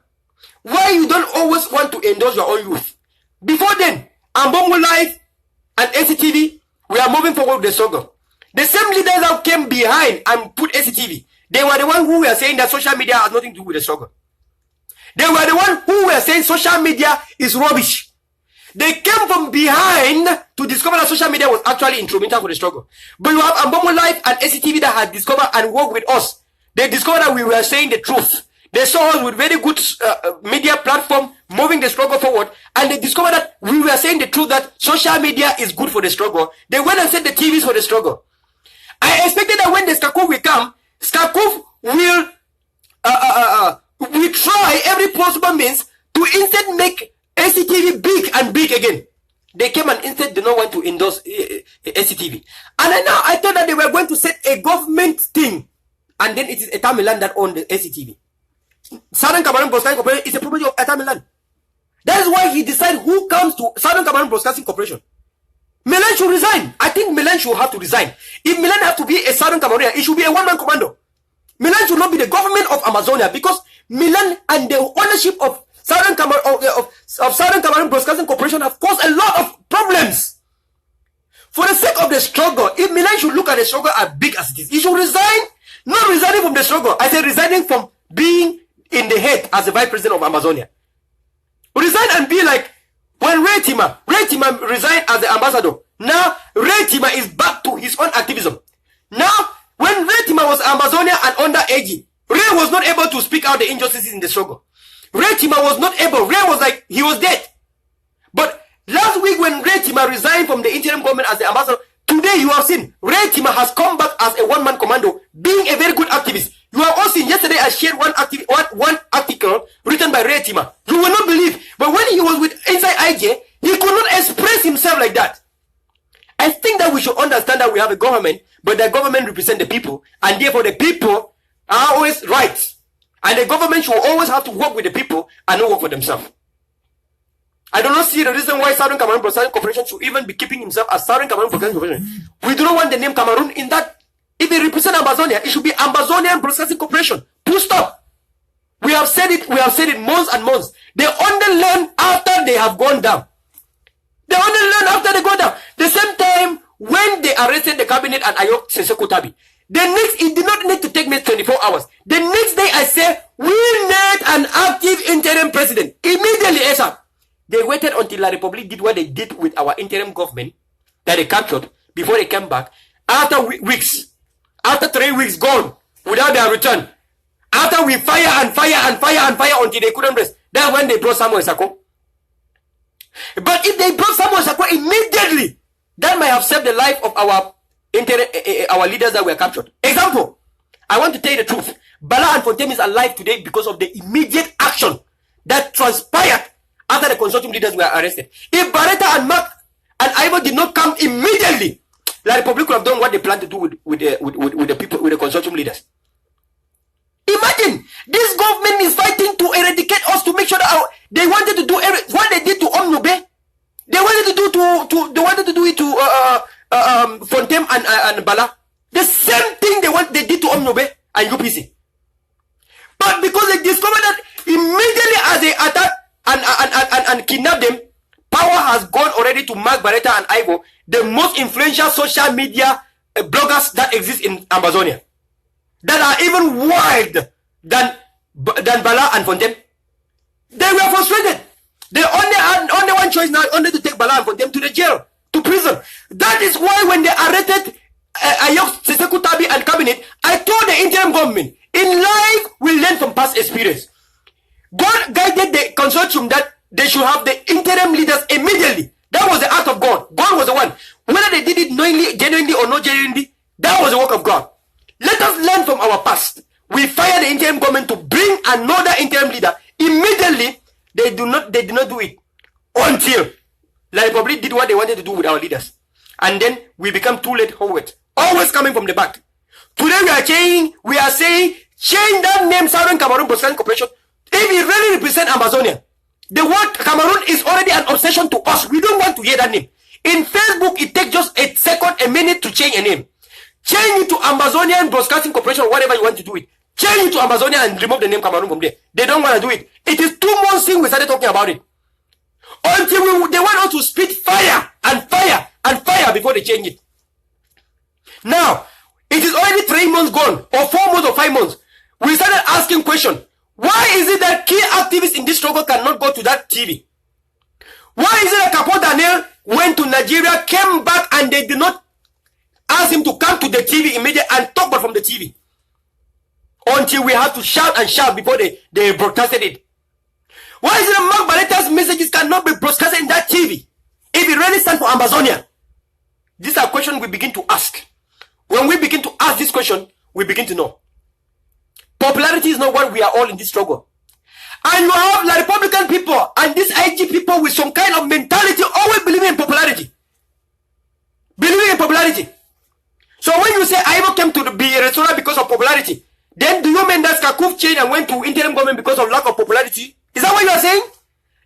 Speaker 1: why you don't always want to endorse your own youth? Before then, Ambongo Live and SCTV, we are moving forward with the struggle. The same leaders that came behind and put SCTV, they were the ones who were saying that social media has nothing to do with the struggle. They were the ones who were saying social media is rubbish. They came from behind to discover that social media was actually instrumental for the struggle. But you have Ambongo Live and SCTV that had discovered and worked with us. They discovered that we were saying the truth. They saw us with very good media platform moving the struggle forward. And they discovered that we were saying the truth that social media is good for the struggle. They went and set the TVs for the struggle. I expected that when the Skakuf will come, Skakuf will try every possible means to instead make SCTV big and big again. They came and instead did not want to endorse SCTV. And I thought that they were going to set a government thing. And then it is Etamilan that owned the SCTV. Southern Cameroon Broadcasting Corporation is a property of Etamilan. That is why he decided who comes to Southern Cameroon Broadcasting Corporation. Milan should resign. I think Milan should have to resign. If Milan have to be a Southern Cameroonian, it should be a one-man commando. Milan should not be the government of Amazonia because Milan and the ownership of Southern Cameroon Broadcasting Corporation have caused a lot of problems. For the sake of the struggle, if Milan should look at the struggle as big as it is, he should resign. Not resigning from the struggle. I said resigning from being in the head as the vice president of Amazonia. Resign and be like when Ray Tima resigned as the ambassador. Now Ray Tima is back to his own activism. Now when Ray Tima was Amazonia and under AG, Ray was not able to speak out the injustices in the struggle. Ray Tima was not able. Ray was like, he was dead. But last week when Ray Tima resigned from the interim government as the ambassador, today you have seen Ray Tima has come back as a one-man commando, being a very good activist. You have all seen yesterday I shared one article written by Ray Tima. You will not believe. But when he was with inside IJ, he could not express himself like that. I think that we should understand that we have a government, but the government represents the people, and therefore the people are always right. And the government should always have to work with the people and not work for themselves. I do not see the reason why Southern Cameroon Broadcasting Corporation should even be keeping himself as Southern Cameroon Broadcasting Corporation. We do not want the name Cameroon in that. If it represents Amazonia, it should be Amazonian Broadcasting Corporation. Full stop. We have said it months and months. They only learn after they have gone down. They only learn after they go down. The same time when they arrested the cabinet and Ayok Sesekutabi, it did not need to take me 24 hours. The next day I say, we need an active interim president. Immediately, ASAP. They waited until La Republic did what they did with our interim government that they captured before they came back. After weeks, after 3 weeks gone without their return, after we fire until they couldn't rest, that's when they brought Samuel Sako. But if they brought Samuel Sako immediately, that might have saved the life of our leaders that were captured. Example, I want to tell you the truth. Bala and Fontaine is alive today because of the immediate action that transpired after the consortium leaders were arrested. If Barretta and Mark and Ivo did not come immediately, La Republic would have done what they planned to do with the people, with the consortium leaders. Imagine, this government is fighting to eradicate us, to make sure that they wanted to do what they did to Omnobe. They wanted to do it to Fontaine and Bala. The same thing they did to Omnobe and UPC. But because they discovered that immediately as they attacked and kidnapped them, power has gone already to Mark Barretta and Ivo, the most influential social media bloggers that exist in Amazonia, that are even wild than Bala and Fontaine. They were frustrated. They only had one choice now, only to take Bala and Fontaine to the jail, to prison. That is why when they arrested Ayok Sesekutabi and cabinet, I told the interim government, in life we learn from past experience. God guided the consortium that they should have the interim leaders immediately. That was the act of God. God was the one. Whether they did it knowingly, genuinely, or not genuinely, that was the work of God. Let us learn from our past. We fired the interim government to bring another interim leader. Immediately, they did not do it until La Republic did what they wanted to do with our leaders. And then we become too late forward. Always coming from the back. Today we are saying, change that name, Southern Cameroon Broadcasting Corporation. If it really represents Amazonia, the word Cameroon is already an obsession to us. We don't want to hear that name. In Facebook, it takes just a second, a minute to change a name. Change it to Amazonian Broadcasting Corporation, whatever you want to do it. Change it to Amazonia and remove the name Cameroon from there. They don't want to do it. It is 2 months since we started talking about it. Until they want us to spit fire before they change it. Now, it is already 3 months gone, or 4 months or 5 months. We started asking questions. Why is it that key activists in this struggle cannot go to that TV? Why is it that Capo Daniel went to Nigeria, came back, and they did not ask him to come to the TV immediately and talk about from the TV? Until we had to shout and shout before they broadcasted it. Why is it that Mark Barretta's messages cannot be broadcasted in that TV? If it really stands for Amazonia? These are questions we begin to ask. When we begin to ask this question, we begin to know. Popularity is not what we are all in this struggle. And you have the Republican people and these IG people with some kind of mentality always believing in popularity. Believing in popularity. So when you say Ivo came to be a restaurant because of popularity, then do you mean that Kakuf changed and went to interim government because of lack of popularity? Is that what you are saying?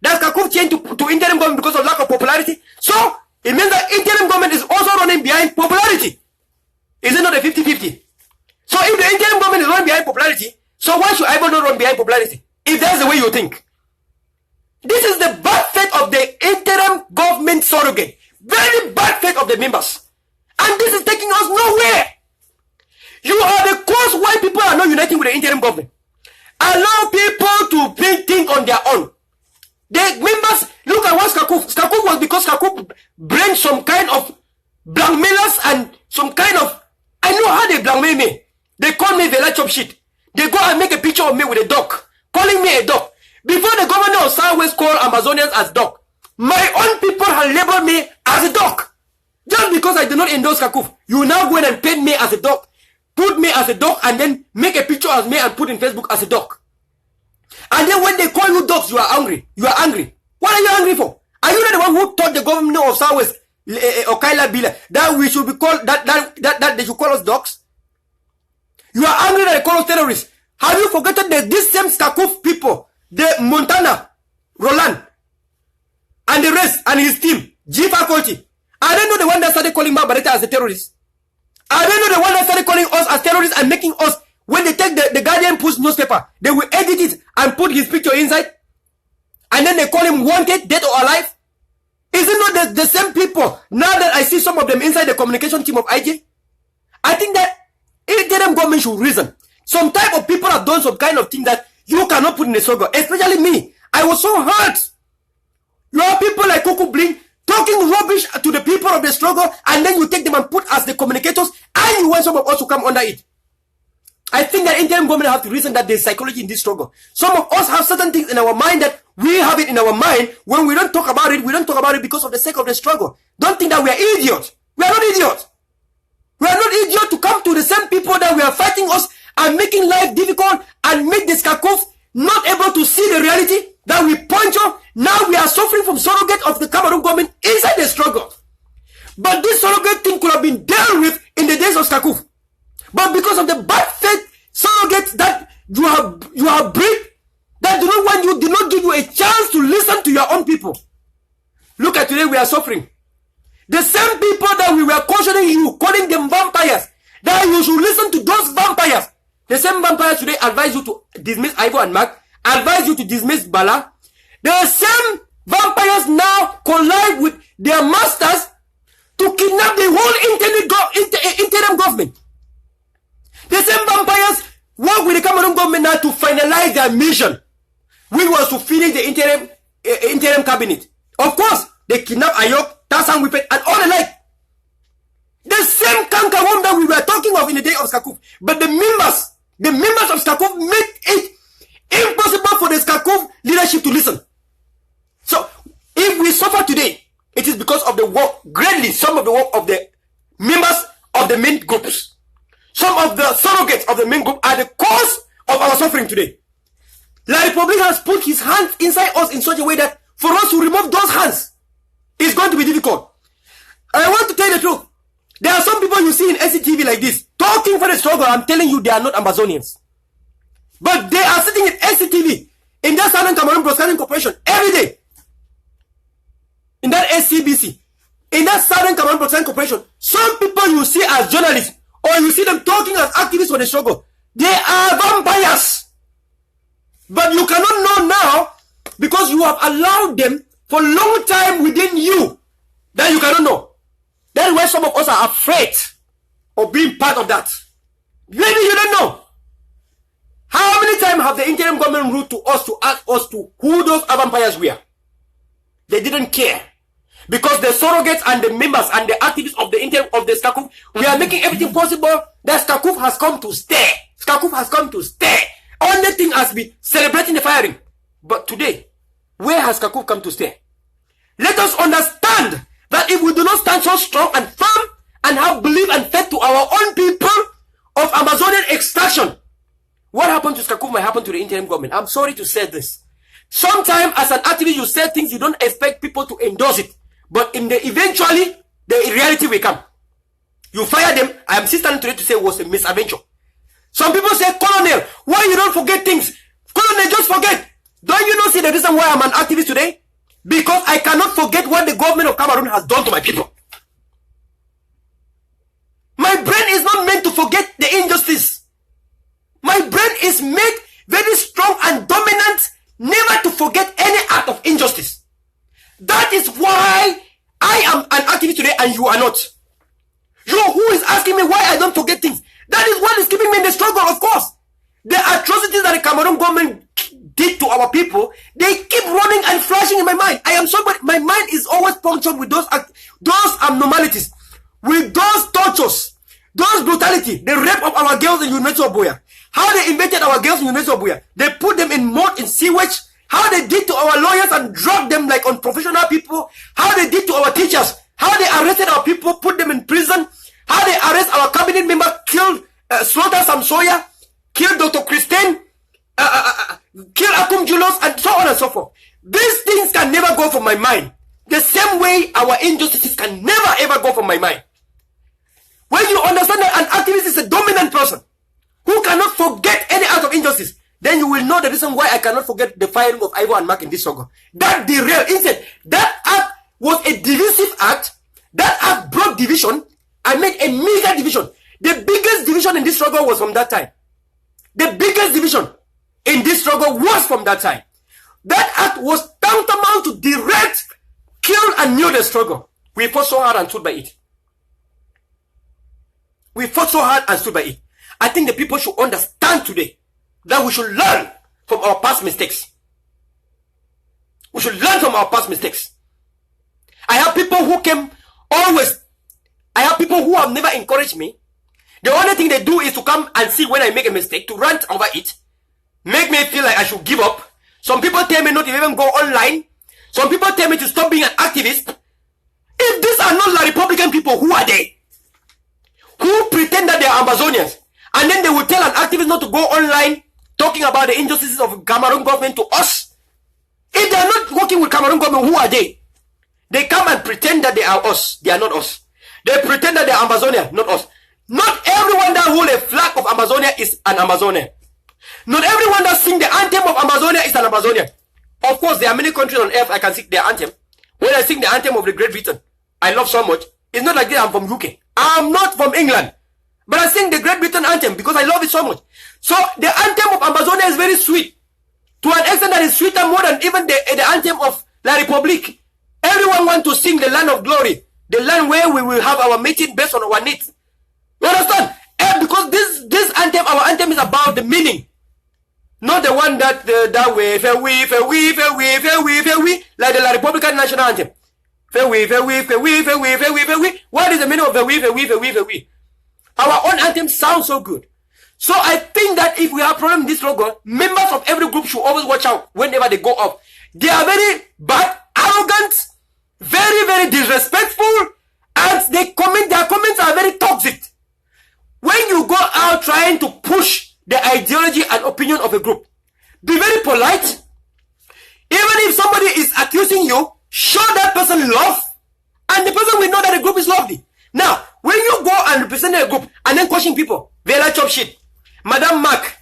Speaker 1: That Kakuf changed to interim government because of lack of popularity? So it means that interim government is also running behind popularity. Is it not a 50-50? So if the interim government is running behind popularity, so why should Ivo not run behind popularity? If that's the way you think. This is the bad faith of the interim government surrogate. Very bad faith of the members. And this is taking us nowhere. You are the cause why people are not uniting with the interim government. Allow people to think on their own. The members, look at what Skakuf. Skakuf was because Skakuf brings some kind of blackmailers and some kind of, I know how they blackmail me. They call me verla chop shit. They go and make a picture of me with a dog, calling me a dog. Before the governor of Southwest called Amazonians as dog, my own people have labeled me as a dog. Just because I do not endorse Kakuf, you now go in and paint me as a dog, put me as a dog, and then make a picture of me and put in Facebook as a dog. And then when they call you dogs, you are angry. You are angry. What are you angry for? Are you not the one who told the governor of Southwest, Okaila Bila, that we should be called, that they should call us dogs? You are angry that they call us terrorists. Have you forgotten that these same Kakuf people, the Montana, Roland, and the rest, and his team, G faculty, are they not the one that started calling Barretta as a terrorist? Are they not the one that started calling us as terrorists and making us, when they take the Guardian Post newspaper, they will edit it and put his picture inside, and then they call him wanted, dead or alive? Is it not the same people, now that I see some of them inside the communication team of IJ? I think that interim government should reason. Some type of people have done some kind of thing that you cannot put in a struggle, especially me. I was so hurt. You have people like Coco Bling talking rubbish to the people of the struggle, and then you take them and put as the communicators, and you want some of us to come under it. I think that interim government have to reason that there's psychology in this struggle. Some of us have certain things in our mind that we have it in our mind. When we don't talk about it, we don't talk about it because of the sake of the struggle. Don't think that we are idiots. We are not idiots. We are not idiots to come to the same people that we are fighting us and making life difficult and make the Skakov not able to see the reality that we punch on. Now we are suffering from surrogate of the Cameroon government inside the struggle. But this surrogate thing could have been dealt with in the days of Skakov. But because of the bad faith surrogates that you have breed, that did not give you a chance to listen to your own people. Look at today, we are suffering. The same people that we were cautioning you, calling them vampires, that you should listen to those vampires. The same vampires today advise you to dismiss Ivo and Mark, advise you to dismiss Bala. The same vampires now collide with their masters to kidnap the whole interim government. The same vampires work with the Cameroon government now to finalize their mission, which was to finish the interim cabinet. Of course, they kidnap Ayok, Tassan Whippet, and all the like. The same Kankarom that we were talking of in the day of Skakov. But the members of Skakov made it impossible for the Skakov leadership to listen. So, if we suffer today, it is because of the work, greatly, some of the work of the members of the main groups. Some of the surrogates of the main group are the cause of our suffering today. La Republic has put his hands inside us in such a way that for us to remove those hands is going to be difficult. I want to tell you the truth. There are some people you see in SCTV like this, talking for the struggle. I'm telling you, they are not Amazonians. But they are sitting in SCTV, in that Southern Cameroon Broadcasting Corporation, every day. In that SCBC, in that Southern Cameroon Broadcasting Corporation, some people you see as journalists, or you see them talking as activists for the struggle, they are vampires. But you cannot know now because you have allowed them for a long time within you that you cannot know. That is why some of us are afraid of being part of that. Maybe you don't know. How many times have the interim government ruled to us to ask us to who those vampires were? They didn't care. Because the surrogates and the members and the activists of the interim of the Skakov, we are making everything possible that Skakov has come to stay. Skakov has come to stay. Only thing has been celebrating the firing. But today, where has Skakov come to stay? Let us understand that if we do not stand so strong and firm and have belief and faith to our own people of Amazonian extraction, what happened to Skakov might happen to the interim government. I'm sorry to say this. Sometimes as an activist, you say things you don't expect people to endorse it. But in the eventually, the reality will come. You fire them. I am still standing today to say it was a misadventure. Some people say, Colonel, why you don't forget things? Colonel, just forget. Don't you know see the reason why I'm an activist today? Because I cannot forget what the government of Cameroon has done to my people. My brain is not meant to forget the injustice. My brain is made very strong and dominant, never to forget any act of injustice. That is why I am an activist today and you are not. You who is asking me why I don't forget things. That is what is keeping me in the struggle, of course. The atrocities that the Cameroon government did to our people, they keep running and flashing in my mind. I am sorry, but my mind is always punctured with those abnormalities, with those tortures, those brutality, the rape of our girls in University of Buea. How they invented our girls in University of Buea. They put them in mud, in sewage, how they did to our lawyers and drugged them like unprofessional people, how they did to our teachers, how they arrested our people, put them in prison, how they arrest our cabinet member, killed Slaughter Sam Sawyer, killed Dr. Christine, killed Akum Julos, and so on and so forth. These things can never go from my mind. The same way our injustices can never ever go from my mind. When you understand that an activist is a dominant person who cannot forget any act of injustice, then you will know the reason why I cannot forget the firing of Ivo and Mark in this struggle. That derailed. Instead, that act was a divisive act. That act brought division and made a mega division. The biggest division in this struggle was from that time. The biggest division in this struggle was from that time. That act was tantamount to direct, kill, and kneel the struggle. We fought so hard and stood by it. We fought so hard and stood by it. I think the people should understand today that we should learn from our past mistakes. We should learn from our past mistakes. I have people who came always. I have people who have never encouraged me. The only thing they do is to come and see when I make a mistake, to rant over it, make me feel like I should give up. Some people tell me not to even go online. Some people tell me to stop being an activist. If these are not the Republican people, who are they? Who pretend that they are Amazonians, and then they will tell an activist not to go online talking about the injustices of Cameroon government to us. If they are not working with Cameroon government, who are they? They come and pretend that they are us. They are not us. They pretend that they are Amazonia, not us. Not everyone that holds a flag of Amazonia is an Amazonian. Not everyone that sings the anthem of Amazonia is an Amazonian. Of course, there are many countries on earth I can sing their anthem. When I sing the anthem of the Great Britain, I love so much. It's not like that I'm from UK. I'm not from England. But I sing the Great Britain anthem because I love it so much. So the anthem of Amazonia is very sweet. To an extent that is sweeter more than even the anthem of La Republique. Everyone wants to sing the land of glory. The land where we will have our mating based on our needs. You understand? Because this anthem, our anthem is about the meaning. Not the one that way, like the La Republican national anthem. What is the meaning of the Our own anthem sounds so good. So I think that if we have problem in this struggle, members of every group should always watch out whenever they go up. They are very bad, arrogant, very, very disrespectful, and their comments are very toxic. When you go out trying to push the ideology and opinion of a group, be very polite. Even if somebody is accusing you, show that person love, and the person will know that the group is lovely. Now, when you go and represent a group and then question people, verla chop shit, Madam Mark,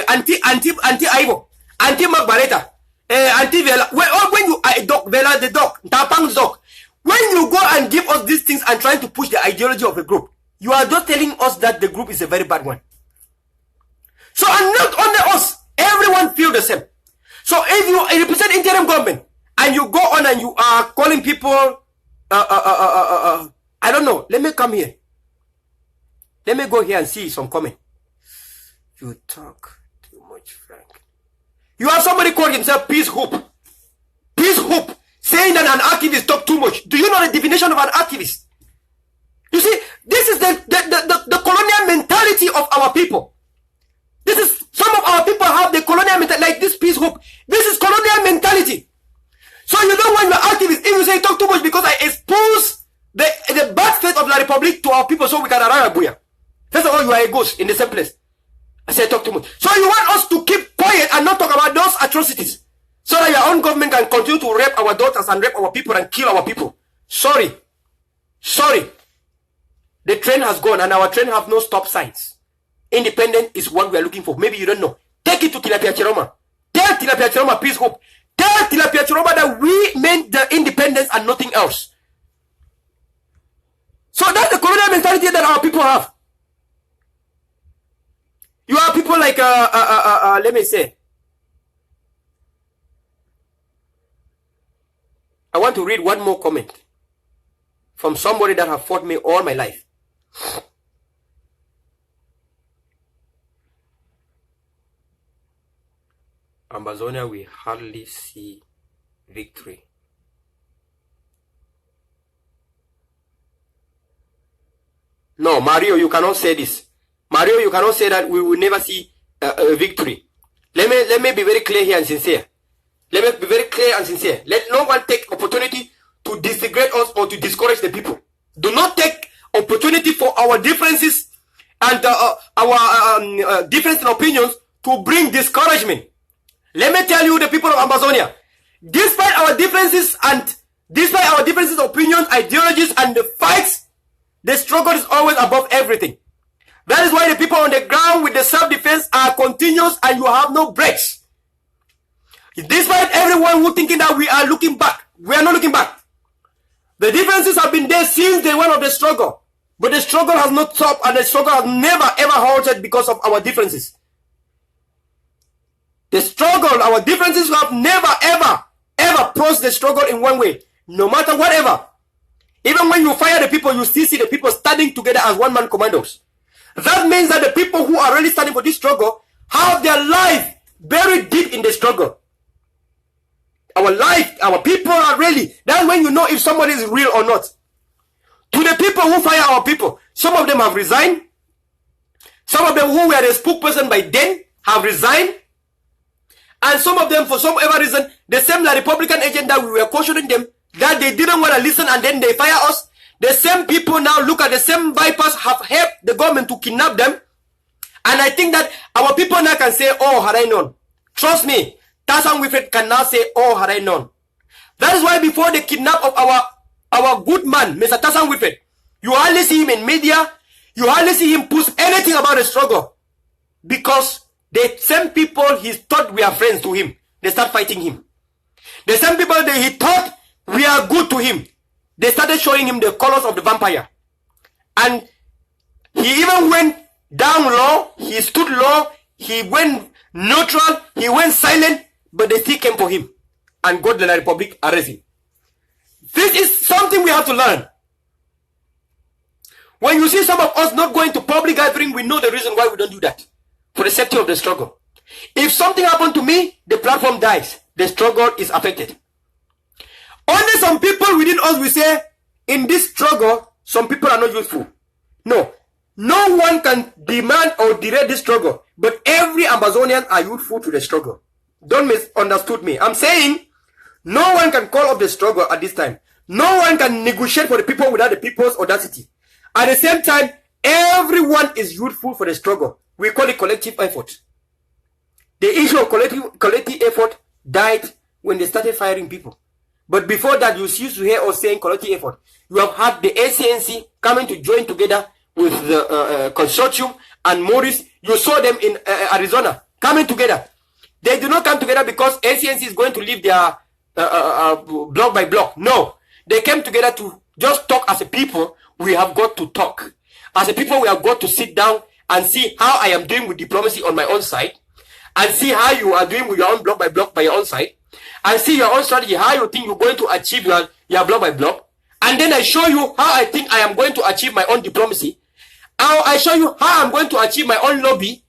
Speaker 1: Auntie Ivo, Auntie Mark Barretta, Auntie Verla, when you dog Verla the dog, Tapang's dog, when you go and give us these things and trying to push the ideology of a group, you are just telling us that the group is a very bad one. So, and not only us, everyone feel the same. So if you represent interim government and you go on and you are calling people, I don't know, let me come here. Let me go here and see some comment. You talk too much, Frank. You have somebody called himself Peace Hope. Peace Hope, saying that an activist talk too much. Do you know the definition of an activist? You see, this is the colonial mentality of our people. This is, some of our people have the colonial mentality, like this Peace Hope. This is colonial mentality. So you don't want your activists, if you say talk too much because I expose the bad faith of La Republique to our people so we can arrive at Buya. First of all, you are a ghost in the same place. I said talk too much. So you want us to keep quiet and not talk about those atrocities so that your own government can continue to rape our daughters and rape our people and kill our people. Sorry. Sorry. The train has gone and our train have no stop signs. Independent is what we are looking for. Maybe you don't know. Take it to Tilapia Chiroma. Tell Tilapia Chiroma, Peace Hope. Tell Tilapia Chiroma that we meant the independence and nothing else. So that's the colonial mentality that our people have. You have people like, let me say. I want to read one more comment from somebody that have fought me all my life. Amazonia, we hardly see victory. No, Mario, you cannot say this. Mario, you cannot say that we will never see a victory. Let me be very clear here and sincere. Let me be very clear and sincere. Let no one take opportunity to disintegrate us or to discourage the people. Do not take opportunity for our differences and our difference in opinions to bring discouragement. Let me tell you, the people of Amazonia, despite our differences and despite our differences, opinions, ideologies, and the fights, the struggle is always above everything. That is why the people on the ground with the self-defense are continuous and you have no breaks. Despite everyone who thinking that we are looking back, we are not looking back. The differences have been there since day one of the struggle. But the struggle has not stopped and the struggle has never ever halted because of our differences. The struggle, our differences have never ever paused the struggle in one way. No matter whatever. Even when you fire the people, you still see the people standing together as one-man commandos. That means that the people who are really standing for this struggle have their life buried deep in the struggle. Our life, our people are really, that's when you know if somebody is real or not. To the people who fire our people, some of them have resigned. Some of them who were the spokesperson by then have resigned. And some of them, for some other reason, the same like Republican agent that we were cautioning them, that they didn't want to listen and then they fire us. The same people now look at the same vipers have helped the government to kidnap them. And I think that our people now can say, oh, had I known. Trust me, Tassan Wilfred can now say, oh, had I known. That is why before the kidnap of our good man, Mr. Tassan Wilfred, you hardly see him in media, you hardly see him post anything about the struggle. Because the same people he thought we are friends to him, they start fighting him. The same people that he thought we are good to him, they started showing him the colors of the vampire. And he even went down low, he stood low, he went neutral, he went silent, but they still came for him and got the Republic arrested. This is something we have to learn. When you see some of us not going to public gathering, we know the reason why we don't do that. For the safety of the struggle. If something happened to me, the platform dies. The struggle is affected. Only some people within us will say, in this struggle, some people are not useful. No. No one can demand or derail this struggle. But every Amazonian are useful to the struggle. Don't misunderstood me. I'm saying, no one can call off the struggle at this time. No one can negotiate for the people without the people's audacity. At the same time, everyone is useful for the struggle. We call it collective effort. The issue of collective effort died when they started firing people. But before that, you used to hear us saying collective effort. You have had the ACNC coming to join together with the consortium and Morris. You saw them in Arizona coming together. They do not come together because ACNC is going to leave their block by block. No. They came together to just talk as a people. We have got to talk. As a people, we have got to sit down and see how I am doing with diplomacy on my own side, and see how you are doing with your own block by your own side, and see your own strategy, how you think you're going to achieve your block by block, and then I show you how I think I am going to achieve my own diplomacy, how I show you how I'm going to achieve my own lobby,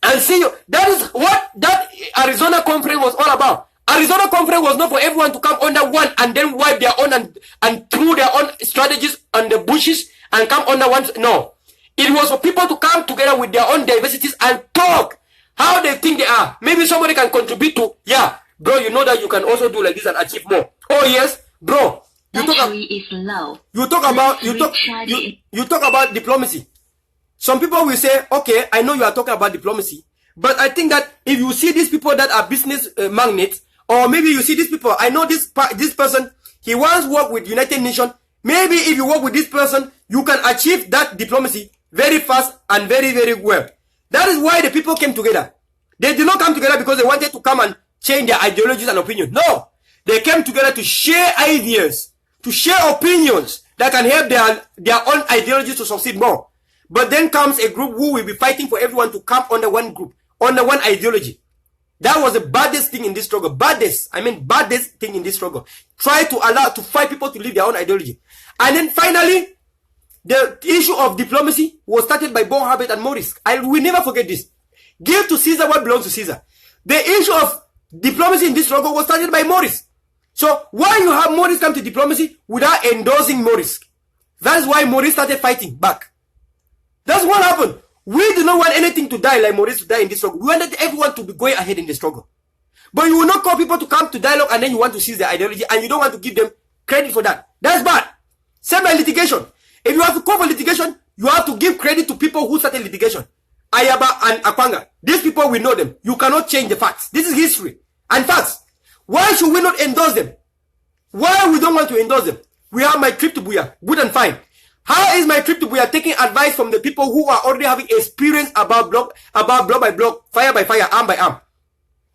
Speaker 1: and see you. That is what that Arizona conference was all about. Arizona conference was not for everyone to come under one and then wipe their own and through their own strategies on the bushes and come under one. No. It was for people to come together with their own diversities and talk how they think they are. Maybe somebody can contribute to, yeah, bro, you know that you can also do like this and achieve more. Oh yes, bro. You talk about diplomacy. Some people will say, okay, I know you are talking about diplomacy, but I think that if you see these people that are business magnates, or maybe you see these people, I know this person, he once worked with United Nations. Maybe if you work with this person, you can achieve that diplomacy very fast and very, very well. That is why the people came together. They did not come together because they wanted to come and change their ideologies and opinions. No. They came together to share ideas, to share opinions that can help their own ideologies to succeed more. But then comes a group who will be fighting for everyone to come under one group, under one ideology. That was the baddest thing in this struggle. Baddest thing in this struggle. Try to fight people to leave their own ideology. And then finally, the issue of diplomacy was started by Bon Habet and Morris. I will never forget this. Give to Caesar what belongs to Caesar. The issue of diplomacy in this struggle was started by Morris. So why you have Morris come to diplomacy without endorsing Morris? That's why Morris started fighting back. That's what happened. We do not want anything to die like Maurice to die in this struggle. We wanted everyone to be going ahead in the struggle. But you will not call people to come to dialogue and then you want to seize their ideology and you don't want to give them credit for that. That's bad. Same by litigation. If you have to call for litigation, you have to give credit to people who started litigation. Ayaba and Akwanga. These people, we know them. You cannot change the facts. This is history and facts. Why should we not endorse them? Why we don't want to endorse them? We have my trip to Buya. Good and fine. How is my trip to Buya taking advice from the people who are already having experience about block by block, fire by fire, arm by arm?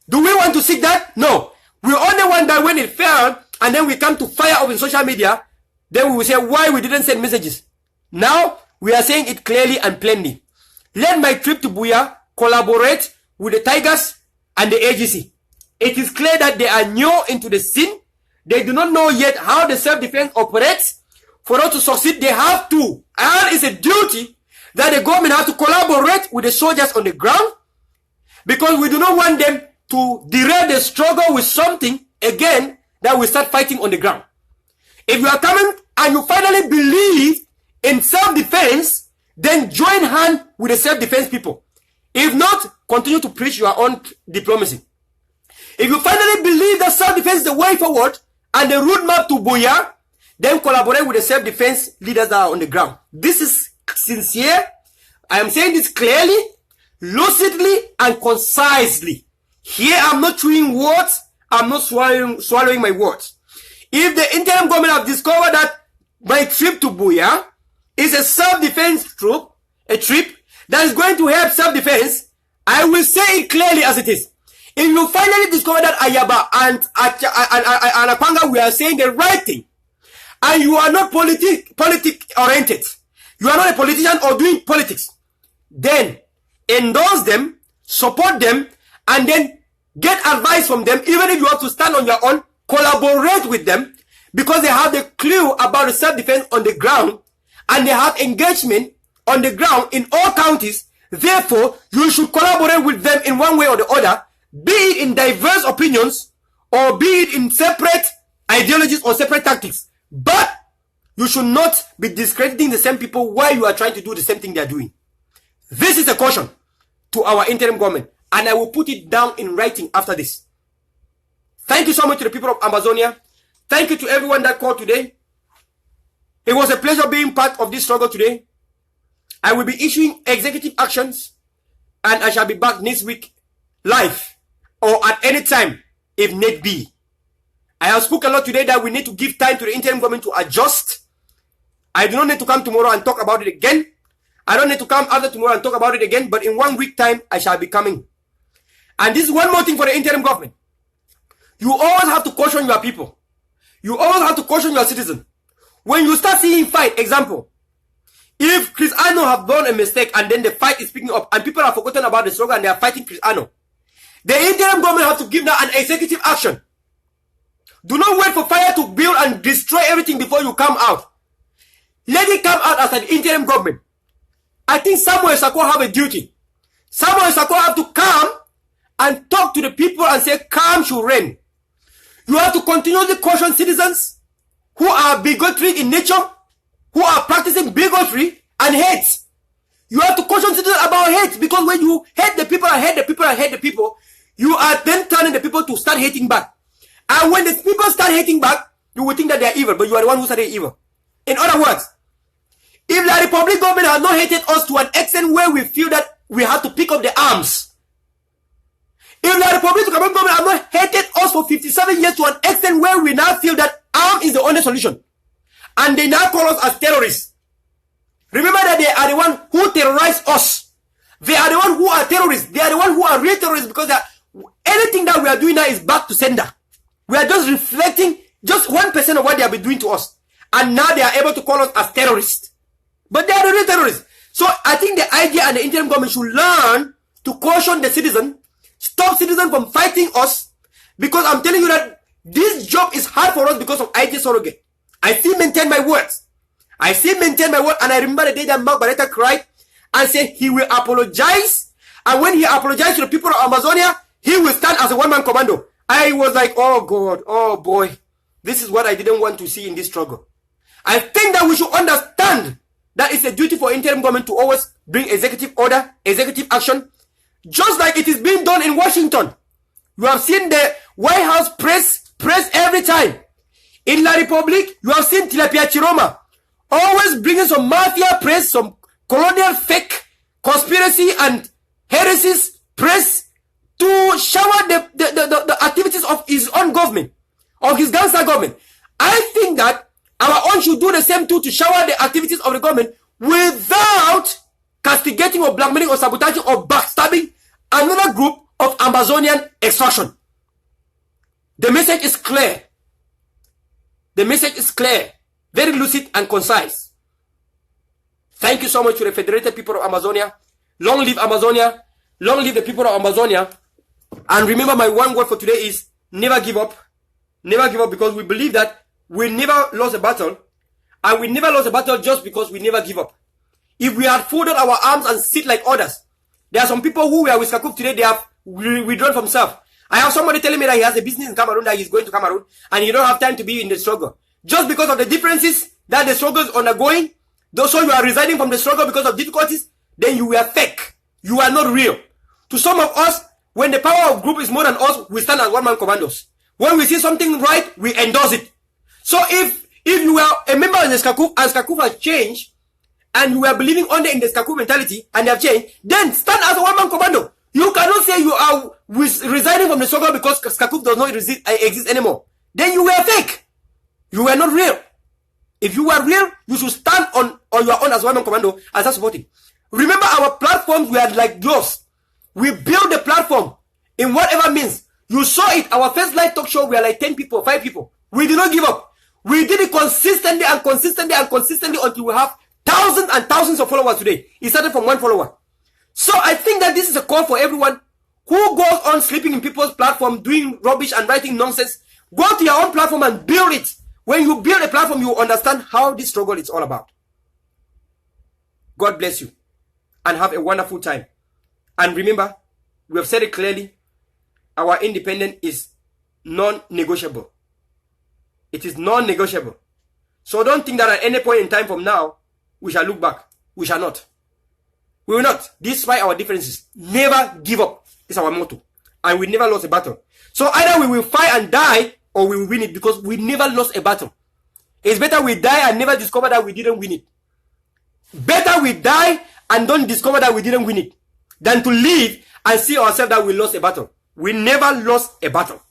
Speaker 1: Do we want to seek that? No. We only want that when it failed and then we come to fire up in social media, then we will say why we didn't send messages. Now, we are saying it clearly and plainly. Let my trip to Buya collaborate with the Tigers and the AGC. It is clear that they are new into the scene. They do not know yet how the self-defense operates. For us to succeed, they have to. And it's a duty that the government has to collaborate with the soldiers on the ground, because we do not want them to derail the struggle with something, again, that we start fighting on the ground. If you are coming and you finally believe in self-defense, then join hand with the self-defense people. If not, continue to preach your own diplomacy. If you finally believe that self-defense is the way forward and the roadmap to Buya, then collaborate with the self-defense leaders that are on the ground. This is sincere. I am saying this clearly, lucidly, and concisely. Here, I'm not chewing words. I'm not swallowing my words. If the interim government have discovered that my trip to Buya is a self-defense a trip that is going to help self-defense, I will say it clearly as it is. If you finally discover that Ayaba and Akwanga, we are saying the right thing, and you are not politic oriented, you are not a politician or doing politics, then endorse them, support them, and then get advice from them. Even if you have to stand on your own, collaborate with them, because they have the clue about the self-defense on the ground, and they have engagement on the ground in all counties. Therefore, you should collaborate with them in one way or the other, be it in diverse opinions or be it in separate ideologies or separate tactics. But you should not be discrediting the same people while you are trying to do the same thing they are doing. This is a caution to our interim government, and I will put it down in writing after this. Thank you so much to the people of Amazonia. Thank you to everyone that called today. It was a pleasure being part of this struggle today. I will be issuing executive actions, and I shall be back next week live or at any time if need be. I have spoken a lot today that we need to give time to the interim government to adjust. I do not need to come tomorrow and talk about it again. I don't need to come after tomorrow and talk about it again, but in 1 week time, I shall be coming. And this is one more thing for the interim government. You always have to caution your people. You always have to caution your citizens. When you start seeing fight, example, if Chris Ano have done a mistake and then the fight is picking up and people have forgotten about the struggle and they are fighting Chris Ano, the interim government have to give now an executive action. Do not wait for fire to build and destroy everything before you come out. Let it come out as an interim government. I think Samuel Sako have a duty. Samuel Sako have to come and talk to the people and say, calm should reign. You have to continuously caution citizens who are bigotry in nature, who are practicing bigotry and hate. You have to caution citizens about hate, because when you hate the people and hate the people and hate the people, you are then turning the people to start hating back. And when the people start hating back, you will think that they are evil, but you are the one who started evil. In other words, if the Republic government has not hated us to an extent where we feel that we have to pick up the arms, if the Republic government has not hated us for 57 years to an extent where we now feel that arm is the only solution, and they now call us as terrorists, remember that they are the one who terrorize us. They are the one who are terrorists. They are the one who are real terrorists, because anything that we are doing now is back to sender. We are just reflecting just 1% of what they have been doing to us. And now they are able to call us as terrorists. But they are the real terrorists. So I think the IG and the interim government should learn to caution the citizen, stop citizens from fighting us, because I'm telling you that this job is hard for us because of IG surrogate. I still maintain my words. I still maintain my word, and I remember the day that Mark Barretta cried and said he will apologize, and when he apologized to the people of Amazonia, he will stand as a one-man commando. I was like, oh God, oh boy, this is what I didn't want to see in this struggle. I think that we should understand that it's a duty for interim government to always bring executive order, executive action, just like it is being done in Washington. You have seen the White House press every time. In La Republic, you have seen Tilapia Chiroma always bringing some mafia press, some colonial fake conspiracy and heresies press to shower the activities of his own government, of his gangster government. I think that our own should do the same too, to shower the activities of the government without castigating or blackmailing or sabotaging or backstabbing another group of Amazonian extraction. The message is clear. The message is clear, very lucid and concise. Thank you so much to the Federated People of Amazonia. Long live Amazonia. Long live the people of Amazonia. And remember, my one word for today is never give up. Never give up, because we believe that we never lost a battle. And we never lost a battle just because we never give up. If we had folded our arms and sit like others, there are some people who were with Kakuf today, they have withdrawn from self. I have somebody telling me that he has a business in Cameroon, that he's going to Cameroon, and he don't have time to be in the struggle. Just because of the differences that the struggle is undergoing, so you are resigning from the struggle because of difficulties, then you were fake. You are not real. To some of us, when the power of group is more than us, we stand as one-man commandos. When we see something right, we endorse it. So if you are a member of the Skakuf, and Skakuf has changed, and you are believing only in the Skakuf mentality, and they have changed, then stand as a one-man commando. You cannot say you are resigning from the struggle because Skakuf does not exist anymore. Then you were fake. You were not real. If you were real, you should stand on your own as one-man commando and start supporting. Remember, our platforms were like yours. We built the platform in whatever means. You saw it. Our first live talk show, we were like 10 people, 5 people. We did not give up. We did it consistently and consistently and consistently until we have thousands and thousands of followers today. It started from 1 follower. So I think that this is a call for everyone who goes on sleeping in people's platform, doing rubbish and writing nonsense. Go to your own platform and build it. When you build a platform, you understand how this struggle is all about. God bless you and have a wonderful time. And remember, we have said it clearly, our independence is non-negotiable. It is non-negotiable. So don't think that at any point in time from now, we shall look back. We shall not. We will not, despite our differences. Never give up is our motto. And we never lost a battle. So either we will fight and die, or we will win it, because we never lost a battle. It's better we die and never discover that we didn't win it. Better we die and don't discover that we didn't win it, than to live and see ourselves that we lost a battle. We never lost a battle.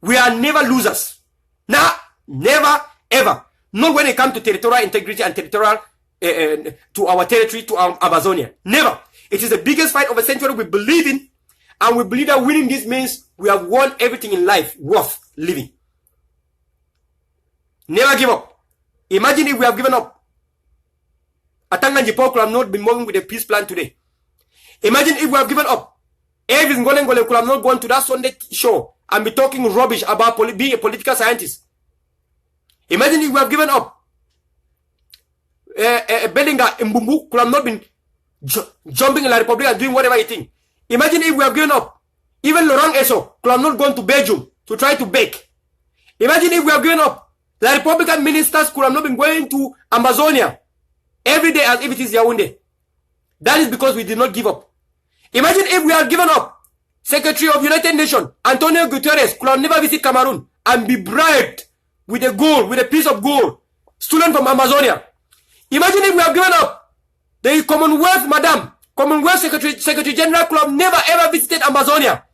Speaker 1: We are never losers. Nah, never, ever. Not when it comes to territorial integrity and territorial to our territory, to our Amazonia. Never. It is the biggest fight of a century we believe in, and we believe that winning this means we have won everything in life worth living. Never give up. Imagine if we have given up. Atanga Jipo could have not been moving with a peace plan today. Imagine if we have given up. Elvis Ngolengole could have not gone to that Sunday show and be talking rubbish about being a political scientist. Imagine if we have given up. Belinga Mbumbu could have not been jumping in La Republic and doing whatever he thinks. Imagine if we have given up. Even Laurent Esso could have not gone to Belgium to try to bake. Imagine if we have given up. The Republican ministers could have not been going to Amazonia every day as if it is Yaoundé. That is because we did not give up. Imagine if we had given up. Secretary of United Nations, Antonio Guterres, could have never visit Cameroon and be bribed with a gold, with a piece of gold, stolen from Amazonia. Imagine if we have given up. The Commonwealth Secretary General could have never ever visited Amazonia.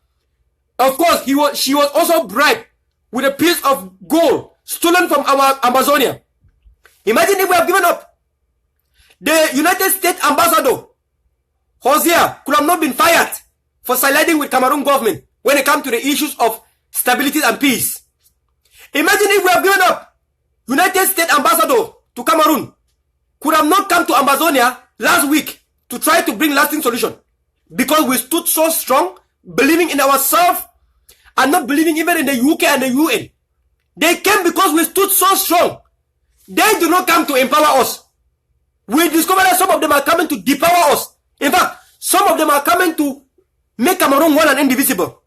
Speaker 1: Of course, she was also bribed with a piece of gold stolen from our Amazonia. Imagine if we have given up. The United States Ambassador, Hosea, could have not been fired for siding with Cameroon government when it comes to the issues of stability and peace. Imagine if we have given up. United States Ambassador to Cameroon could have not come to Amazonia last week to try to bring lasting solution, because we stood so strong, believing in ourselves and not believing even in the UK and the UN. They came because we stood so strong. They do not come to empower us. We discovered that some of them are coming to depower us. In fact, some of them are coming to make Cameroon one and indivisible.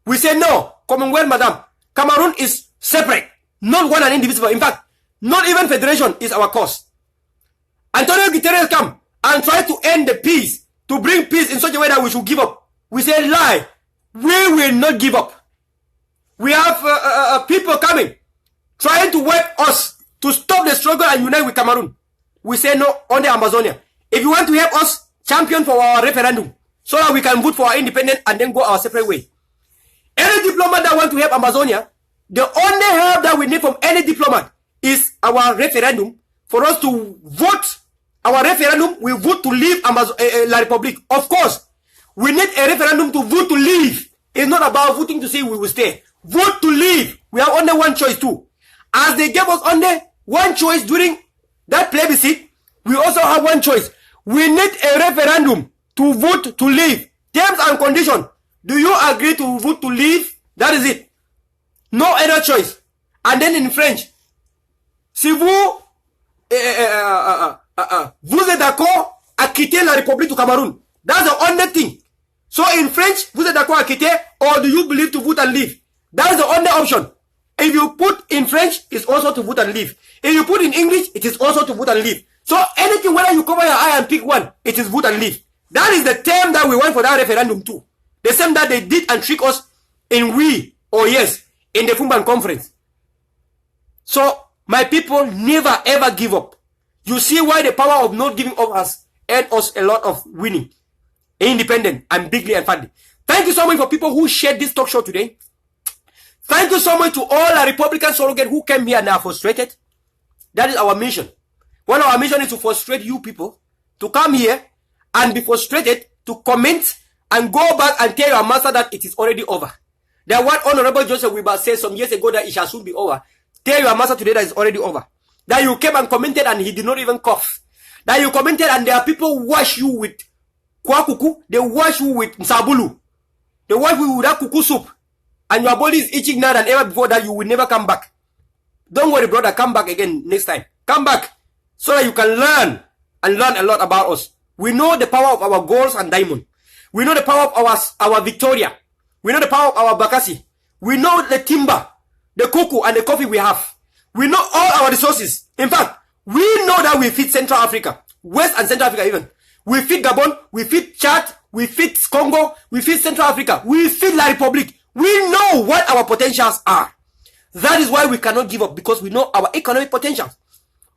Speaker 1: We say no, Commonwealth, madam. Cameroon is separate, not one and indivisible. In fact, not even federation is our cause. Antonio Guterres come and try to end the peace, to bring peace in such a way that we should give up. We say lie. We will not give up. We have people coming, trying to work us to stop the struggle and unite with Cameroon. We say no on the Amazonia. If you want to help us, champion for our referendum, so that we can vote for our independence and then go our separate way. Any diplomat that want to help Amazonia, the only help that we need from any diplomat is our referendum for us to vote. Our referendum, we vote to leave La Republic. Of course, we need a referendum to vote to leave. It's not about voting to say we will stay. Vote to leave. We have only one choice too. As they gave us only one choice during that plebiscite, we also have one choice. We need a referendum to vote to leave. Terms and conditions. Do you agree to vote to leave? That is it. No other choice. And then in French, si vous vous êtes d'accord à quitter la République du Cameroun. That's the only thing. So in French, vous êtes d'accord à quitter, or do you believe to vote and leave? That's the only option. If you put in French, it's also to vote and leave. If you put in English, it is also to vote and leave. So anything, whether you cover your eye and pick one, it is vote and leave. That is the term that we want for that referendum too. The same that they did and trick us in we or yes in the Fumban conference. So my people, never ever give up. You see why the power of not giving up has earned us a lot of winning, independent and bigly and fatly. Thank you so much for people who shared this talk show today. Thank you so much to all our Republican surrogates who came here and are frustrated. That is our mission. One of our mission is to frustrate you people to come here and be frustrated, to comment and go back and tell your master that it is already over. That what Honorable Joseph Weber said some years ago that it shall soon be over. Tell your master today that it's already over. That you came and commented and he did not even cough. That you commented and there are people who wash you with kwakuku. They wash you with nsabulu. They wash you with that kuku soup. And your body is itching now than ever before, that you will never come back. Don't worry, brother. Come back again next time. Come back so that you can learn and learn a lot about us. We know the power of our goals and diamond. We know the power of our Victoria. We know the power of our Bakassi. We know the timber, the cocoa, and the coffee we have. We know all our resources. In fact, we know that we fit Central Africa, West and Central Africa even. We fit Gabon, we fit Chad, we fit Congo, we fit Central Africa, we fit La Republic. We know what our potentials are. That is why we cannot give up, because we know our economic potentials.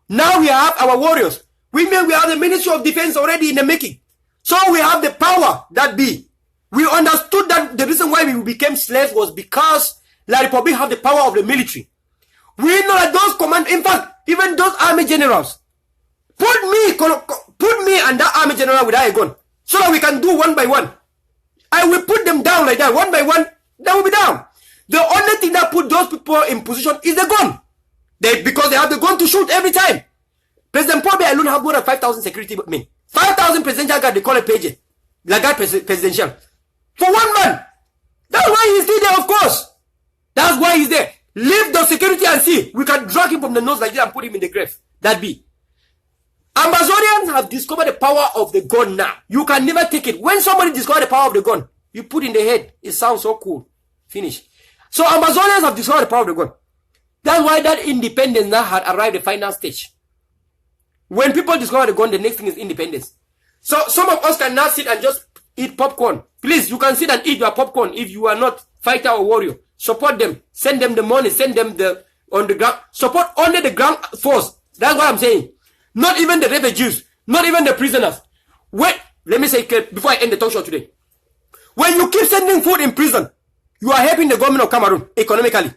Speaker 1: Now we have our warriors. We have the Ministry of Defense already in the making. So we have the power that be. We understood that the reason why we became slaves was because La Republic have the power of the military. We know that those command, in fact, even those army generals, put me and that army general without a gun, so that we can do one by one. I will put them down like that, one by one. They will be down. The only thing that put those people in position is the gun. Because they have the gun to shoot every time. President Paul alone have more than 5,000 security men. 5,000 presidential guard, they call it PJ. La guard presidential. For one man. That's why he's still there, of course. That's why he's there. Leave the security and see. We can drag him from the nose like that and put him in the grave. That be. Amazonians have discovered the power of the gun now. You can never take it. When somebody discovers the power of the gun, you put in the head. It sounds so cool. Finish. So Amazonians have discovered the power of the gun. That's why that independence now had arrived at the final stage. When people discover the gun, the next thing is independence. So some of us can now sit and just eat popcorn. Please, you can sit and eat your popcorn if you are not fighter or warrior. Support them. Send them the money. Send them on the ground. Support only the ground force. That's what I'm saying. Not even the refugees. Not even the prisoners. Wait, let me say before I end the talk show today. When you keep sending food in prison, you are helping the government of Cameroon economically.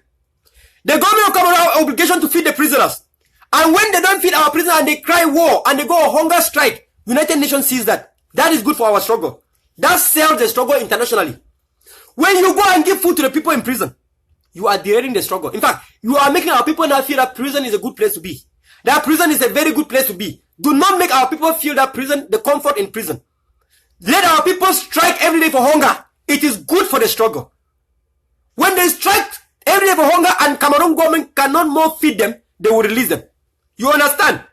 Speaker 1: The government of Cameroon have obligation to feed the prisoners. And when they don't feed our prisoners and they cry war and they go on hunger strike, United Nations sees that. That is good for our struggle. That sells the struggle internationally. When you go and give food to the people in prison, you are derailing the struggle. In fact, you are making our people now feel that prison is a good place to be. That prison is a very good place to be. Do not make our people feel that prison, the comfort in prison. Let our people strike every day for hunger. It is good for the struggle. When they strike every day for hunger and Cameroon government cannot more feed them, they will release them. You understand?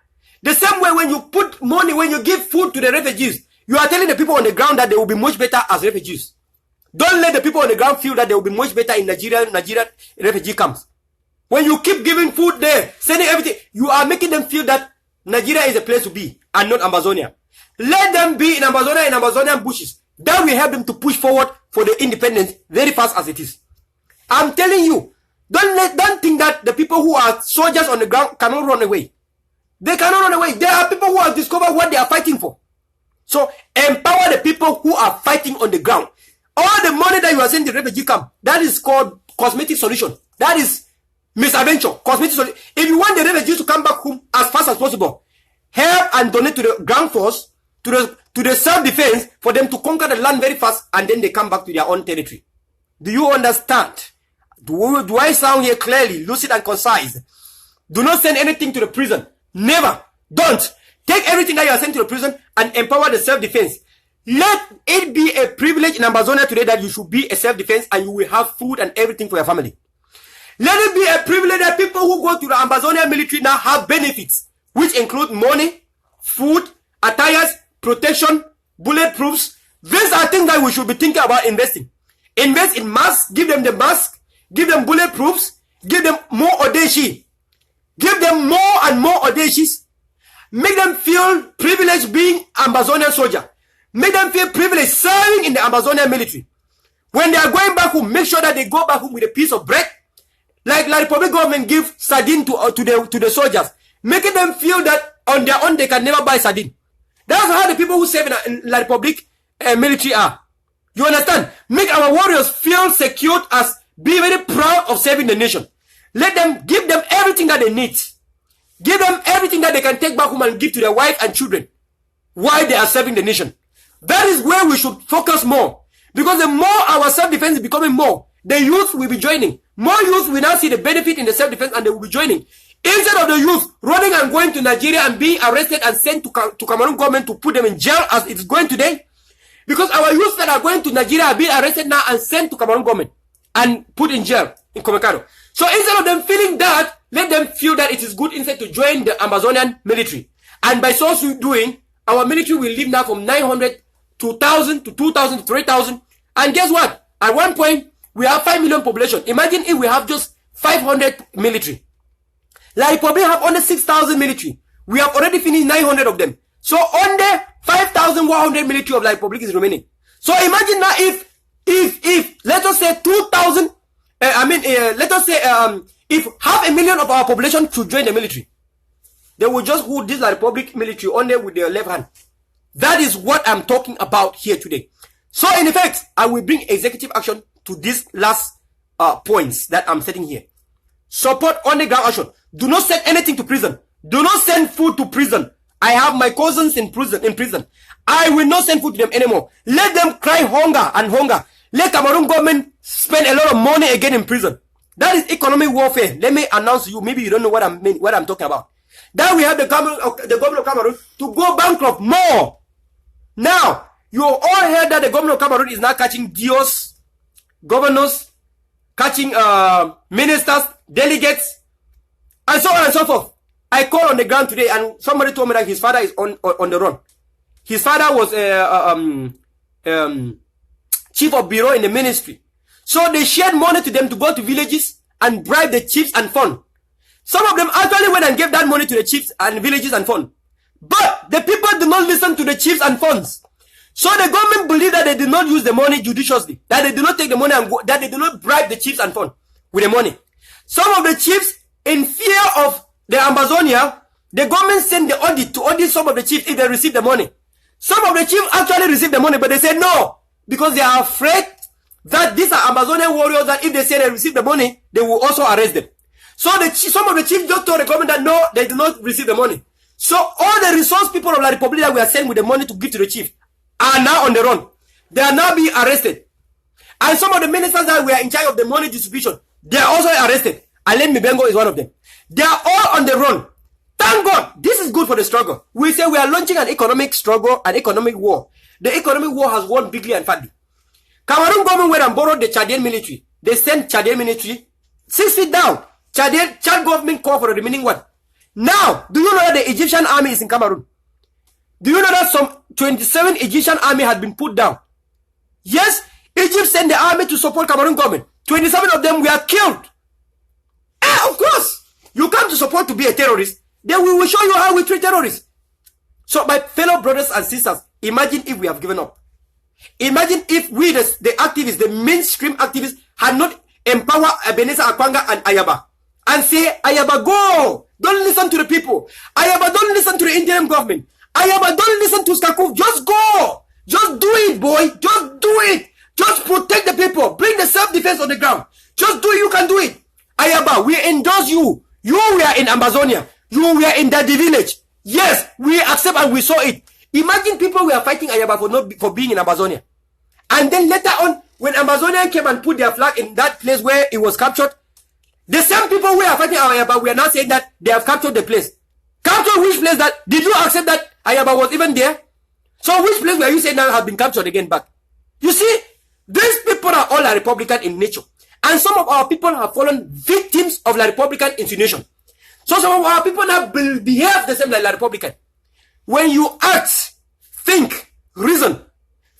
Speaker 1: The same way when you put money, when you give food to the refugees, you are telling the people on the ground that they will be much better as refugees. Don't let the people on the ground feel that they will be much better in Nigeria refugee camps. When you keep giving food there, sending everything, you are making them feel that Nigeria is a place to be and not Amazonia. Let them be in Amazonia, in Amazonian bushes. That will help them to push forward for the independence very fast as it is. I'm telling you, don't think that the people who are soldiers on the ground cannot run away. They cannot run away. There are people who have discovered what they are fighting for. So empower the people who are fighting on the ground. All the money that you are sending to the refugee camp, that is called cosmetic solution. That is misadventure. Cosmetic solution. If you want the refugees to come back home as fast as possible, help and donate to the ground force, to the self-defense, for them to conquer the land very fast, and then they come back to their own territory. Do you understand? Do I sound here clearly, lucid and concise? Do not send anything to the prison. Never. Don't. Take everything that you are sent to the prison and empower the self-defense. Let it be a privilege in Amazonia today that you should be a self-defense and you will have food and everything for your family. Let it be a privilege that people who go to the Amazonian military now have benefits, which include money, food, attires, protection, bulletproofs. These are things that we should be thinking about investing. Invest in masks, give them the mask, give them bulletproofs, give them more audacious. Give them more and more audacious. Make them feel privileged being Amazonian soldier. Make them feel privileged serving in the Amazonian military. When they are going back home, make sure that they go back home with a piece of bread. Like the Republic government give sardine to the soldiers. Making them feel that on their own they can never buy sardine. That's how the people who serve in La Republic military are. You understand? Make our warriors feel secured as be very proud of serving the nation. Let them, give them everything that they need. Give them everything that they can take back home and give to their wife and children while they are serving the nation. That is where we should focus more. Because the more our self-defense is becoming more, the youth will be joining. More youth will now see the benefit in the self-defense and they will be joining. Instead of the youth running and going to Nigeria and being arrested and sent to Cameroon government to put them in jail as it's going today. Because our youth that are going to Nigeria are being arrested now and sent to Cameroon government and put in jail in Komekano. So instead of them feeling that, let them feel that it is good instead to join the Amazonian military. And by so doing, our military will live now from 900 to 1,000 to 2,000 to 3,000. And guess what? At one point, we have 5 million population. Imagine if we have just 500 military. Like probably have only 6,000 military. We have already finished 900 of them. So only 5,100 military of La Republic is remaining. So imagine now if let us say 2,000, let us say if 500,000 of our population should join the military, they will just hold this La Republic military only with their left hand. That is what I'm talking about here today. So in effect, I will bring executive action to these last points that I'm setting here. Support on the ground action. Do not send anything to prison. Do not send food to prison. I have my cousins in prison. I will not send food to them anymore. Let them cry hunger and hunger. Let Cameroon government spend a lot of money again in prison. That is economic warfare. Let me announce to you. Maybe you don't know what I'm talking about. That we have the government of Cameroon to go bankrupt more. Now, you all heard that the government of Cameroon is now catching DOs, governors, catching ministers, delegates, and so on and so forth. I called on the ground today and somebody told me that his father is on the run. His father was chief of bureau in the ministry. So they shared money to them to go to villages and bribe the chiefs and fund. Some of them actually went and gave that money to the chiefs and villages and fund. But the people do not listen to the chiefs and funds. So the government believe that they did not use the money judiciously. That they do not take the money and go, that they do not bribe the chiefs and fund with the money. Some of the chiefs, in fear of the Amazonia, the government sent the audit to audit some of the chiefs if they receive the money. Some of the chiefs actually received the money, but they said no. Because they are afraid that these are Amazonian warriors that if they say they receive the money, they will also arrest them. So some of the chiefs just told the government that no, they do not receive the money. So all the resource people of La Republic that we are sending with the money to give to the chief are now on the run. They are now being arrested. And some of the ministers that were in charge of the money distribution, they are also arrested. Alain Mibengo is one of them. They are all on the run. Thank God, this is good for the struggle. We say we are launching an economic struggle, an economic war. The economic war has won bigly and fatly. Cameroon government went and borrowed the Chadian military. They sent Chadian military 6 feet down. Chad government called for the remaining one. Now, do you know that the Egyptian army is in Cameroon? Do you know that some 27 Egyptian army had been put down? Yes, Egypt sent the army to support Cameroon government. 27 of them were killed. Of course, you come to support to be a terrorist. Then we will show you how we treat terrorists. So my fellow brothers and sisters, imagine if we have given up. Imagine if we, the activists, the mainstream activists, had not empowered Ebenezer Akwanga and Ayaba and say, Ayaba, go! Don't listen to the people. Ayaba, don't listen to the interim government. Ayaba, don't listen to Skakuf. Just go! Just do it, boy. Just do it. Just protect the people. Bring the self-defense on the ground. Just do it. You can do it. Ayaba, we endorse you. You were in Amazonia. You were in Daddy village. Yes, we accept and we saw it. Imagine people were fighting Ayaba for being in Amazonia. And then later on, when Amazonian came and put their flag in that place where it was captured, the same people who are fighting Ayaba, we are now saying that they have captured the place. Captured which place? That did you accept that Ayaba was even there? So which place were you saying now have been captured again back? You see, these people are all Republican in nature. And some of our people have fallen victims of Republican insinuation. So some of our people have behave the same like Republican. When you act, think, reason,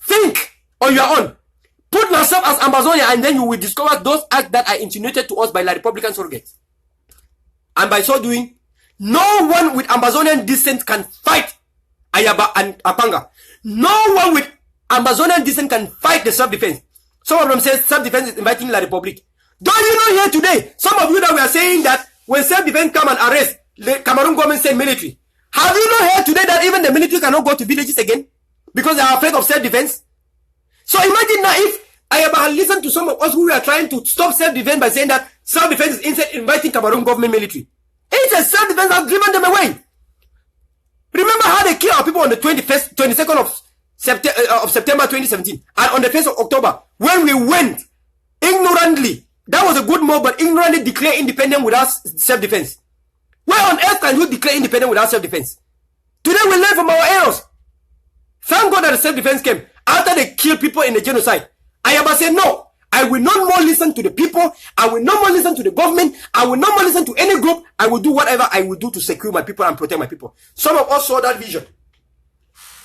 Speaker 1: think on your own. Put yourself as Amazonia and then you will discover those acts that are insinuated to us by Republican surrogates. And by so doing, no one with Amazonian descent can fight Ayaba and Apanga. No one with Amazonian descent can fight the self-defense. Some of them say self-defense is inviting La Republic. Don't you know here today, some of you that were saying that when self-defense come and arrest, the Cameroon government say military. Have you not heard today that even the military cannot go to villages again? Because they are afraid of self-defense? So imagine now if Ayaba had listened to some of us who were trying to stop self-defense by saying that self-defense is instead inviting Cameroon government military. It's a self-defense that has driven them away. Remember how they killed our people on the 22nd of September 2017 and on the 1st of October when we went ignorantly. That was a good move, but ignorantly declare independence without self-defense. Where on earth can you declare independence without self-defense? Today we learn from our errors. Thank God that the self-defense came after they killed people in the genocide. Ayaba said, no, I will not more listen to the people. I will not more listen to the government. I will not more listen to any group. I will do whatever I will do to secure my people and protect my people. Some of us saw that vision.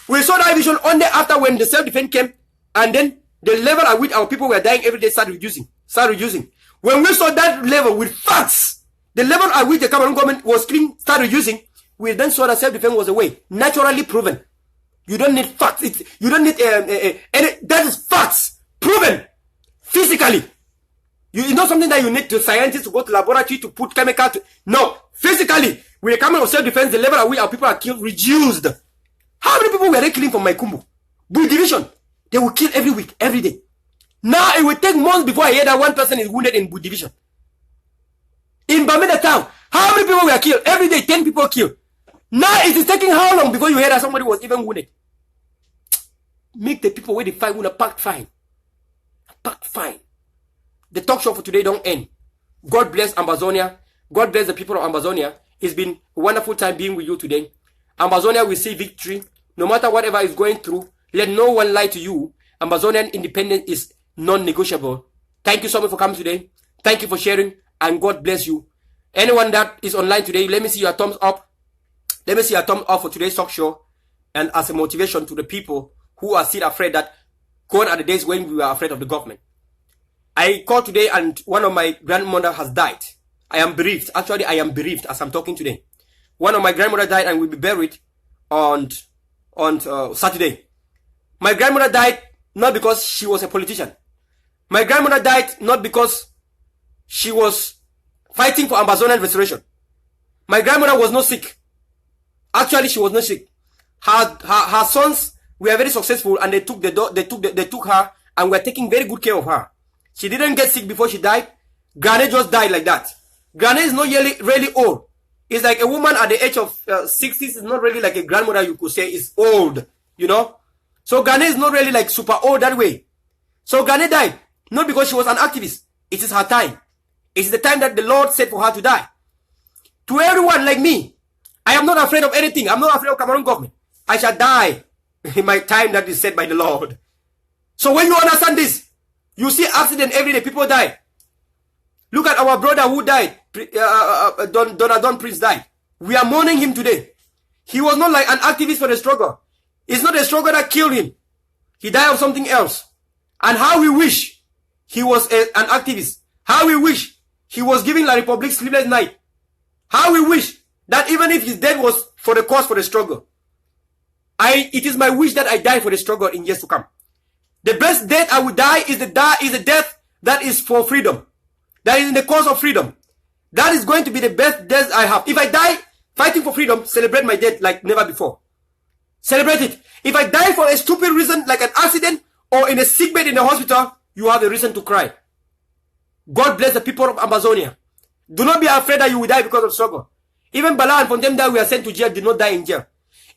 Speaker 1: We saw that vision only after when the self-defense came, and then the level at which our people were dying every day started reducing. When we saw that level with facts, the level at which the Cameroon government was clean started reducing, we then saw that self-defense was a way, naturally proven. You don't need facts. You don't need that is facts, proven, physically. You know something that you need to scientists to go to laboratory to put chemical to, no, physically, with the Cameroon of self-defense, the level at which our people are killed reduced. How many people were they killing from my Kumbu? Bull division. They will kill every week, every day. Now it will take months before I hear that one person is wounded in Bull division. In Bamenda town, how many people were killed? Every day, 10 people killed. Now it is taking how long before you hear that somebody was even wounded? Make the people where they fight with a packed fine. Packed fine. The talk show for today don't end. God bless Amazonia. God bless the people of Amazonia. It's been a wonderful time being with you today. Amazonia will see victory. No matter whatever is going through, let no one lie to you. Amazonian independence is non-negotiable. Thank you so much for coming today. Thank you for sharing, and God bless you. Anyone that is online today, let me see your thumbs up. Let me see your thumbs up for today's talk show, and as a motivation to the people who are still afraid that gone are the days when we were afraid of the government. I called today and one of my grandmother has died. I am bereaved. Actually, I am bereaved as I'm talking today. One of my grandmother died and will be buried on Saturday. My grandmother died not because she was a politician. My grandmother died not because she was fighting for Amazonian restoration. My grandmother was not sick. Actually, she was not sick. Her sons were very successful and they took her and were taking very good care of her. She didn't get sick before she died. Granny just died like that. Granny is not really old. It's like a woman at the age of 60s is not really like a grandmother you could say is old, you know. So Granny is not really like super old that way. So Granny died, not because she was an activist. It is her time. It is the time that the Lord said for her to die. To everyone like me, I am not afraid of anything. I'm not afraid of Cameroon government. I shall die in my time that is set by the Lord. So when you understand this, you see accident every day, people die. Look at our brother who died. Donadon Prince died. We are mourning him today. He was not like an activist for the struggle. It's not the struggle that killed him. He died of something else. And how we wish he was an activist. How we wish he was giving La Republique sleepless night. How we wish that even if his death was for the cause for the struggle. It is my wish that I die for the struggle in years to come. The best death I would die is the death that is for freedom. That is in the cause of freedom. That is going to be the best death I have. If I die fighting for freedom, celebrate my death like never before. Celebrate it. If I die for a stupid reason like an accident or in a sickbed in the hospital, you have a reason to cry. God bless the people of Amazonia. Do not be afraid that you will die because of struggle. Even Bala and Fontem that we are sent to jail did not die in jail.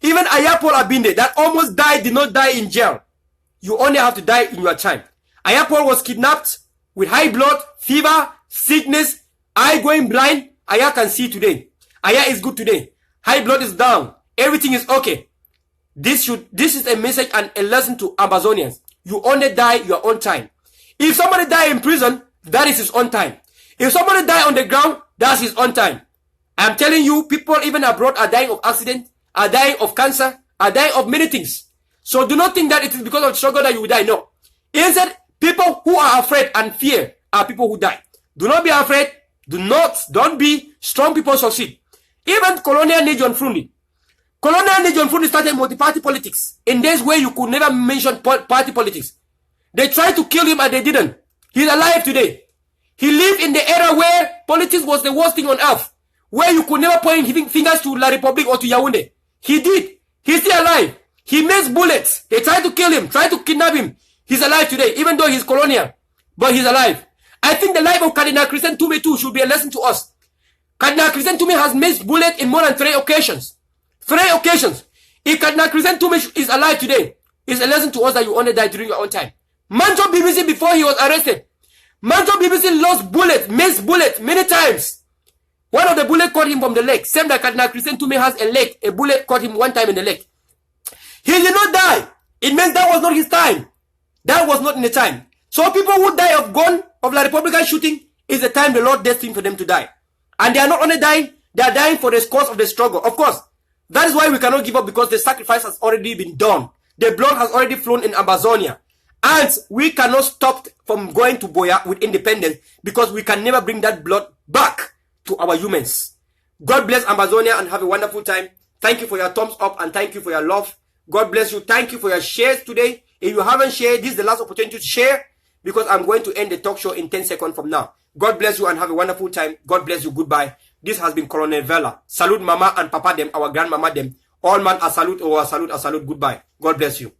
Speaker 1: Even Ayapol Abinde that almost died did not die in jail. You only have to die in your time. Ayapol was kidnapped with high blood, fever, sickness, eye going blind. Aya can see today. Aya is good today. High blood is down. Everything is okay. This is a message and a lesson to Amazonians. You only die your own time. If somebody die in prison, that is his own time. If somebody die on the ground, that's his own time. I'm telling you, people even abroad are dying of accident, are dying of cancer, are dying of many things. So do not think that it is because of struggle that you will die. No. Instead, people who are afraid and fear are people who die. Do not be afraid. Don't be. Strong people succeed. Even Colonial John Frundi. Colonial John Frundi started multi-party politics in days where you could never mention party politics. They tried to kill him and they didn't. He's alive today. He lived in the era where politics was the worst thing on earth, where you could never point fingers to La Republique or to Yaoundé. He did. He's still alive. He makes bullets. They tried to kill him, tried to kidnap him. He's alive today, even though he's colonial. But he's alive. I think the life of Cardinal Christian Toumé too should be a lesson to us. Cardinal Christian Toumé has missed bullets in more than 3 occasions. 3 occasions. If Cardinal Christian Toumé is alive today, it's a lesson to us that you only die during your own time. Manjo BBC before he was arrested. Manjo BBC lost bullets, missed bullets many times. One of the bullets caught him from the leg. Same like Cardinal Christian Toumé has a leg. A bullet caught him one time in the leg. He did not die. It means that was not his time. That was not in the time. So people who die of gun, of La Republican shooting, is the time the Lord destined for them to die. And they are not only dying, they are dying for the cause of the struggle. Of course, that is why we cannot give up, because the sacrifice has already been done. The blood has already flown in Amazonia. And we cannot stop from going to Boya with independence, because we can never bring that blood back to our humans. God bless Amazonia and have a wonderful time. Thank you for your thumbs up and thank you for your love. God bless you. Thank you for your shares today. If you haven't shared, this is the last opportunity to share, because I'm going to end the talk show in 10 seconds from now. God bless you and have a wonderful time. God bless you. Goodbye. This has been Colonel Verla. Salute Mama and Papa them, our grandmama them. All man a salute or a salute, a salute. Goodbye. God bless you.